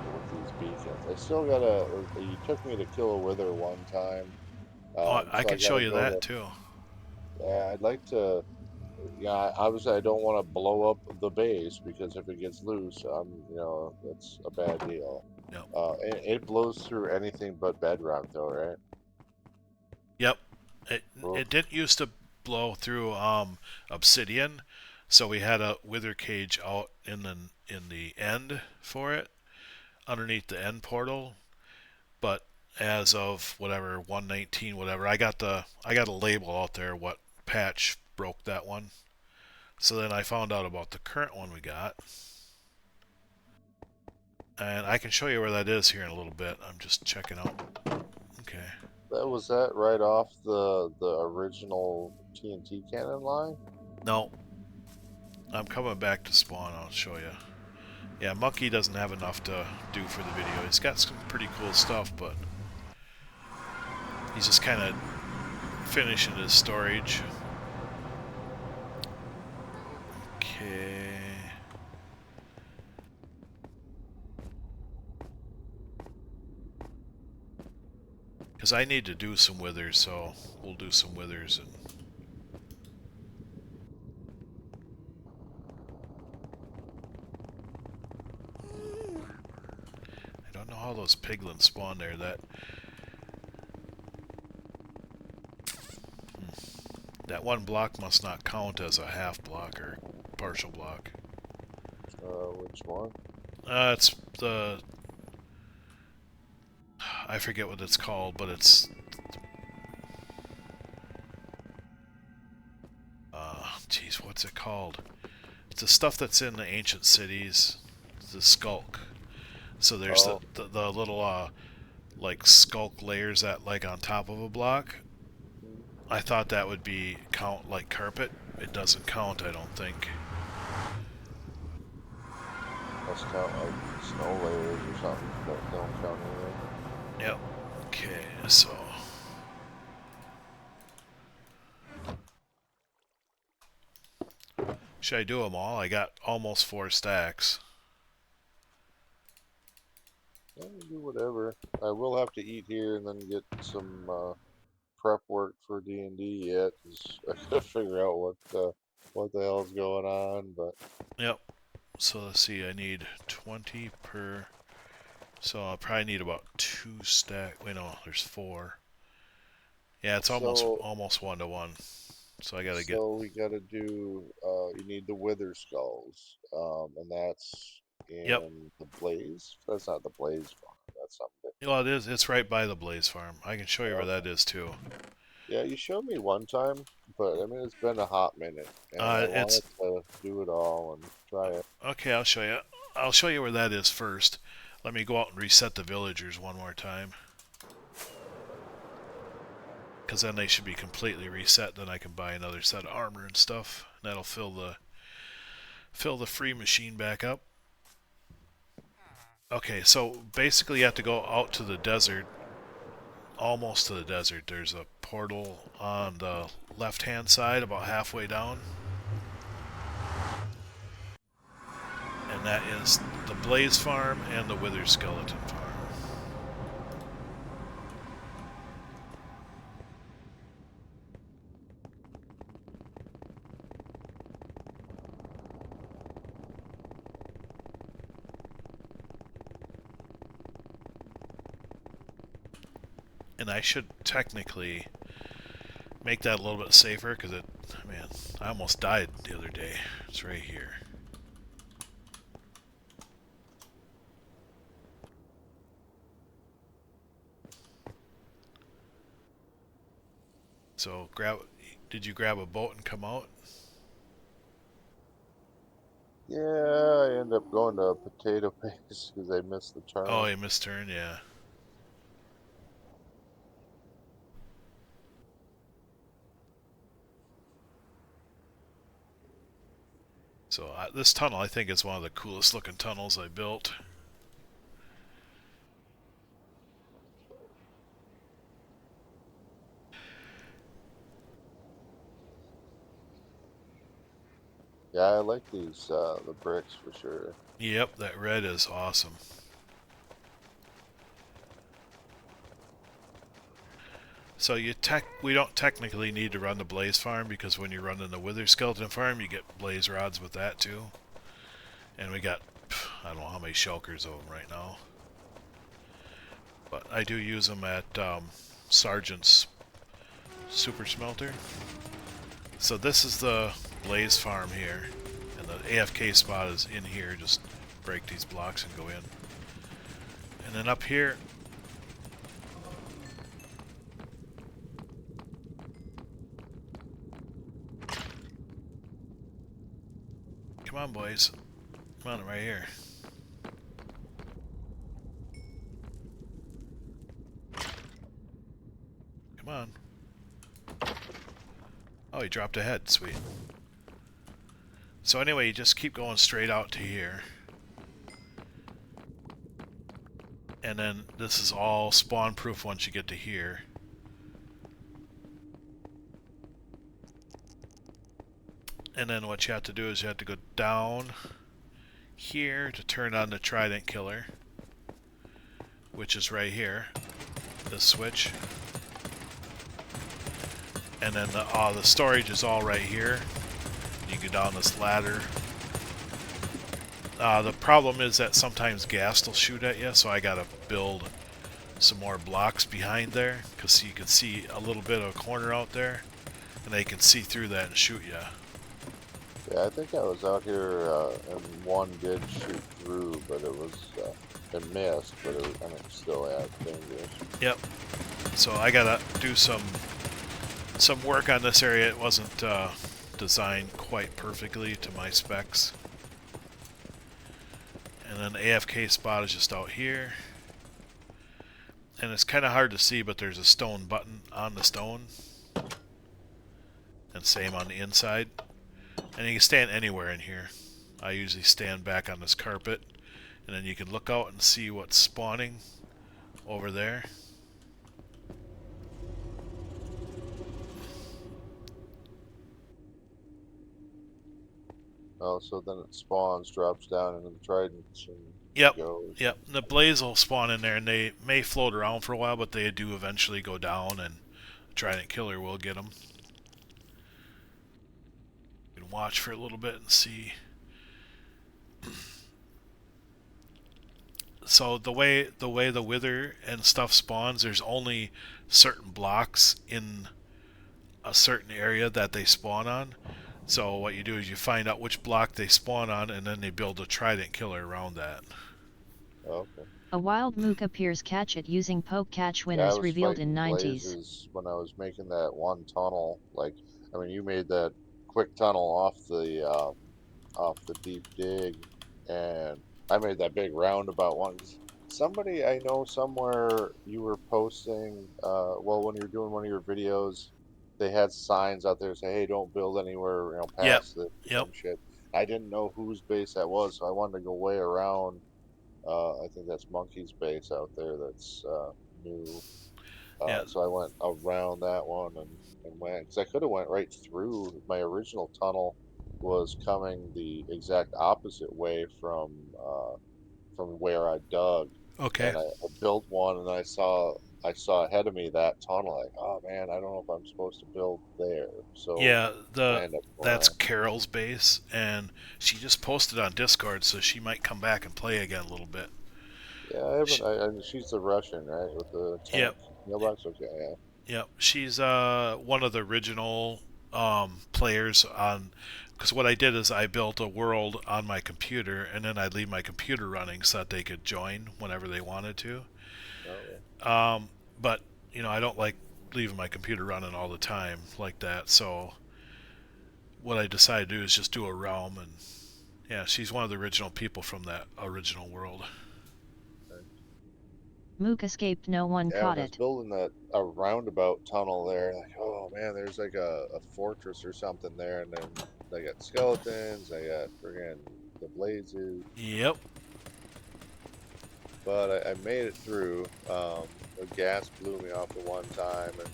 with these beacons. I still gotta. You took me to kill a wither one time, Oh, I so I can show gotta you build that up. too. Yeah, I'd like to. Yeah, obviously I don't want to blow up the base because if it gets loose, that's a bad deal. Yep. It blows through anything but bedrock, though, right? Yep. It Oof. it didn't used to blow through obsidian, so we had a wither cage out in the end for it, underneath the end portal. But as of whatever 119 whatever, I got a label out there what patch broke that one. So then I found out about the current one we got, and I can show you where that is here in a little bit. I'm just checking out. Okay. That right off the original TNT cannon line? No, I'm coming back to spawn. I'll show you. Yeah, Monkey doesn't have enough to do for the video. He's got some pretty cool stuff, but he's just kind of finishing his storage. Okay. Because I need to do some withers, so we'll do some withers. And I don't know how those piglins spawn there. That one block must not count as a half block or partial block. Which one? It's the, I forget what it's called, but it's geez, what's it called? It's the stuff that's in the ancient cities. The skulk. So there's Oh, the little like skulk layers that like on top of a block. mm, I thought that would be count like carpet. It doesn't count, I don't think. must count like snow layers or something that don't count anything. Yep. Okay, so should I do them all? I got almost 4 stacks. Yeah, you do whatever. I will have to eat here and then get some prep work for D&D yet. 'Cause I gotta figure out what the hell's going on. But Yep. So let's see, I need 20 per. So I'll probably need about 2 stack. Wait, no, there's 4. Yeah, it's almost So almost 1 to 1. So I gotta get. so we gotta do. You need the wither skulls, and that's Yep. in the blaze. That's not the blaze farm. That's something Well, it is. It's right by the Blaze Farm. I can show you where different. that is too. Yeah, you showed me one time, but I mean it's been a hot minute, and I It's wanted to do it all and try it. okay. I'll show you. I'll show you where that is first. Let me go out and reset the villagers one more time, because then they should be completely reset. Then I can buy another set of armor and stuff. And that'll fill the free machine back up. Okay, so basically you have to go out to the desert, almost to the desert. There's a portal on the left-hand side, about halfway down, and that is the Blaze Farm and the Wither Skeleton Farm. And I should technically make that a little bit safer, because man, I almost died the other day. It's right here. So did you grab a boat and come out? Yeah, I end up going to potato paste because I missed the Oh, turn. you missed turn, yeah. So this tunnel, I think, is one of the coolest looking tunnels I built. Yeah, I like these the bricks for sure. Yep, that red is awesome. So we don't technically need to run the Blaze Farm, because when you're running the Wither Skeleton Farm, you get Blaze Rods with that too. And we got, I don't know how many shulkers of them right now. But I do use them at Sergeant's Super Smelter. So this is the Blaze Farm here. And the AFK spot is in here. Just break these blocks and go in. And then up here, come on, boys. Come on, right here. Come on. Oh, he dropped a head. Sweet. So anyway, you just keep going straight out to here. And then this is all spawn proof once you get to here. And then what you have to do is you have to go down here to turn on the Trident Killer, which is right here, this switch. And then the storage is all right here. You go down this ladder. The problem is that sometimes ghast will shoot at you, so I gotta build some more blocks behind there, because you can see a little bit of a corner out there, and they can see through that and shoot you. Yeah, I think I was out here and one did shoot through, but it was it missed, but it was, I mean, still had dangerous. Yep. So I gotta do some work on this area. It wasn't designed quite perfectly to my specs. And then the AFK spot is just out here. And it's kind of hard to see, but there's a stone button on the stone. And same on the inside. And you can stand anywhere in here. I usually stand back on this carpet. And then you can look out and see what's spawning over there. Oh, so then it spawns, drops down into the tridents, and Yep. goes. Yep. The blaze will spawn in there, and they may float around for a while, but they do eventually go down, and Trident Killer will get them. You can watch for a little bit and see. So the way the wither and stuff spawns, there's only certain blocks in a certain area that they spawn on. So what you do is you find out which block they spawn on, and then they build a trident killer around that. Okay. A wild mook appears. Catch it using poke. Catch win Yeah, I as was revealed in fighting 90s. blazes when I was making that one tunnel. Like, I mean, you made that quick tunnel off the deep dig, and I made that big roundabout one. 'Cause somebody I know somewhere you were posting, well, when you were doing one of your videos, they had signs out there saying, "Hey, don't build anywhere, Yep. past this or Yep. some shit." I didn't know whose base that was, so I wanted to go way around. I think that's Monkey's base out there. That's new. Yeah. So I went around that one and went because I could have went right through. My original tunnel was coming the exact opposite way from where I dug, Okay. and I built one, and I saw ahead of me that tunnel. Like, oh man, I don't know if I'm supposed to build there, so Yeah, I the end up going that's around. Carol's base, and she just posted on Discord, so she might come back and play again a little bit. Yeah, I haven't. She, She's the Russian, right, with the yep, tank mailbox. Okay, yeah. yep. She's one of the original players on. Because what I did is I built a world on my computer, and then I'd leave my computer running so that they could join whenever they wanted to. Oh, Um, but I don't like leaving my computer running all the time like that. So what I decided to do is just do a realm, and yeah, she's one of the original people from that original world. okay. Mook escaped. No one Yeah, when caught I was it. building that a roundabout tunnel there, like, oh man, there's like a fortress or something there, and then they got skeletons, they got friggin' the blazes, Yep. but I made it through. The gas blew me off the one time, and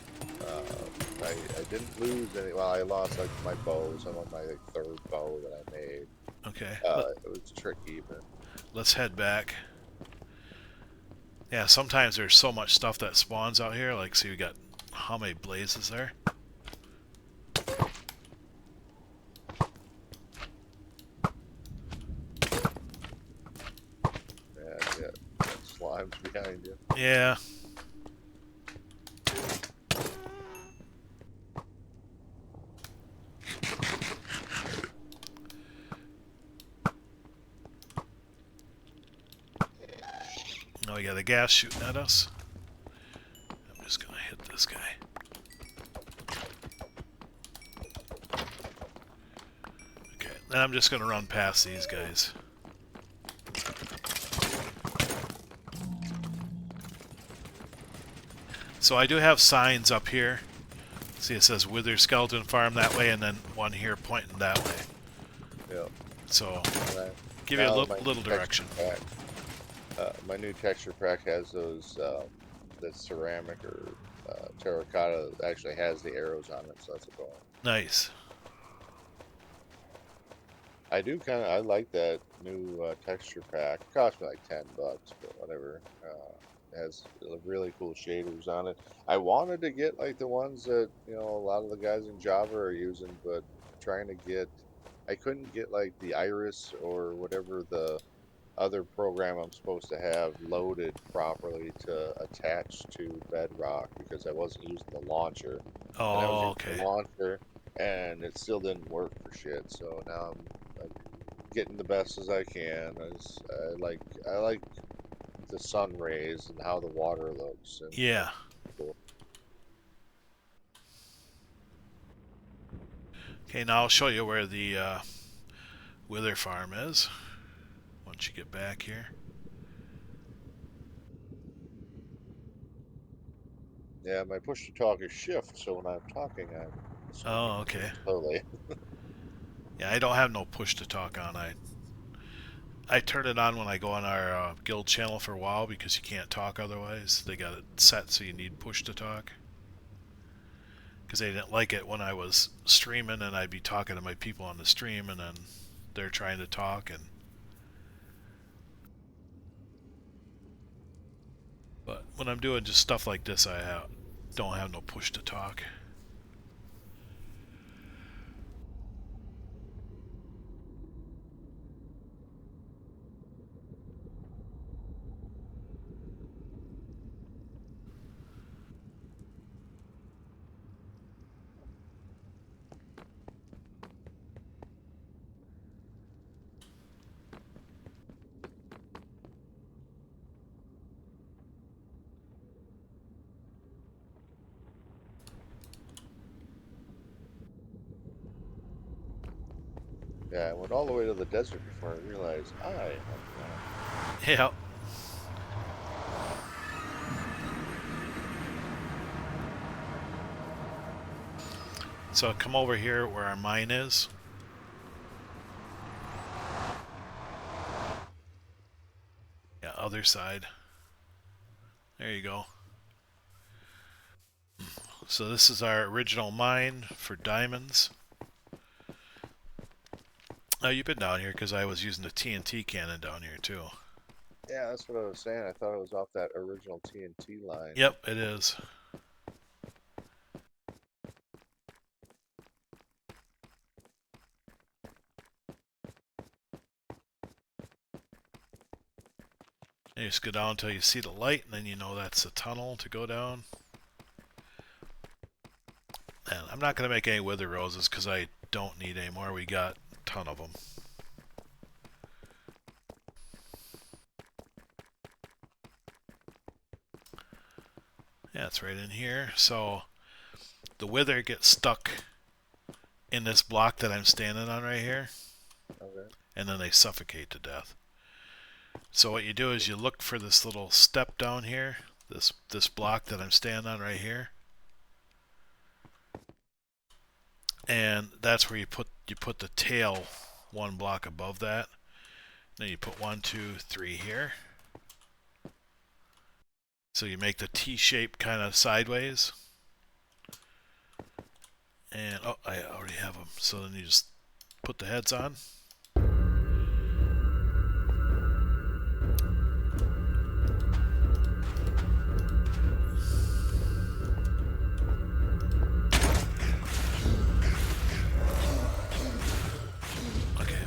I didn't lose any. Well, I lost like my bows. I'm on my like, third bow that I made. Okay. It was tricky, but Let's head back. Yeah, sometimes there's so much stuff that spawns out here. Like, see, we got how many blazes there? yeah, got slimes behind you. Yeah. Now we got a gas shooting at us. I'm just gonna hit this guy. Okay. Then I'm just gonna run past these guys. So I do have signs up here. See, it says Wither Skeleton Farm that way, and then one here pointing that way. Yeah. So, And give you a now little direction. my new texture pack has those the ceramic or terracotta actually has the arrows on it, so that's a bonus. Nice. I like that new texture pack. It cost me like $10, but whatever. It has really cool shaders on it. I wanted to get like the ones that a lot of the guys in Java are using, but I couldn't get like the iris or whatever the other program I'm supposed to have loaded properly to attach to Bedrock because I wasn't using the launcher, and I was Oh, using the okay. launcher, and it still didn't work for shit. So now I'm like getting the best as I can. I like the sun rays and how the water looks, and Yeah. cool. Okay, now I'll show you where the Wither Farm is once you get back here. Yeah, my push to talk is shift, so when I'm talking, I'm Oh, speaking okay. slowly. Yeah, I don't have no push to talk on. I turn it on when I go on our guild channel for a while because you can't talk otherwise. They got it set so you need push to talk. Because they didn't like it when I was streaming and I'd be talking to my people on the stream and then they're trying to talk and. But when I'm doing just stuff like this, don't have no push to talk. Yeah, I went all the way to the desert before I realized I am not. Yeah. So come over here where our mine is. Yeah, other side. There you go. So this is our original mine for diamonds. Oh, you've been down here because I was using the TNT cannon down here too. Yeah, that's what I was saying. I thought it was off that original TNT line. Yep, it is. You just go down until you see the light, and then you know that's the tunnel to go down. And I'm not going to make any wither roses because I don't need any more. We got a ton of them. Yeah, it's right in here. So the wither gets stuck in this block that I'm standing on right here, Okay. and then they suffocate to death. So what you do is you look for this little step down here, this block that I'm standing on right here, and that's where you put the tail one block above that. Then you put 1, 2, 3 here. So you make the T shape kind of sideways. And oh, I already have them. So then you just put the heads on. Okay.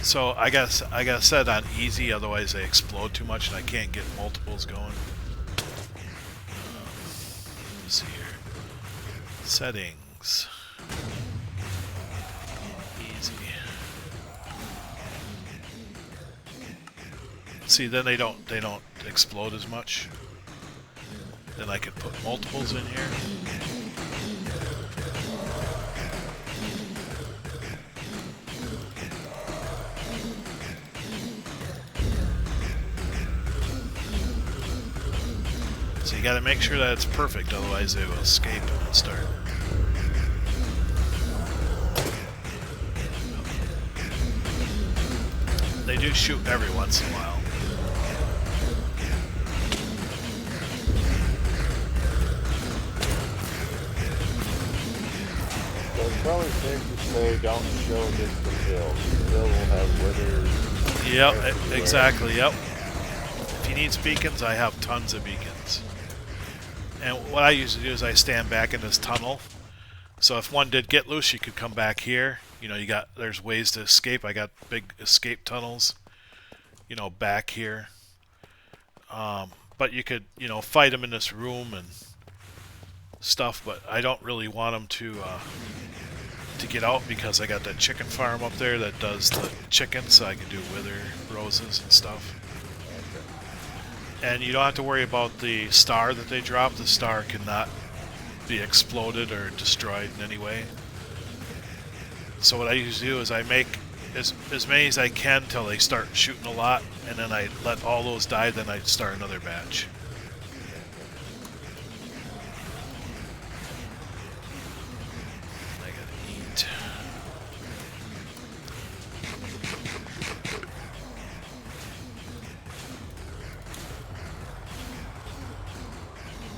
So I got set on easy, otherwise they explode too much and I can't get multiples going. Let's see here. Settings. Easy. See, then they don't explode as much. Then I can put multiples in here. So you got to make sure that it's perfect, otherwise they will escape and start. They do shoot every once in a while. So it's probably safe to say don't show against the hill. The hill will have withers. Yep, everywhere. exactly, yep. If he needs beacons, I have tons of beacons. And what I usually do is I stand back in this tunnel. So if one did get loose, you could come back here. You know, there's ways to escape. I got big escape tunnels, you know, back here. But you could, you know, fight them in this room and stuff. But I don't really want them to get out because I got that chicken farm up there that does the chickens, so I can do wither roses and stuff. And you don't have to worry about the star that they drop. The star cannot be exploded or destroyed in any way. So what I usually do is I make as many as I can till they start shooting a lot, and then I let all those die, then I start another batch. I gotta eat.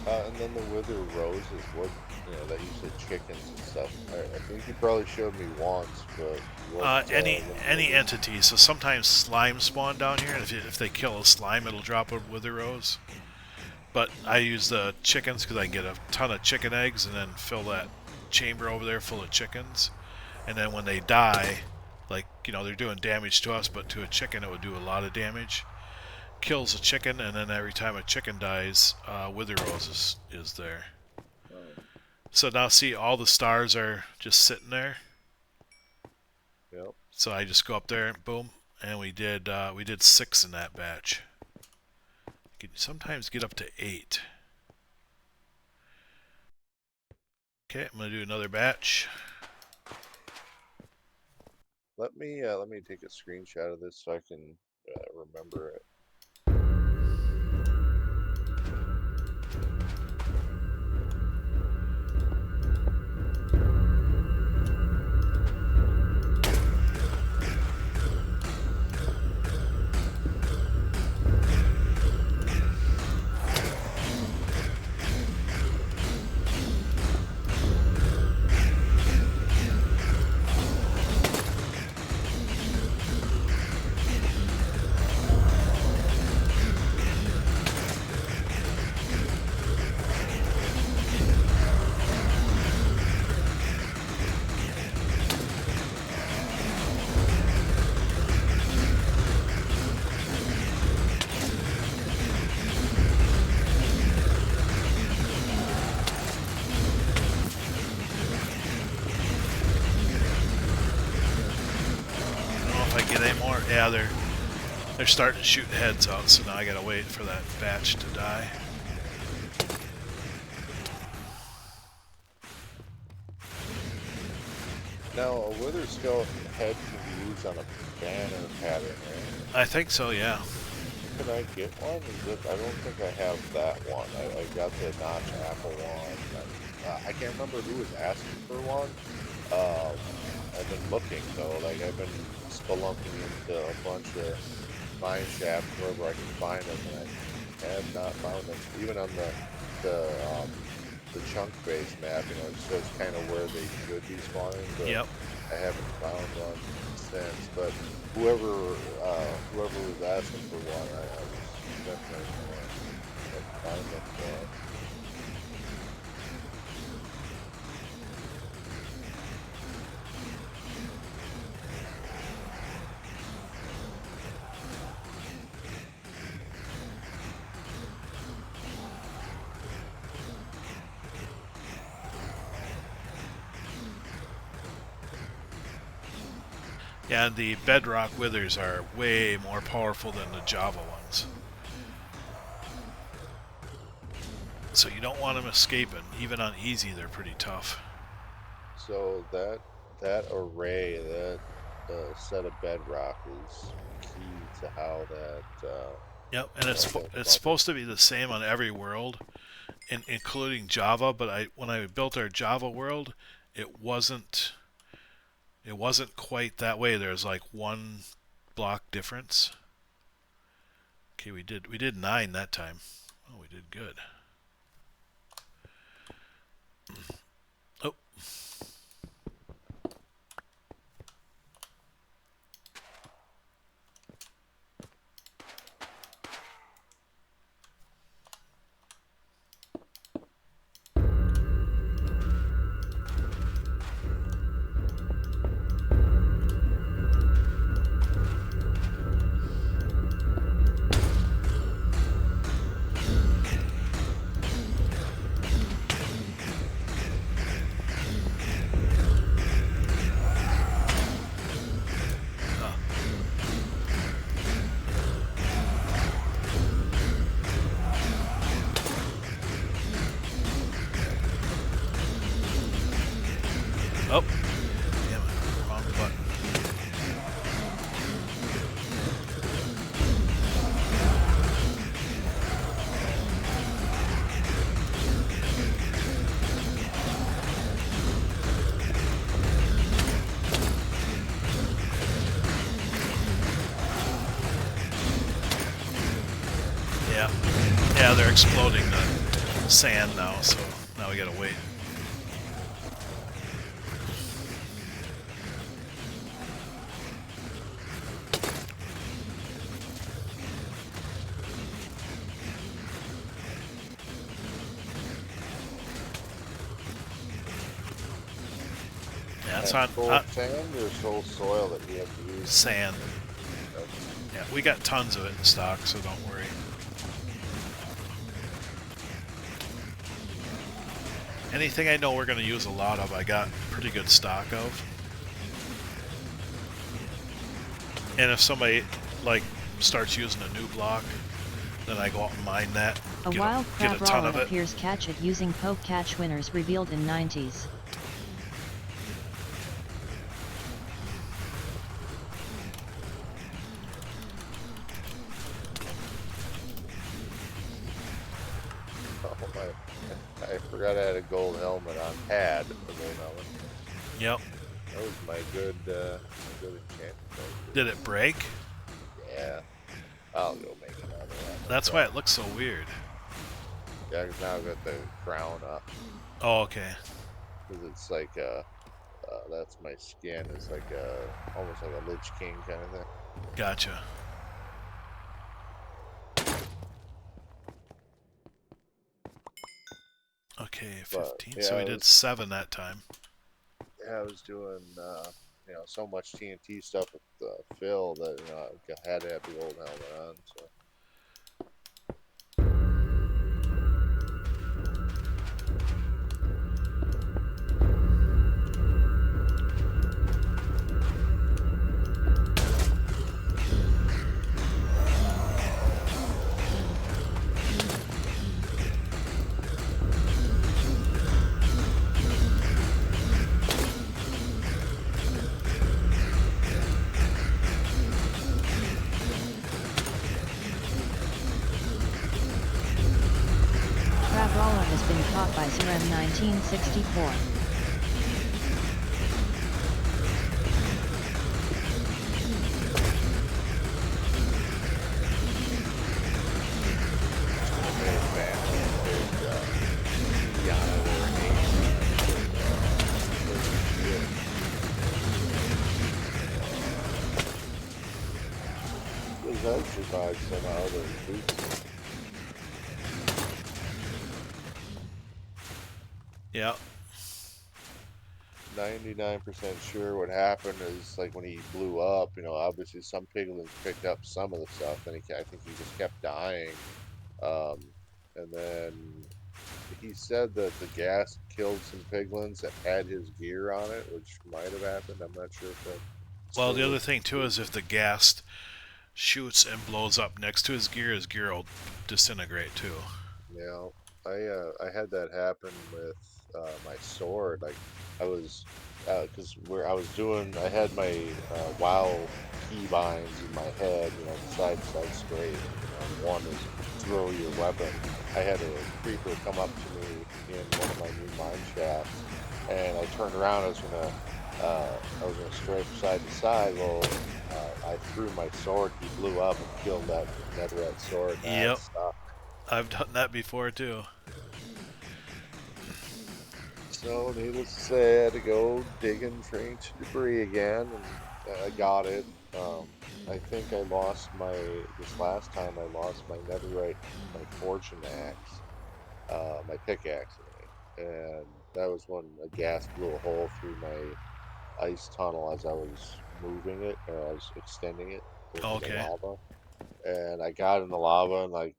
And then the wither rose is what, you know, that you said chickens and stuff. I think you probably showed me once, but what, Any what any wither- entity. So sometimes slime spawn down here, and if they kill a slime, it'll drop a wither rose. But I use the chickens because I can get a ton of chicken eggs and then fill that chamber over there full of chickens. And then when they die, like, you know, they're doing damage to us, but to a chicken it would do a lot of damage. Kills a chicken, and then every time a chicken dies, wither rose is there. So now see, all the stars are just sitting there. Yep. So I just go up there, boom, and we did 6 in that batch. You can sometimes get up to 8. Okay, I'm gonna do another batch. let me take a screenshot of this so I can remember it. I don't know if I get any more. Yeah, they're starting to shoot heads out, so now I gotta wait for that batch to die. Now, a wither skeleton head can be used on a banner pattern, right? I think so, yeah. Could I get one? I don't think I have that one. I got the notch apple one. I can't remember who was asking for one. I've been looking though. Like I've been spelunking into a bunch of mine shafts wherever I can find them, and I have not found them. Even on the chunk-based map, you know, it shows kind of where they should be spawning, but Yep. I haven't found one since. But whoever was asking for one, I was definitely gonna find them for it. Yeah, and the Bedrock withers are way more powerful than the Java ones. So you don't want them escaping. Even on easy, they're pretty tough. So that array, that set of bedrock is key to how that. Yep, and it's supposed to be the same on every world, including Java. But when I built our Java world, it wasn't quite that way. There's like one block difference. Okay, we did 9 that time. Oh, we did good. Oh. Oh, damn it, wrong button. Yeah, they're exploding the sand now, so now we gotta wait. Yeah, it's on full sand or full soil that we have to use. Sand. Yeah, we got tons of it in stock, so don't worry. Anything I know we're going to use a lot of, I got pretty good stock of. And if somebody like starts using a new block, then I go out and mine that. A wild crab get a ton of roller it. appears. Catch it using poke catch winners revealed in 90s. I forgot I had a gold helmet on. Had a gold helmet. Yep. That was my good enchantment right Did it break? there. Yeah. I'll go make another one. No That's why it problem. looks so weird. Yeah, 'cause now I've got the crown up. Oh, okay. Because it's like that's my skin. It's like almost like a Lich King kind of thing. Gotcha. Okay, But 15. So yeah, we it did was 7 that time. yeah, I was doing so much TNT stuff with Phil that I had to have the old helmet on. So Travrala has been caught by Sarem 1964. big family, big Yana there, shit. Because I've survived somehow than boots. Yep. 99% sure what happened is like when he blew up, obviously some piglins picked up some of the stuff, and I think he just kept dying. Um, and then he said that the gas killed some piglins that had his gear on it, which might have happened. I'm not sure if that's Well, the true. other thing too is if the gas shoots and blows up next to his gear will disintegrate too. Yeah, I had that happen with my sword. Like I was because where I was doing, I had my WoW keybinds in my head. The side to side strafe. One is throw your weapon. I had a creeper come up to me in one of my new mine shafts, and I turned around. I was gonna strafe side to side. Well, I threw my sword. He blew up and killed that netherite sword. Now Yep. it's stuck. I've done that before too. So, needless to say, I had to go digging for ancient debris again, and I got it. I think I lost this last time I lost my netherite, my fortune axe, my pickaxe, I mean. And that was when a gas blew a hole through my ice tunnel as I was moving it, or I was extending it into the Okay. lava. And I got in the lava, and I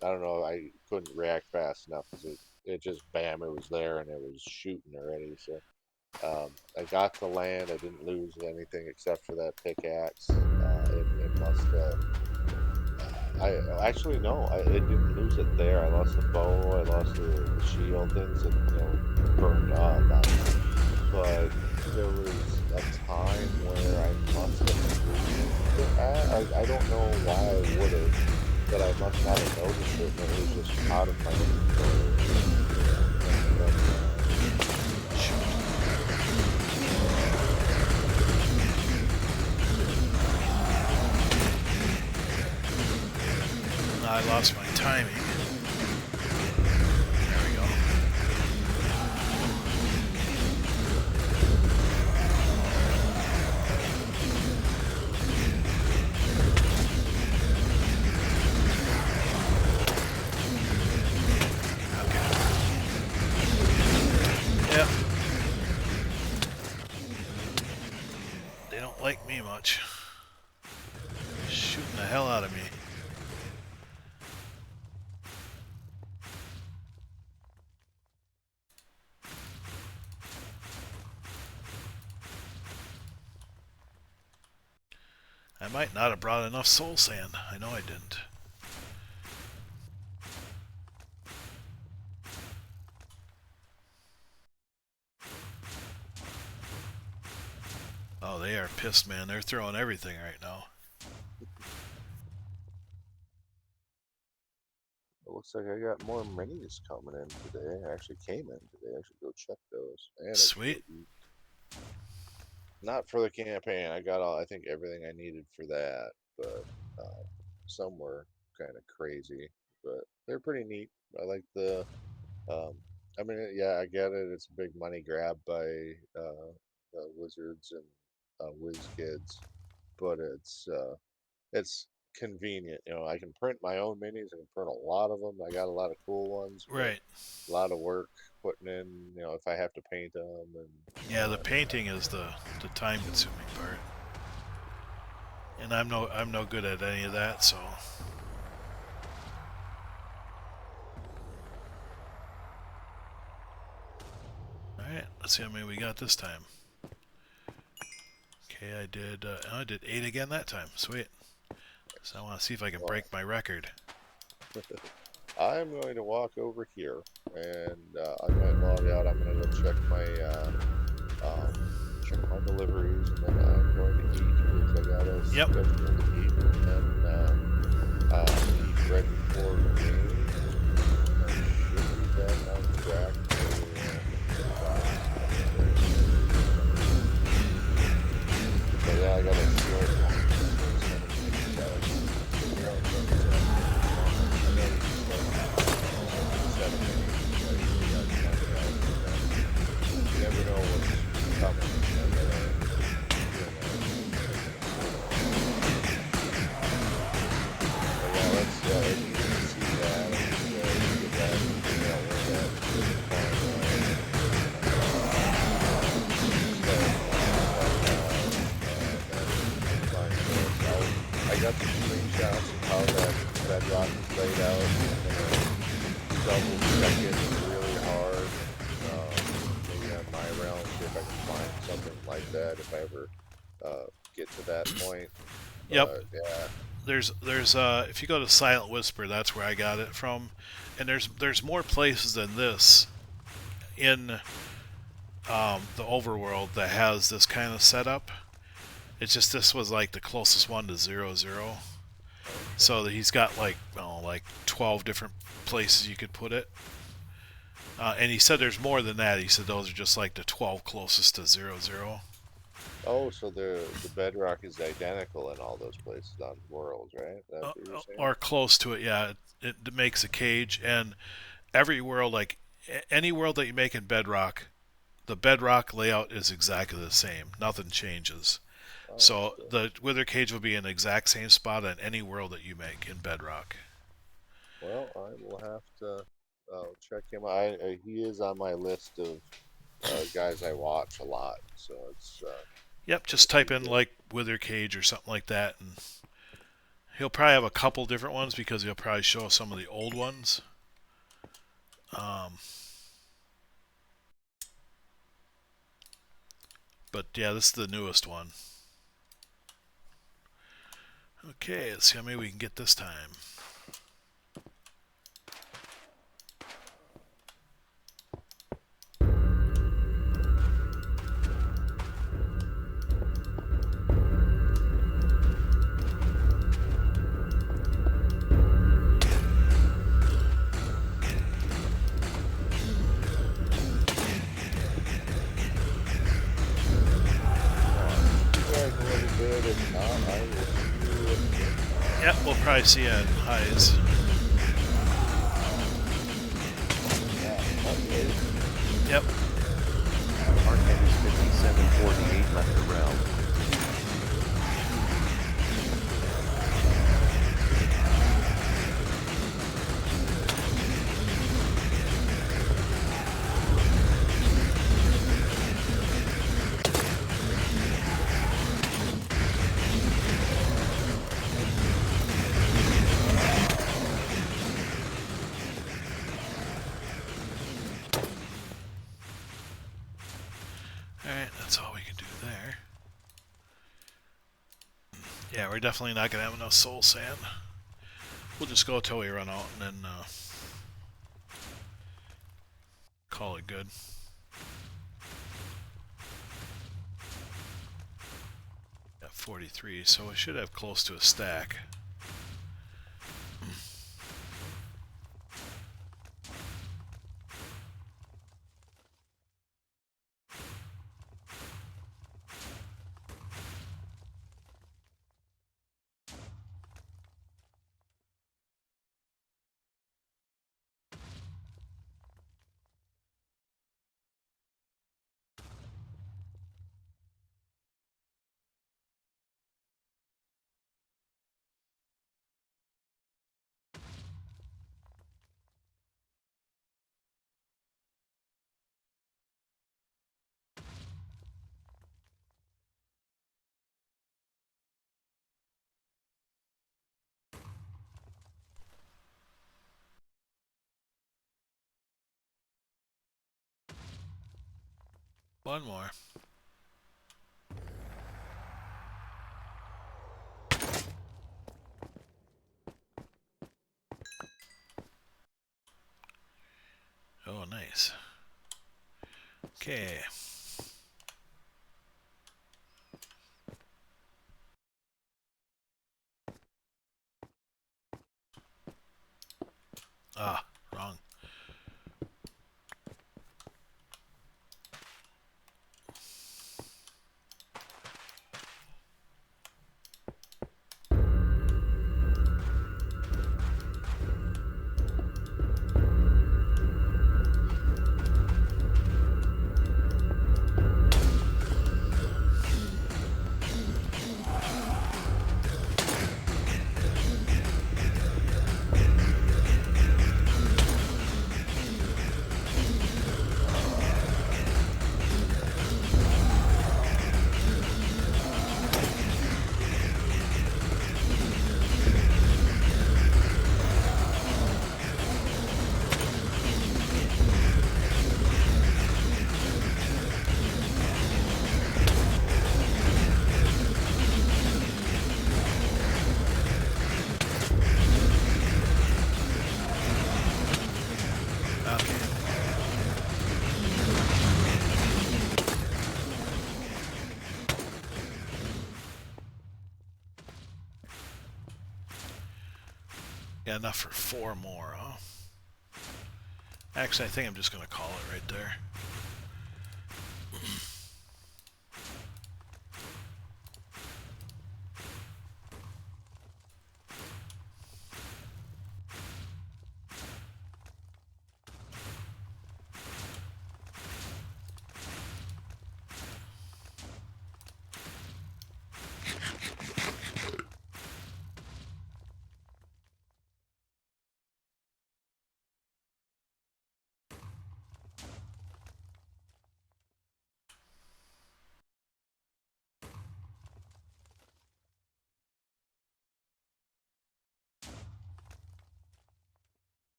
don't know, I couldn't react fast enough because it just bam, it was there and it was shooting already. So I got to land. I didn't lose anything except for that pickaxe. It must. I actually no, I didn't lose it there. I lost the bow. I lost the shield. Things that burned up. But there was a time where I must have moved it at. I don't know why I would have, but I must not have noticed it, and it was just out of my inventory. And then I lost my timing. There we go. Yep. They don't like me much. Shooting the hell out of me. I might not have brought enough soul sand. I know I didn't. Oh, they are pissed, man. They're throwing everything right now. it looks looks like I got more minis coming in today. Actually came in today. I should go check those. And I should go Sweet. eat. Not for the campaign. I got all. I think everything I needed for that, but some were kind of crazy. But they're pretty neat. I like the. Um, I mean, yeah, I get it. It's a big money grab by wizards and whiz kids, but it's convenient. You know, I can print my own minis. I can print a lot of them. I got a lot of cool ones, but Right. a lot of work putting in. You know, if I have to paint them and Yeah, the painting is the time consuming part. And I'm no good at any of that, so alright, let's see how many we got this time. Okay, I did 8 again that time. Sweet. So I want to see if I can well, break my record. I'm going to walk over here and I might log out. I'm going to go um, check my deliveries, and then I'm going to eat because I got a Yep. schedule to eat, and eat ready for game. I should be back on track but yeah, I got a short. You never know what's coming. But yeah, let's you can see that. Get that, figure out where I got the screenshots of how that bedrock is laid out. I'm gonna double check it really hard. Maybe on my realm, see if I can find something like that if I ever get to that point. Yep. But yeah, There's if you go to Silent Whisper, that's where I got it from. And there's more places than this in the overworld that has this kind of setup. It's just this was like the closest one to 0-0. So that he's got like 12 different places you could put it. And he said there's more than that. He said those are just like the 12 closest to 0-0. oh, so the bedrock is identical in all those places on worlds, right? That's what you're saying? Or close to it. Yeah, it makes a cage, and every world, like any world that you make in Bedrock, the Bedrock layout is exactly the same. Nothing changes. Oh, that's So cool. the Wither Cage will be in the exact same spot on any world that you make in Bedrock. Well, I will have to check him out. He is on my list of guys I watch a lot, so Yep, just it'd be type in good. like Wither Cage or something like that, and he'll probably have a couple different ones because he'll probably show some of the old ones. Um, but yeah, this is the newest one. Okay, let's see how many we can get this time. You guys a little bit. If not, I will see you. Yep, we'll probably see you at highs. Yeah, okay. Yep. Arcade is 5748 left the realm. Alright, that's all we can do there. Yeah, we're definitely not going to have enough soul sand. We'll just go till we run out and then call it good. Got 43, so we should have close to a stack. One more. Oh, nice. Okay. Ah, wrong. Okay. Yeah, enough for 4 more, huh? Actually, I think I'm just gonna call it right there.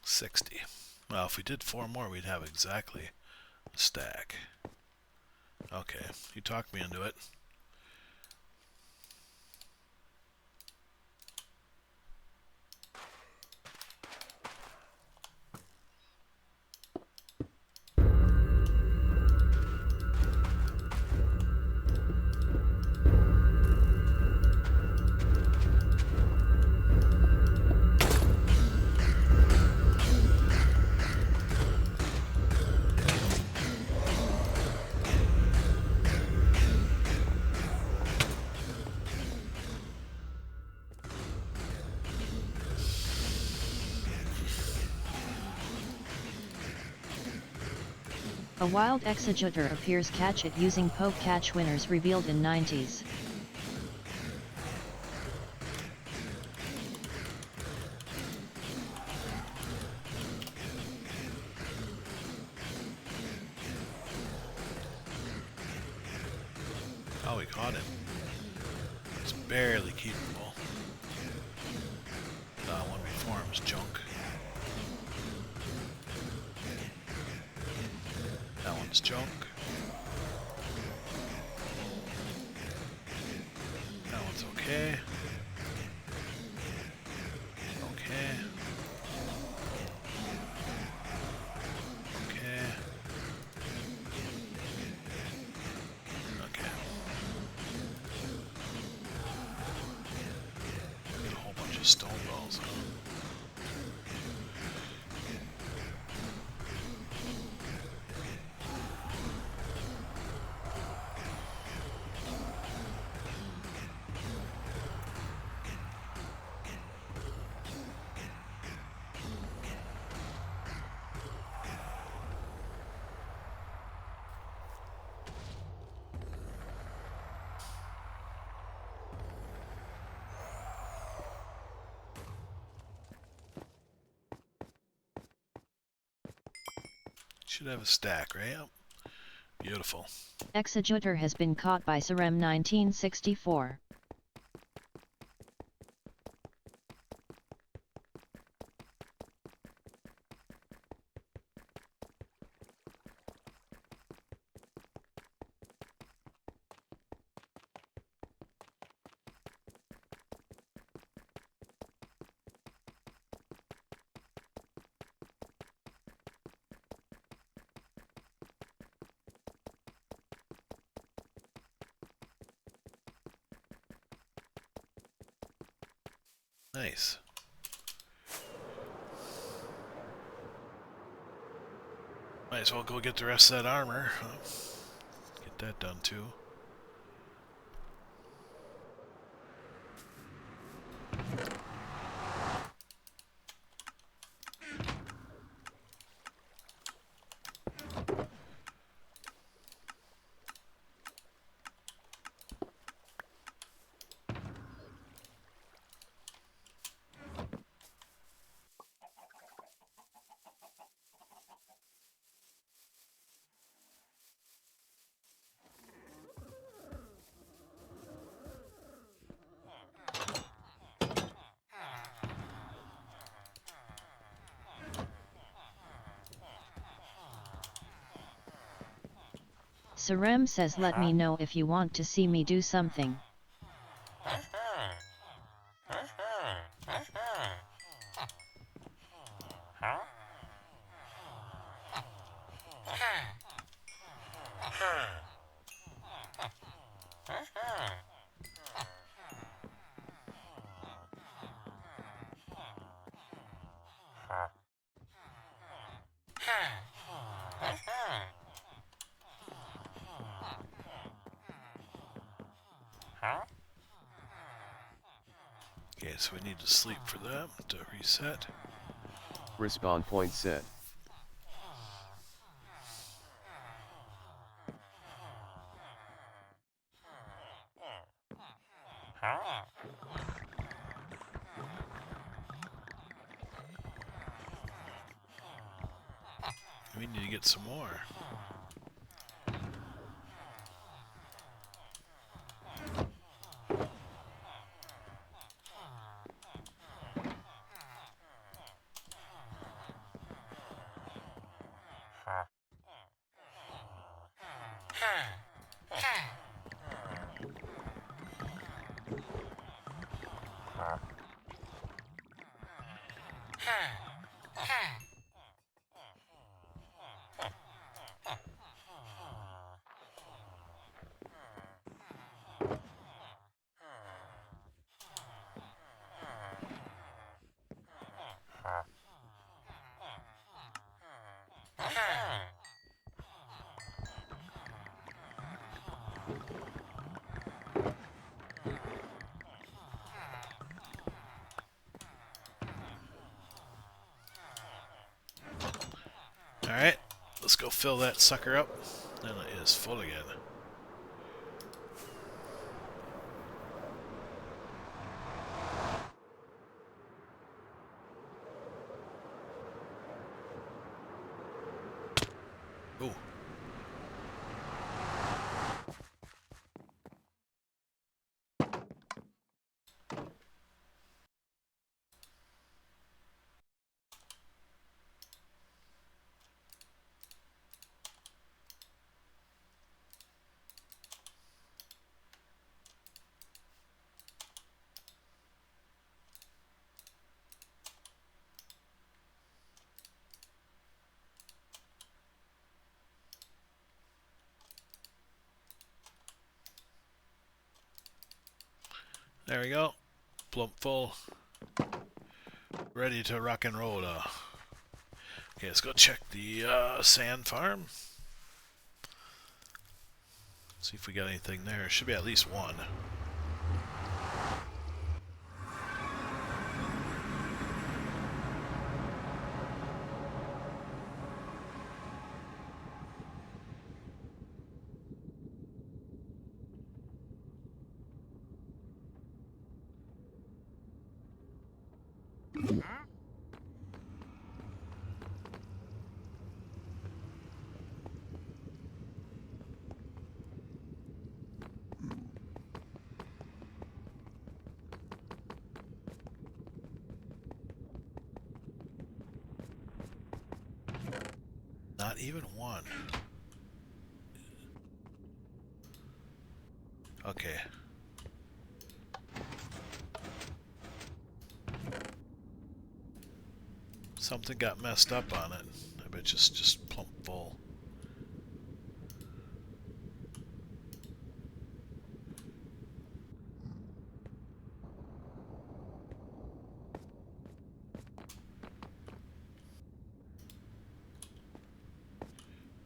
$60. Well, if we did 4 more, we'd have exactly a stack. Okay, you talked me into it. A wild executor appears. Catch it using poke. Catch winners revealed in 90s. Oh, we caught him. It's barely keepable. One before him was junk. That one's junk. That one's okay. Okay. Okay. Okay. Got a whole bunch of stone balls, huh? Should have a stack, right? Yep. Beautiful. Executor has been caught by Sarem 1964. Nice. Might as well go get the rest of that armor. Get that done too. Sarem says let me know if you want to see me do something. Okay, so we need to sleep for them to reset. Respawn point set. We need to get some more. Alright, let's go fill that sucker up. And it is full again. Ooh. There we go. Plump full. Ready to rock and roll. Okay, let's go check the sand farm. See if we got anything there. Should be at least one. Not even one. Okay. Something got messed up on it. I bet it's just plump full.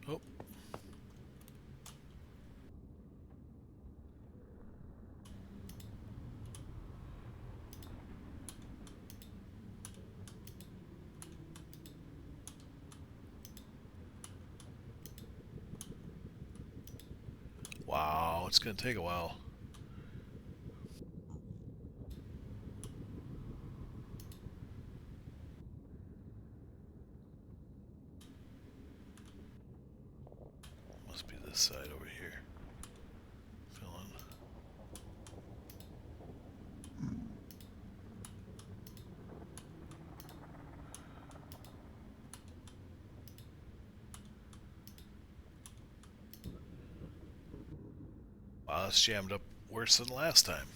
Oh. Wow, it's gonna take a while. Must be this side over here. Filling. Wow, it's jammed up worse than last time.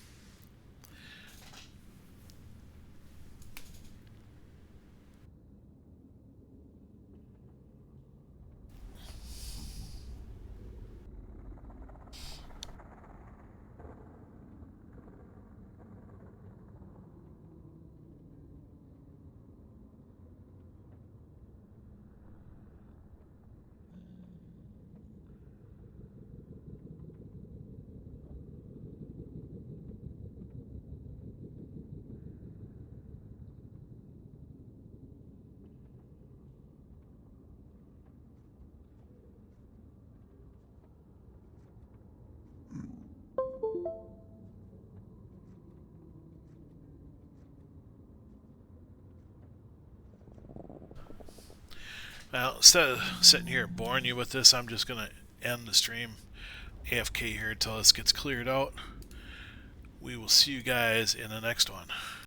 Well, instead of sitting here boring you with this, I'm just gonna end the stream AFK here until this gets cleared out. We will see you guys in the next one.